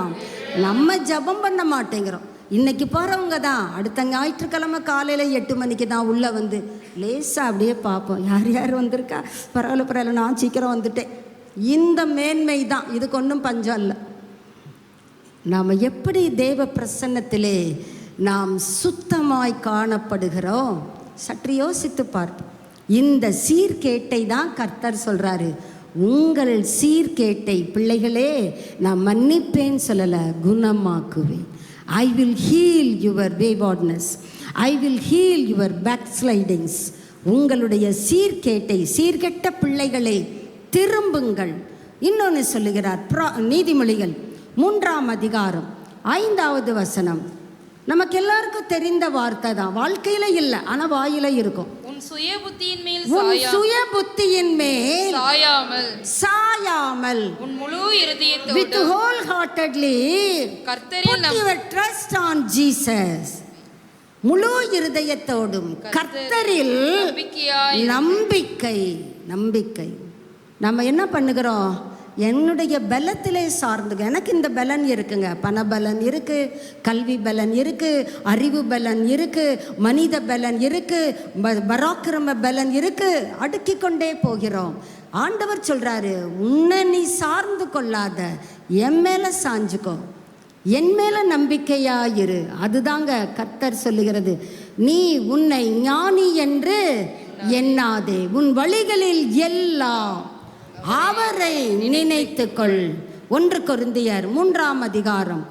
நம்ம ஜெபம் பண்ண மாட்டேங்கிறோம். இன்னைக்கு போகிறவங்க தான் அடுத்த ஞாயிற்றுக்கிழமை காலையில் 8 மணிக்கு தான் உள்ளே வந்து லேசாக அப்படியே பார்ப்போம், யார் யார் வந்திருக்கா, பரவாயில்ல நான் சீக்கிரம் வந்துட்டேன். இந்த மேன்மை தான், இதுக்கு ஒன்றும் பஞ்சம் இல்லை. நாம் எப்படி தேவ பிரசன்னத்திலே நாம் சுத்தமாய் காணப்படுகிறோம் சற்று யோசித்து பார்ப்போம். இந்த சீர்கேட்டை தான் கர்த்தர் சொல்கிறாரு, உங்கள் சீர்கேட்டை பிள்ளைகளே நான் மன்னிப்பேன் சொல்லலை, குணமாக்குவேன். I will heal your waywardness, I will heal your backslidings. உங்களுடைய சீர்கேட்டை, சீர்கெட்ட பிள்ளைகளே திரும்புங்கள். இன்னொன்று சொல்லுகிறார், நீதிமொழிகள் 3ஆம் அதிகாரம் 5வது வசனம். நமக்கு எல்லாருக்கும் தெரிந்த வார்த்தை தான், வாழ்க்கையில இல்லை ஆனால் வாயில இருக்கும். உன் சுய புத்தியின் மேல் சாயாமல் உன் முழு இருதயத்தோடு with wholeheartedly கர்த்தரில் put your trust on Jesus. முழு இருதயத்தோடும் கர்த்தரில் நம்பிக்கை. நம்ம என்ன பண்ணுகிறோம்? என்னுடைய பலத்திலே சார்ந்துங்க. எனக்கு இந்த பலன் இருக்குங்க, பண பலன் இருக்குது, கல்வி பலன் இருக்குது, அறிவு பலன் இருக்குது, மனித பலன் இருக்குது, பராக்கிரம பலன் இருக்குது, அடுக்கி கொண்டே போகிறோம். ஆண்டவர் சொல்கிறாரு, உன்னை நீ சார்ந்து கொள்ளாத, என் மேலே சாஞ்சுக்கோ, என் மேலே நம்பிக்கையாயிரு. அதுதாங்க கர்த்தர் சொல்லுகிறது. நீ உன்னை ஞானி என்று எண்ணாதே, உன் வழிகளில் எல்லாம் அவரை நினைத்துக்கொள். 1 கொரிந்தியர் 3ஆம் அதிகாரம்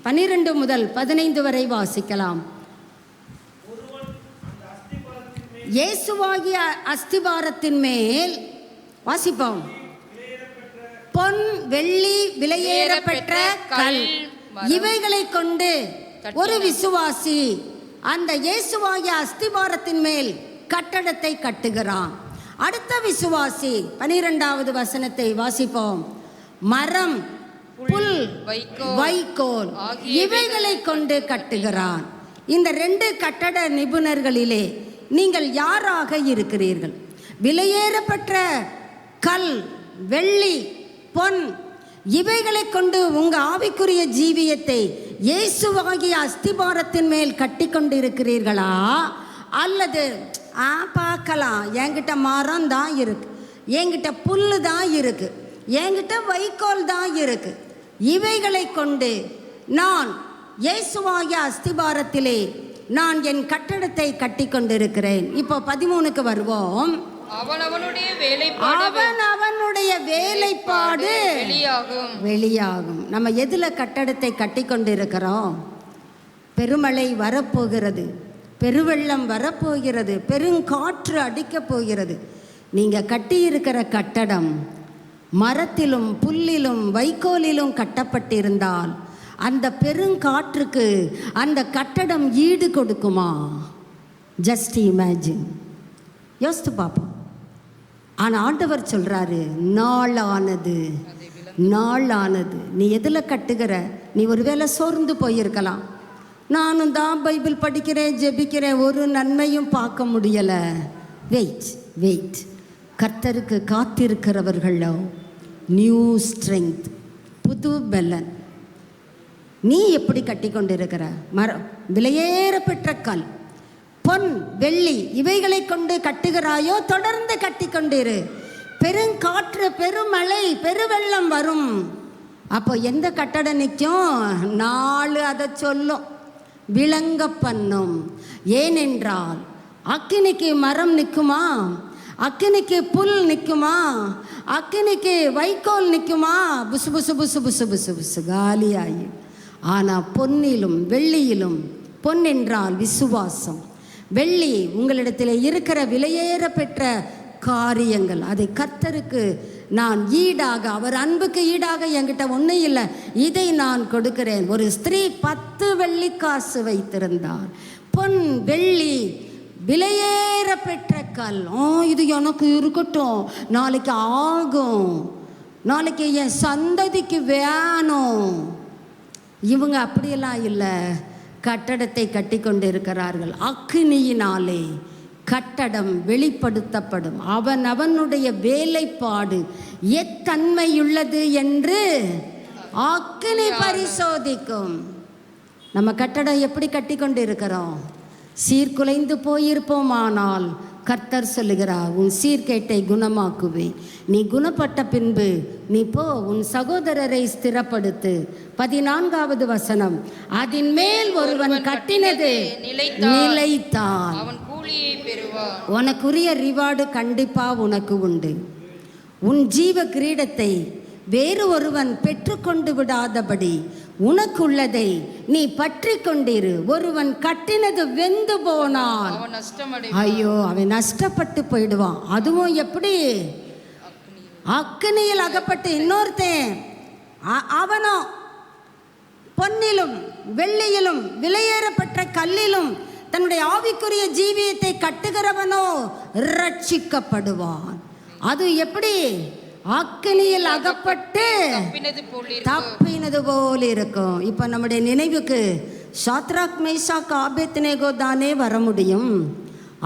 12 முதல் 15 வரை வாசிக்கலாம். இயேசுவாகிய அஸ்திபாரத்தின் மேல் வாசிப்போம். பொன் வெள்ளி விலையேறப்பெற்ற கல் இவைகளை கொண்டு ஒரு விசுவாசி அந்த இயேசுவாகிய அஸ்திபாரத்தின் மேல் கட்டடத்தை கட்டுகிறான். அடுத்த விசுவாசி 12வது வசனத்தை வாசிப்போம். மரம் புல் வைக்கோல் இவைகளை கொண்டு கட்டுகிறான். இந்த 2 கட்டட நிபுணர்களிலே நீங்கள் யாராக இருக்கிறீர்கள்? விலையேறப்பெற்ற கல் வெள்ளி பொன் இவைகளை கொண்டு உங்க ஆவிக்குரிய ஜீவியத்தை இயேசுவாகிய அஸ்திபாரத்தின் மேல் கட்டி கொண்டு இருக்கிறீர்களா? அல்லது பார்க்கலாம், என்கிட்ட மரம் தான் இருக்கு, என்கிட்ட புல்லு தான் இருக்கு, என்கிட்ட வைக்கோல் தான் இருக்கு, இவைகளை கொண்டு நான் இயேசுவாகிய அஸ்திபாரத்திலே நான் என் கட்டடத்தை கட்டி கொண்டிருக்கிறேன். இப்போ 13க்கு வருவோம். அவனவனுடைய வேலைப்பாடு வெளியாகும். நம்ம எதுல கட்டடத்தை கட்டி கொண்டிருக்கிறோம்? பெருமழை வரப்போகிறது, பெருவெள்ளம் வரப்போகிறது, பெருங்காற்று அடிக்கப் போகிறது. நீங்க கட்டி இருக்கிற கட்டடம் மரத்திலும் புல்லிலும் வைக்கோலிலும் கட்டப்பட்டிருந்தால் அந்த பெருங்காற்றுக்கு அந்த கட்டடம் ஈடு கொடுக்குமா? ஜஸ்ட் இமேஜின், யோசித்து பார்ப்போம். ஆனால் ஆண்டவர் சொல்றாரு, நாளானது. நீ எதில் கட்டுகிற? நீ ஒருவேளை சோர்ந்து போயிருக்கலாம். நானும் தான் பைபிள் படிக்கிறேன், ஜெபிக்கிறேன், ஒரு நன்மையும் பார்க்க முடியலை. வெயிட். கர்த்தருக்கு காத்திருக்கிறவர்களோ நியூ ஸ்ட்ரெங்க், புது பலன். நீ எப்படி கட்டி கொண்டிருக்கிற? மரம் விலையேறப்பெற்ற கல் பொன் வெள்ளி இவைகளை கொண்டு கட்டுகிறாயோ? தொடர்ந்து கட்டி கொண்டிரு. பெருங்காற்று பெருமழை பெருவெள்ளம் வரும். அப்போ எந்த கட்டடம் நிற்கும்? நாலு அதை சொல்லும், விளங்க பண்ணும். ஏனென்றால் அக்கினிக்கு மரம் நிற்குமா? அக்கினிக்கு புல் நிற்குமா? அக்கினிக்கு வைக்கோல் நிற்குமா? புசு புசு புசு புசு புசு புசு காலியாயி. ஆனால் பொன்னிலும் வெள்ளியிலும், பொன் என்றால் விசுவாசம், வெள்ளி உங்களிடத்தில் இருக்கிற விலையேற பெற்ற காரியங்கள், அதை கர்த்தருக்கு நான் ஈடாக, அவர் அன்புக்கு ஈடாக என்கிட்ட ஒன்றும் இல்லை, இதை நான் கொடுக்கிறேன். ஒரு ஸ்திரீ 10 வெள்ளிக்காசு வைத்திருந்தார். பொன் வெள்ளி விலையேற பெற்ற கல். இது எனக்கு இருக்கட்டும், நாளைக்கு ஆகும், நாளைக்கு என் சந்ததிக்கு வேணும். இவங்க அப்படியெல்லாம் இல்லை, கட்டடத்தை கட்டி கொண்டு இருக்கிறார்கள். அக்கினியினாலே கட்டடம் வெளிப்படுத்தப்படும். அவனுடைய வேலைப்பாடு எத்தன்மையுள்ளது என்று அக்கினி பரிசோதிக்கும். நம்ம கட்டடம் எப்படி கட்டி கொண்டு இருக்கிறோம்? சீர்குலைந்து போயிருப்போமானால் கர்த்தர் சொல்லுகிறார், உன் சீர்கேட்டை குணமாக்குவேன். நீ குணப்பட்ட பின்பு நீ போ, உன் சகோதரரை ஸ்திரப்படுத்து. 14வது வசனம், அதன் மேல் ஒருவன் கட்டினது நிலைத்தான், அவன் கூலியை பெறுவான். உனக்குரிய ரிவார்டு கண்டிப்பா உனக்கு உண்டு. உன் ஜீவ கிரீடத்தை வேறு ஒருவன் பெற்றுக்கொண்டு விடாதபடி உனக்குள்ளதை நீ பற்றி கொண்டிரு. ஒருவன் கட்டினது வெந்து போனால் ஐயோ, அவன் நஷ்டப்பட்டு போயிடுவான். அதுவும் எப்படி? அக்கினியில் அகப்பட்டு. இன்னொருத்தன் அவனோ பொன்னிலும் வெள்ளியிலும் விலையேறப்பட்ட கல்லிலும் தன்னுடைய ஆவிக்குரிய ஜீவியத்தை கட்டுகிறவனோ ரட்சிக்கப்படுவான். அது எப்படி? அக்கினியில் அகப்பட்டு தப்பினது போல் இருக்கும். இப்போ நம்முடைய நினைவுக்கு சாத்ராக் மேஷாக் ஆபேத்நேகோ தானே வர முடியும்.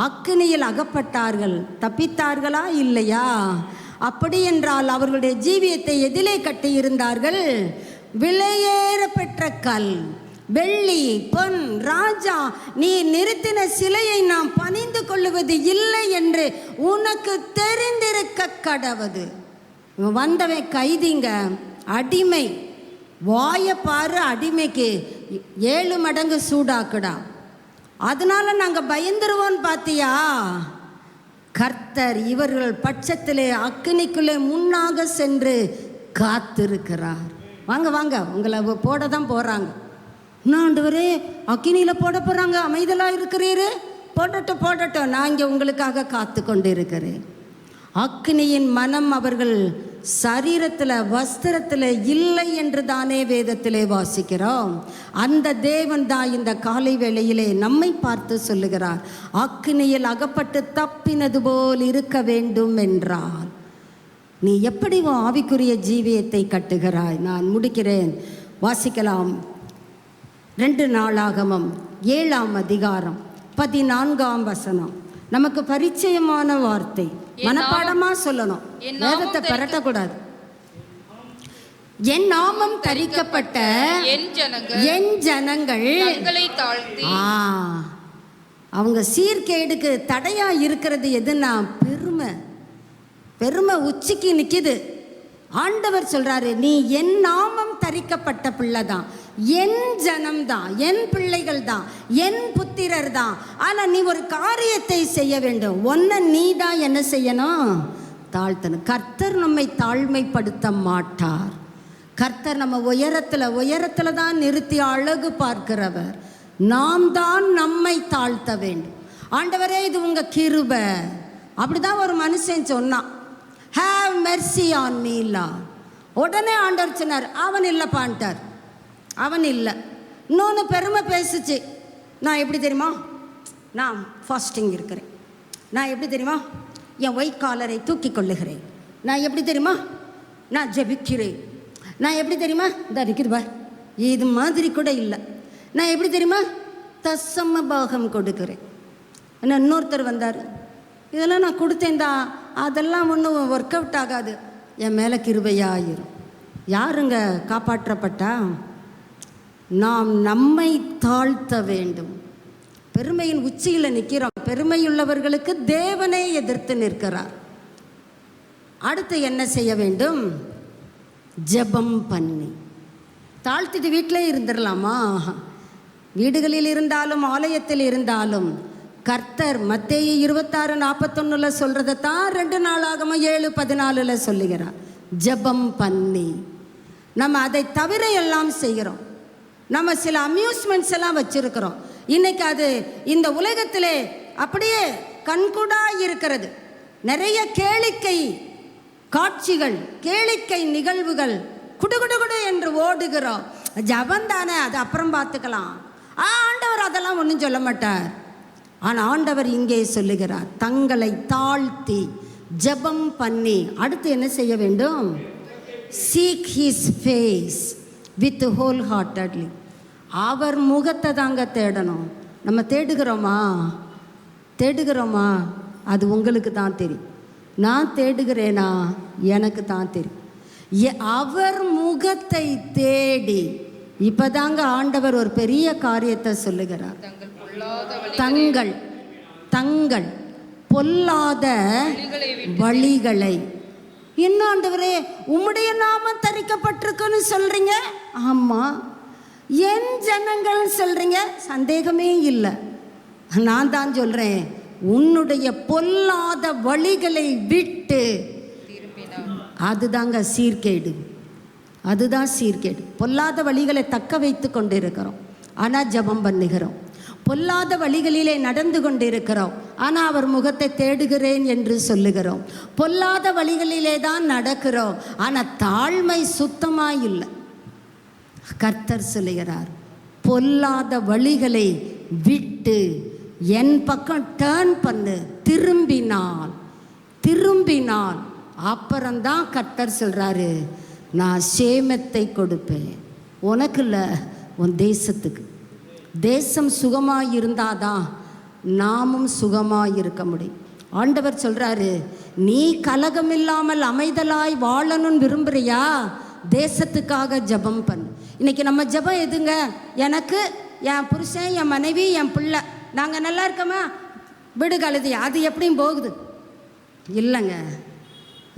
அக்கினியில் அகப்பட்டார்கள், தப்பித்தார்களா இல்லையா? அப்படி என்றால் அவர்களுடைய ஜீவியத்தை எதிலே கட்டியிருந்தார்கள்? விலையேற பெற்ற கல், வெள்ளி, பொன். ராஜா, நீ நிறுத்தின சிலையை நாம் பணிந்து கொள்ளுவது இல்லை என்று உனக்கு தெரிந்திருக்க கடவது. வந்தவன் கைதிங்க, அடிமை. வாயப்பாரு, அடிமைக்கு 7 மடங்கு சூடாக்குடா. அதனால நாங்கள் பயந்துருவோன்னு பார்த்தியா? கர்த்தர் இவர்கள் பட்சத்திலே அக்கினிக்குள்ளே முன்னாக சென்று காத்திருக்கிறார். வாங்க வாங்க, உங்களை போட தான் போகிறாங்க. இன்னும் ஆண்டவரே அக்கினியில் போட போகிறாங்க, அமைதலாக இருக்கிறீரு, போடட்டும் போடட்டும், நான் இங்கே உங்களுக்காக காத்து கொண்டு இருக்கிறேன். அக்கினியின் மனம் அவர்கள் சரீரத்தில் வஸ்திரத்தில் இல்லை என்று தானே வேதத்திலே வாசிக்கிறோம். அந்த தேவன் தான் இந்த காலை வேளையிலே நம்மை பார்த்து சொல்லுகிறார், அக்கினியில் அகப்பட்டு தப்பினது போல் இருக்க வேண்டும் என்றால் நீ எப்படி உன் ஆவிக்குரிய ஜீவியத்தை கட்டுகிறாய்? நான் முடிக்கிறேன், வாசிக்கலாம். 2 நாளாகமம் 7ஆம் அதிகாரம் 14ஆம் வசனம். நமக்கு பரிச்சயமான வார்த்தை, மனப்பாடமா சொல்லணும், வேதத்தை பரட்டக்கூடாது. என் நாமம் தரிக்கப்பட்ட என் ஜனங்கள் தங்களை தாழ்த்தி. அவங்க சீர்கேடுக்கு தடையா இருக்கிறது எதுன்னா பெருமை. பெருமை உச்சிக்கு நிக்குது. ஆண்டவர் சொல்றாரு, நீ என் நாமம் தரிக்கப்பட்ட பிள்ளை தான், என் ஜனம் தான், என் பிள்ளைகள் தான், என் புத்திரர் தான். ஆனால் நீ ஒரு காரியத்தை செய்ய வேண்டும். ஒன்றை நீ தான் என்ன செய்யணும்? தாழ்த்தணும். கர்த்தர் நம்மை தாழ்மைப்படுத்த மாட்டார். கர்த்தர் நம்ம உயரத்தில் தான் நிறுத்தி அழகு பார்க்கிறவர். நாம் தான் நம்மை தாழ்த்த வேண்டும். ஆண்டவரே இது உங்கள் கிருபை, அப்படிதான் ஒரு மனுஷன் சொன்னான். Have Mercy on me Lord. உடனே ஆண்டவர் சொன்னார், அவன் இல்லைப்பான்ட்டார். அவன் இல்லை. இன்னொன்று பெருமை பேசுச்சு. நான் எப்படி தெரியுமா, நான் ஃபாஸ்டிங் இருக்கிறேன், நான் எப்படி தெரியுமா என் ஒயிட் காலரை தூக்கி கொள்ளுகிறேன், நான் எப்படி தெரியுமா நான் ஜெபிக்கிறேன், நான் எப்படி தெரியுமா இந்த இருக்குது பார், இது மாதிரி கூட இல்லை, நான் எப்படி தெரியுமா தசம பாகம் கொடுக்கிறேன். ஆனால் இன்னொருத்தர் வந்தார், இதெல்லாம் நான் கொடுத்தேன்டா, அதெல்லாம் ஒன்றும் ஒர்க் அவுட் ஆகாது, என் மேலே கிருபையாயிரும். யாருங்க காப்பாற்றப்பட்டா? நாம் நம்மை தாழ்த்த வேண்டும். பெருமையின் உச்சியில் நிற்கிறோம். பெருமையுள்ளவர்களுக்கு தேவனை எதிர்த்து நிற்கிறார். அடுத்து என்ன செய்ய வேண்டும்? ஜெபம் பண்ணி தாழ்த்திட்டு வீட்டிலே இருந்துடலாமா? வீடுகளில் இருந்தாலும் ஆலயத்தில் இருந்தாலும் கர்த்தர் மத்தேயு 26:41 சொல்கிறத தான் 2 நாளாகமம் 7:14 சொல்லுகிறார். ஜெபம் பண்ணி நம்ம அதை தவிர எல்லாம் செய்கிறோம். நம்ம சில அம்யூஸ்மெண்ட்ஸ் எல்லாம் வச்சிருக்கிறோம். இன்னைக்கு அது இந்த உலகத்திலே அப்படியே கண்கூடாக இருக்கிறது. நிறைய கேளிக்கை காட்சிகள், கேளிக்கை நிகழ்வுகள், குடுகுடுகுடு என்று ஓடுகிறோம். ஜபம் தானே, அது அப்புறம் பார்த்துக்கலாம். ஆண்டவர் அதெல்லாம் ஒன்றும் சொல்ல மாட்டார். ஆனால் ஆண்டவர் இங்கே சொல்லுகிறார், தங்களை தாழ்த்தி ஜெபம் பண்ணி. அடுத்து என்ன செய்ய வேண்டும்? Seek his face with whole heartedly. அவர் முகத்தை தாங்க தேடணும். நம்ம தேடுகிறோமா? அது உங்களுக்கு தான் தெரியும். நான் தேடுகிறேனா? எனக்கு தான் தெரியும். அவர் முகத்தை தேடி. இப்பதாங்க ஆண்டவர் ஒரு பெரிய காரியத்தை சொல்லுகிறார். தங்கள் பொல்லாத வழிகளை. என்ன ஆண்டவரே, உம்முடைய நாமம் தரிக்கப்பட்டிருக்குன்னு சொல்றீங்க? ஆமா. என் ஜனங்கள் சொல்றீங்க? சந்தேகமே இல்லை. நான் தான் சொல்றேன், உன்னுடைய பொல்லாத வழிகளை விட்டு. அதுதாங்க சீர்கேடு. அதுதான் சீர்கேடு. பொல்லாத வழிகளை தக்க வைத்து கொண்டு இருக்கிறோம், ஆனால் ஜெபம் பண்ணுகிறோம். பொல்லாத வழிகளிலே நடந்து கொண்டிருக்கிறோம், ஆனால் அவர் முகத்தை தேடுகிறேன் என்று சொல்லுகிறோம். பொல்லாத வழிகளிலே தான் நடக்கிறோம், ஆனால் தாழ்மை சுத்தமாக இல்லை. கர்த்தர் சொல்லுகிறார், பொல்லாத வழிகளை விட்டு என் பக்கம் டேர்ன் பண்ணு. திரும்பினால் அப்புறம்தான் கர்த்தர் சொல்கிறாரு, நான் சேமத்தை கொடுப்பேன். உனக்கு இல்லை, உன் தேசத்துக்கு. தேசம் சுகமாக இருந்தாதான் நாமும் சுகமாக இருக்க முடியும். ஆண்டவர் சொல்கிறாரு, நீ கலகம் இல்லாமல் அமைதலாய் வாழணும்னு விரும்புகிறியா? தேசத்துக்காக ஜெபம் பண்ணு. இன்றைக்கி நம்ம ஜெபம் எதுங்க? எனக்கு, என் புருஷன், என் மனைவி, என் பிள்ளை, நாங்கள் நல்லா இருக்கோமா? விடு கழுதி, அது எப்படியும் போகுது. இல்லைங்க,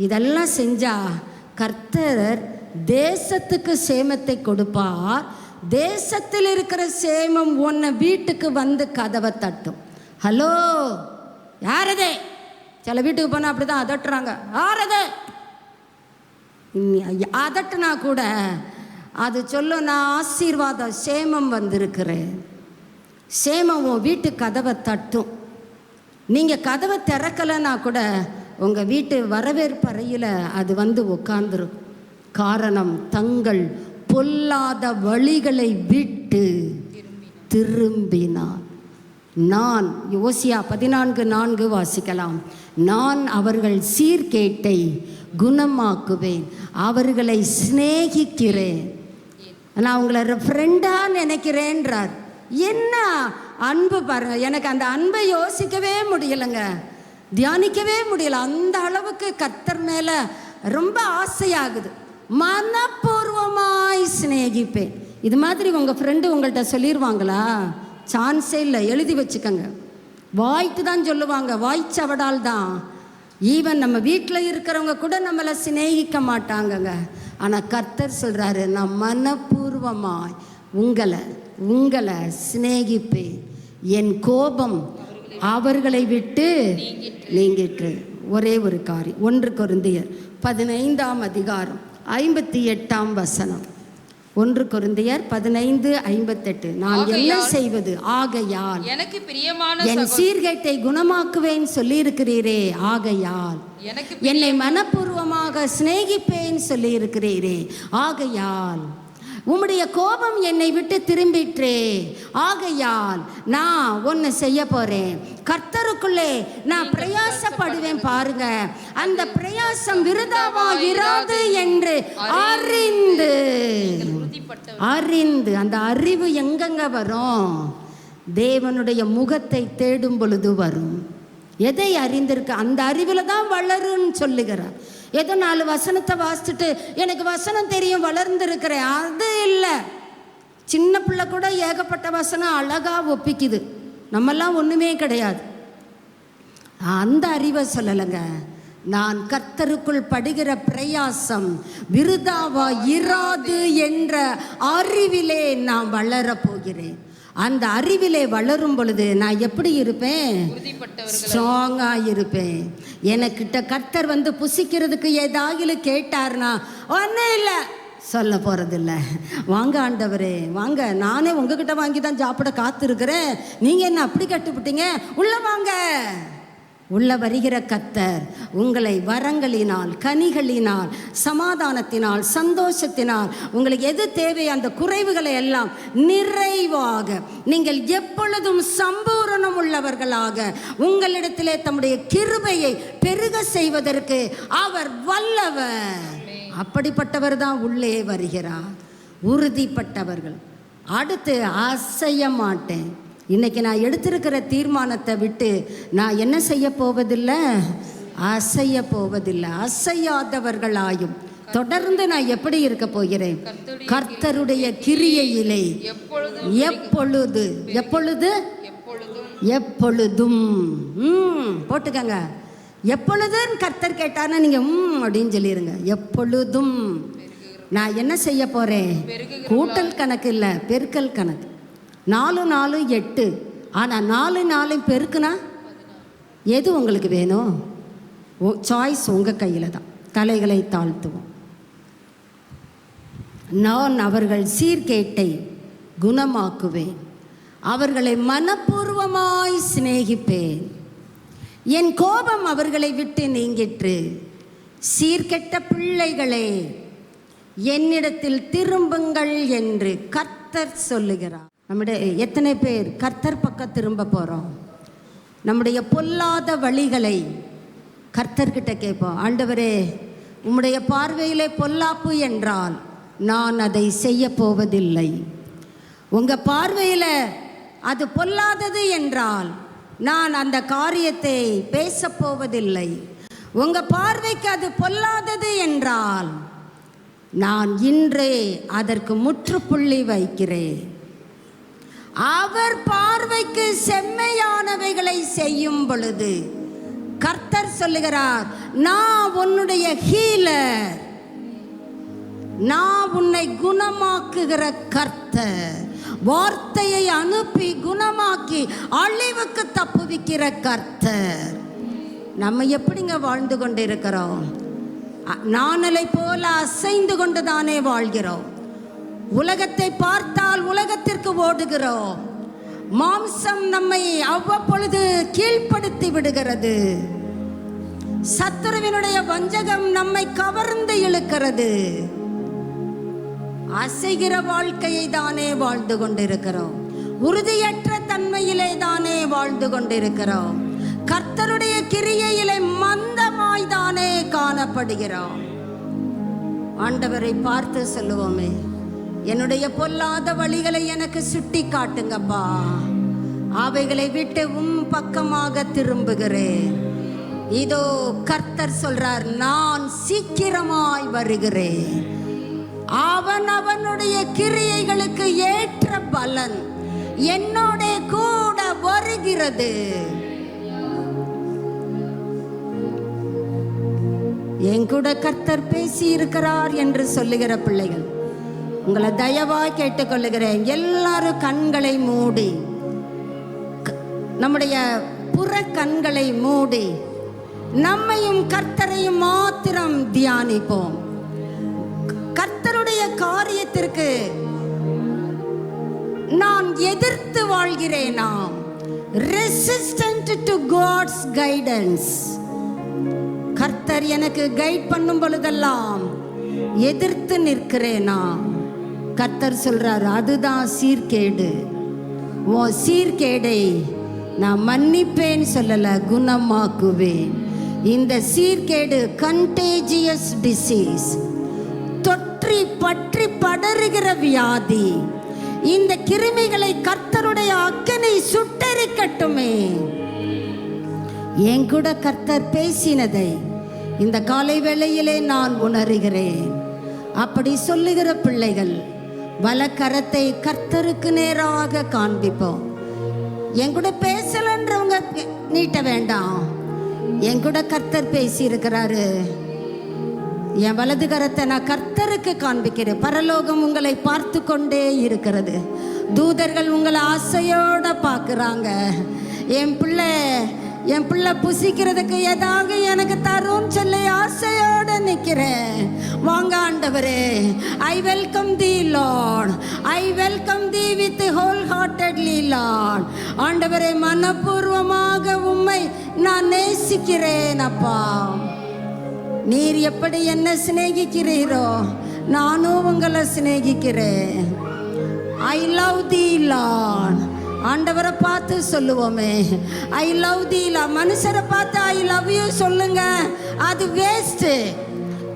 இதெல்லாம் செஞ்சால் கர்த்தர் தேசத்துக்கு சேமத்தை கொடுப்பார். தேசத்தில் இருக்கிற சேமம் உன்னை வீட்டுக்கு வந்து கதவை தட்டும். ஹலோ, யாரதே? சில வீட்டுக்கு போனால் அப்படி தான் அதட்டுறாங்க. ஆறது அதட்டுனா கூட அது சொல்லும், நான் ஆசீர்வாதம் சேமம் வந்திருக்கிறேன். சேமம் உன் வீட்டு கதவை தட்டும். நீங்கள் கதவை திறக்கலைன்னா கூட உங்கள் வீட்டு வரவேற்பு அறையில் அது வந்து உட்கார்ந்துரும். காரணம், தங்கள் பொல்லாத வழிகளை விட்டு திரும்பினான். நான் ஓசியா 14:4 வாசிக்கலாம். நான் அவர்கள் சீர்கேட்டை குணமாக்குவேன், அவர்களை சிநேகிக்கிறேன், நான் உங்களை ஃப்ரெண்டாக நினைக்கிறேன்றார். என்ன அன்பு பாருங்க! எனக்கு அந்த அன்பை யோசிக்கவே முடியலைங்க, தியானிக்கவே முடியல. அந்த அளவுக்கு கர்த்தர் மேலே ரொம்ப ஆசையாகுது. மனப்பூர்வமாய் சிநேகிப்பேன். இது மாதிரி உங்கள் ஃப்ரெண்டு உங்கள்கிட்ட சொல்லிடுவாங்களா? சான்ஸே இல்லை. எழுதி வச்சுக்கோங்க. வாய்க்கு தான் சொல்லுவாங்க, வாய்ச்சவடால் தான். ஈவன் நம்ம வீட்டில் இருக்கிறவங்க கூட நம்மளை சிநேகிக்க மாட்டாங்கங்க. ஆனால் கர்த்தர் சொல்கிறாரு, நான் மனப்பூர்வமாய் உங்களை சிநேகிப்பேன், என் கோபம் அவர்களை விட்டு நீங்கிற்று. ஒரே ஒரு காரியம், 1 கொரிந்தியர் 15:58. 1 கொரிந்தியர் 15:58. நான் என்ன செய்வது? ஆகையால் எனக்கு பிரியமான என் சீர்கேட்டை குணமாக்குவேன் சொல்லி இருக்கிறீரே, ஆகையால் என்னை மனப்பூர்வமாக சிநேகிப்பேன் சொல்லி இருக்கிறீரே, ஆகையால் உம்முடைய கோபம் என்னை விட்டு திரும்பிற்றே, ஆகையால் நான் ஒன்று செய்ய போறேன். கர்த்தருக்குள்ளே நான் பிரயாசப்படுவேன். பாருங்க, அந்த பிரயாசம் விருதாவா இராது என்று அறிந்து அந்த அறிவு எங்கெங்க வரும்? தேவனுடைய முகத்தை தேடும் பொழுது வரும். எதை அறிந்திருக்கு? அந்த அறிவில் தான் வளருன்னு சொல்லுகிறார். ஏதோ 4 வசனத்தை வாசிச்சுட்டு எனக்கு வசனம் தெரியும் வளர்ந்துருக்கிறேன், அது இல்லை. சின்ன பிள்ளை கூட ஏகப்பட்ட வசனம் அழகாக ஒப்பிக்குது. நம்மெல்லாம் ஒன்றுமே கிடையாது. அந்த அறிவை சொல்லலைங்க. நான் கர்த்தருக்குள் படுகிற பிரயாசம் விருதாவா இராது என்ற அறிவிலே நான் வளரப் போகிறேன். அந்த அறிவிலே வளரும் பொழுது நான் எப்படி இருப்பேன்? ஸ்ட்ராங்காக இருப்பேன். எனக்கிட்ட கர்த்தர் வந்து புசிக்கிறதுக்கு ஏதாவது கேட்டார்னா ஒன்றும் இல்லை சொல்ல போகிறதில்ல. வாங்க ஆண்டவரே வாங்க, நானே உங்ககிட்ட வாங்கி தான் சாப்பிட காத்திருக்கிறேன், நீங்கள் என்ன அப்படி கட்டுப்பிட்டீங்க, உள்ள வாங்க. உள்ள வருகிற கர்த்தர் உங்களை வரங்களினால், கனிகளினால், சமாதானத்தினால், சந்தோஷத்தினால், உங்களுக்கு எது தேவை அந்த குறைவுகளை எல்லாம் நிறைவாக நீங்கள் எப்பொழுதும் சம்பூரணம் உள்ளவர்களாக உங்களிடத்திலே தம்முடைய கிருபையை பெருக செய்வதற்கு அவர் வல்லவர். அப்படிப்பட்டவர் தான் உள்ளே வருகிறார். உறுதிப்பட்டவர்கள். அடுத்து, அசைய மாட்டேன். இன்னைக்கு நான் எடுத்திருக்கிற தீர்மானத்தை விட்டு நான் என்ன செய்ய போவதில்லை? அசைய போவதில்லை. அசையாதவர்களாயும் தொடர்ந்து நான் எப்படி இருக்க போகிறேன்? கர்த்தருடைய கிரியையிலே எப்பொழுதும் போட்டுக்கங்க. எப்பொழுதுன்னு கர்த்தர் கேட்டார்னா நீங்க அப்படின்னு சொல்லிடுங்க. எப்பொழுதும் நான் என்ன செய்ய போறேன்? கூட்டல் கணக்கு இல்லை, பெருக்கல் கணக்கு. 4 4 8. ஆனால் 4 4 பெருக்குனா எது உங்களுக்கு வேணும்? சாய்ஸ் உங்கள் கையில் தான். தலைகளை தாழ்த்துவோம். நான் அவர்கள் சீர்கேட்டை குணமாக்குவேன், அவர்களை மனப்பூர்வமாய் சிநேகிப்பேன், என் கோபம் அவர்களை விட்டு நீங்கிற்று. சீர்கெட்ட பிள்ளைகளே, என்னிடத்தில் திரும்புங்கள் என்று கர்த்தர் சொல்லுகிறார். நம்முடைய எத்தனை பேர் கர்த்தர் பக்கம் திரும்ப போகிறோம்? நம்முடைய பொல்லாத வழிகளை கர்த்தர்கிட்ட கேட்போம். ஆண்டவரே, உம்முடைய பார்வையிலே பொல்லாப்பு என்றால் நான் அதை செய்ய போவதில்லை. உங்கள் பார்வையில் அது பொல்லாதது என்றால் நான் அந்த காரியத்தை பேசப்போவதில்லை. உங்கள் பார்வைக்கு அது பொல்லாதது என்றால் நான் இன்றே அதற்கு முற்றுப்புள்ளி வைக்கிறேன். அவர் பார்வைக்கு செம்மையானவைகளை செய்யும் பொழுது கர்த்தர் சொல்லுகிறார், நான் உன்னுடைய ஹீலர், நான் உன்னை குணமாக்குகிற கர்த்தர். வார்த்தையை அனுப்பி குணமாக்கி அழிவுக்கு தப்புவிக்கிற கர்த்தர். நம்ம எப்படிங்க வாழ்ந்து கொண்டு இருக்கிறோம்? நாணலை போல அசைந்து கொண்டு தானே வாழ்கிறோம். உலகத்தை பார்த்தால் உலகத்திற்கு ஓடுகிறோம். மாம்சம் நம்மை அவ்வப்பொழுது கீழ்ப்படுத்தி விடுகிறது. சத்துருவினுடைய வஞ்சகம் நம்மை கவர்ந்து இழுக்கிறது. அசைகிற வாழ்க்கையை தானே வாழ்ந்து கொண்டிருக்கிறோம். உறுதியற்ற தன்மையிலே தானே வாழ்ந்து கொண்டிருக்கிறோம். கர்த்தருடைய கிரியையிலே மந்தமாய் தானே காணப்படுகிறோம். ஆண்டவரை பார்த்து சொல்லுவோமே, என்னுடைய பொல்லாத வழிகளை எனக்கு சுட்டி காட்டுங்கப்பா, அவைகளை விட்டு பக்கமாக திரும்புகிறேன். இதோ கர்த்தர் சொல்றார், நான் சீக்கிரமாய் வருகிறேன். அவனுடைய கிரியைகளுக்கு ஏற்ற பலன் என்னோட கூட வருகிறது. என் கூட கர்த்தர் பேசி இருக்கிறார் என்று சொல்லுகிற பிள்ளைகள், உங்களை தயவாய் கேட்டுக்கொள்ளுகிறேன். எல்லாரும் கண்களை மூடி, நம்முடைய புற கண்களை மூடி நம்மையும் கர்த்தரையும் மாத்திரம் தியானிப்போம். கர்த்தருடைய காரியத்திற்கு நான் எதிர்த்து வாழ்கிறேனா? Resistant to God's guidance. கர்த்தர் எனக்கு கைட் பண்ணும் பொழுதெல்லாம் எதிர்த்து நிற்கிறேனா? கர்த்தர் சொல்றார், அதுதான் சீர்கேடு. உன் சீர்கேடை நான் மன்னிப்பேன் சொல்லல, குணமாக்குவேன். இந்த சீர்கேடு கண்டேஜியஸ் டிசீஸ், தொற்றி பற்றி படருகிற வியாதி. இந்த கிருமிகளை கர்த்தருடைய அக்கினி சுட்டெரிக்கட்டுமே. என் கூட கர்த்தர் பேசினதை இந்த காலை வேளையிலே நான் உணர்கிறேன். அப்படி சொல்லுகிற பிள்ளைகள் வலக்கரத்தை கர்த்தருக்கு நேராக காண்பிப்போம். என் கூட பேசலன்றவங்க நீட்ட வேண்டாம். என் கூட கர்த்தர் பேசி இருக்கிறாரு. என் வலது கரத்தை நான் கர்த்தருக்கு காண்பிக்கிறேன். பரலோகம் உங்களை பார்த்து கொண்டே இருக்கிறது. தூதர்கள் உங்களை ஆசையோட பார்க்குறாங்க. என் பிள்ளை புசிக்கிறதுக்கு ஏதாவது எனக்கு தரும் சொல்லி ஆசையோட நிற்கிறேன். வாங்க ஆண்டவரே, I welcome the Lord, I welcome the with whole heartedly Lord. ஆண்டவரே, மனப்பூர்வமாக உம்மை நான் நேசிக்கிறேன் அப்பா. நீர் எப்படி என்ன சிநேகிக்கிறீரோ நானும் உங்களை சிநேகிக்கிறேன். I love the Lord. ஆண்டவரை பார்த்து சொல்லுவோமே, ஐ லவ் தி லார்ட். மனுஷரை பார்த்து ஐ லவ் யூ சொல்லுங்க, அது வேஸ்ட்.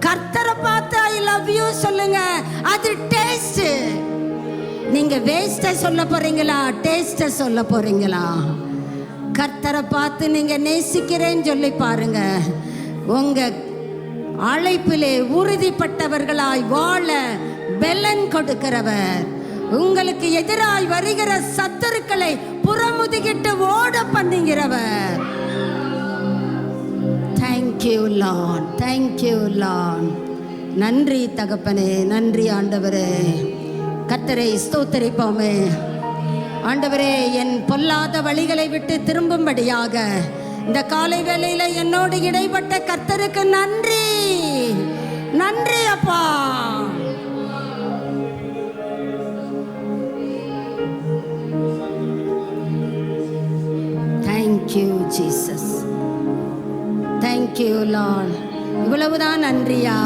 கர்த்தரை பார்த்து ஐ லவ் யூ சொல்லுங்க, அது டேஸ்ட். நீங்க வேஸ்ட சொல்ல போறீங்களா, டேஸ்ட சொல்ல போறீங்களா? கர்த்தரை பார்த்து நீங்க நேசிக்கிறேன்னு சொல்லி பாருங்க. உங்க அழைப்பிலே உறுதிப்பட்டவர்களாய் வாழ பெலன் கொடுக்கிறவர், உங்களுக்கு எதிராய் வருகிற சத்துருக்களை புறமுதுகிட்டு ஓட பண்ணுகிறவர். Thank you Lord, thank you Lord. நன்றி தகப்பனே, நன்றி ஆண்டவரே. கர்த்தரை ஸ்தோத்தரிப்போமே. ஆண்டவரே, என் பொல்லாத வழிகளை விட்டு திரும்பும்படியாக இந்த காலை வேளையில என்னோடு இடைப்பட்ட கர்த்தருக்கு நன்றி, நன்றி அப்பா. Thank you Jesus, thank you Lord. இவ்வளவுதான் நன்றியா?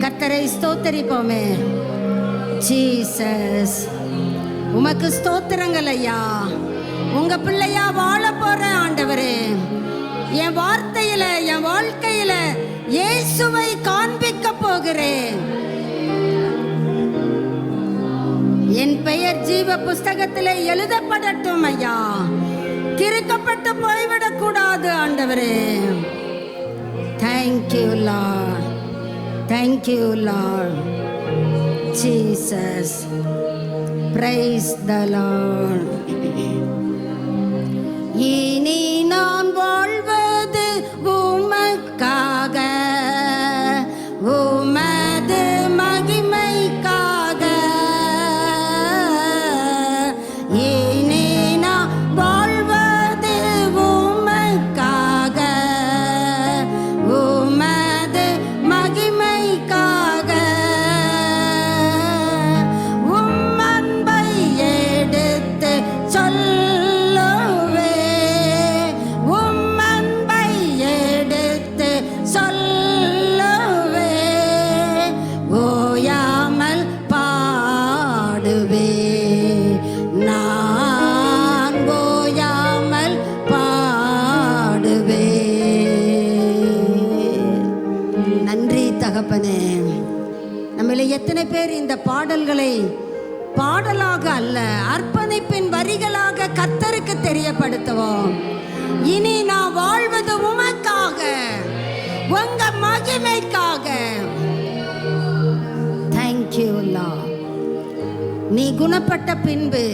கர்த்தரை ஸ்தோத்தரிப்போமே. ஜீசஸ், உமக்கு ஸ்தோத்திரங்கள் ஐயா. உங்க பிள்ளையா வாழ போறேன் ஆண்டவரே. என் வார்த்தையில, என் வாழ்க்கையில இயேசுவை காண்பிக்க போகிறேன். என் பெயர் ஜீவ புஸ்தகத்திலே எழுதப்படட்டும் ஐயா. கிறுக்கப்பட்டு போய்விடக் கூடாது ஆண்டவரே. Thank you Lord, thank you Lord. Jesus, praise the Lord. இனி நான் வாழ்வது உமக்காக, உமது மகிமைக்காக. இனி நான் வாழ்வது உமக்காக, தகப்பனே. நம்மள எத்தனை பேர் இந்த பாடல்களை பாடலாக அல்ல, அர்ப்பணிப்பின் வரிகளாக கர்த்தருக்கு தெரியப்படுத்துவோம். இனி நான் வாழ்வது உமக்காக, உங்க மகிமைக்காக. Thank you Lord. நீ குணப்பட்ட பின்பு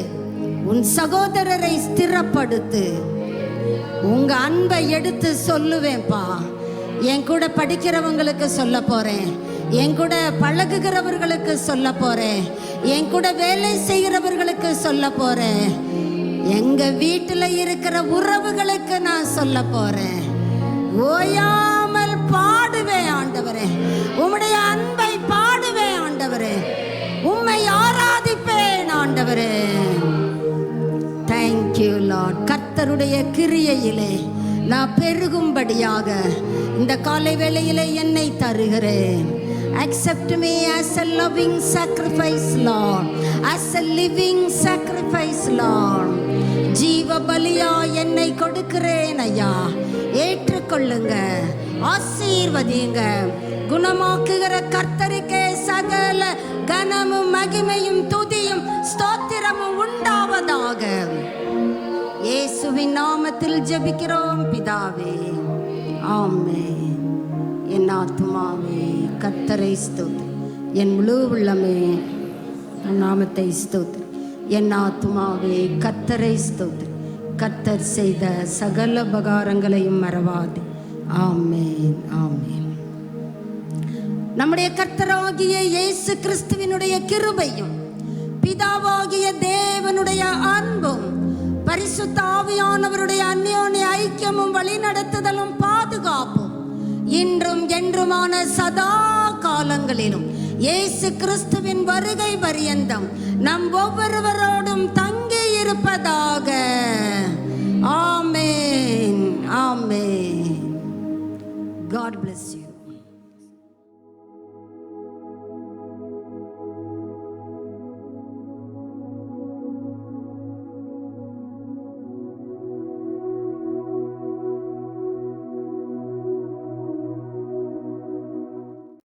உன் சகோதரரை ஸ்திரப்படுத்து. உங்க அன்பை எடுத்து சொல்லுவேன்ப்பா. என் கூட படிக்கிறவங்களுக்கு சொல்ல போறேன், என் கூட பழகுகிறவர்களுக்கு சொல்ல போறேன், என் கூட வேலை செய்கிறவர்களுக்கு சொல்ல போறேன், எங்க வீட்டில் இருக்கிற உறவுகளுக்கு நான் சொல்ல போறேன். ஓயாமல் பாடுவேன் ஆண்டவரே, உம்முடைய அன்பை பாடுவேன் ஆண்டவரே, உம்மை ஆராதிப்பேன் ஆண்டவரே. Thank you Lord. கர்த்தருடைய கிரியையிலே நான் பெருகும்படியாக இந்த காலை வேளையிலே என்னை தருகிறேன். Accept me as a loving sacrifice, Lord, as a living sacrifice, Lord. ஜீவ பலியா என்னை கொடுக்கிறேன் ஐயா, ஏற்றுக்கொள்ளுங்க, ஆசீர்வதிங்க. குணமாக்குகிற கர்த்தருக்கே சகல கனமும் மகிமையும் துதியும் ஸ்தோத்திரமும் உண்டாவதாக. இயேசுவின் நாமத்தில் ஜெபிக்கிறோம் பிதாவே, ஆமென். என் ஆத்துமாவே கர்த்தரை ஸ்தோத்திரி, என் முழு உள்ளமே நாமத்தை ஸ்தோத்திரி. என் ஆத்துமாவே கர்த்தரை ஸ்தோத்திரி, கர்த்தர் செய்த சகல உபகாரங்களையும் மறவாதே. ஆமென், ஆமென். நம்முடைய கர்த்தராகிய இயேசு கிறிஸ்துவினுடைய கிருபையும் பிதாவாகிய தேவனுடைய அன்பும் பரிசுத்த ஆவியானவருடைய அந்யோன்ய ஐக்கியமும் வழிநடத்துதலும் பாதுகாப்பும் இன்றும் என்றுமான சதா காலங்களிலும் இயேசு கிறிஸ்துவின் வருகை பரியந்தம் நம் ஒவ்வொருவரோடும் தங்கி இருப்பதாக. ஆமென், ஆமென். God bless you.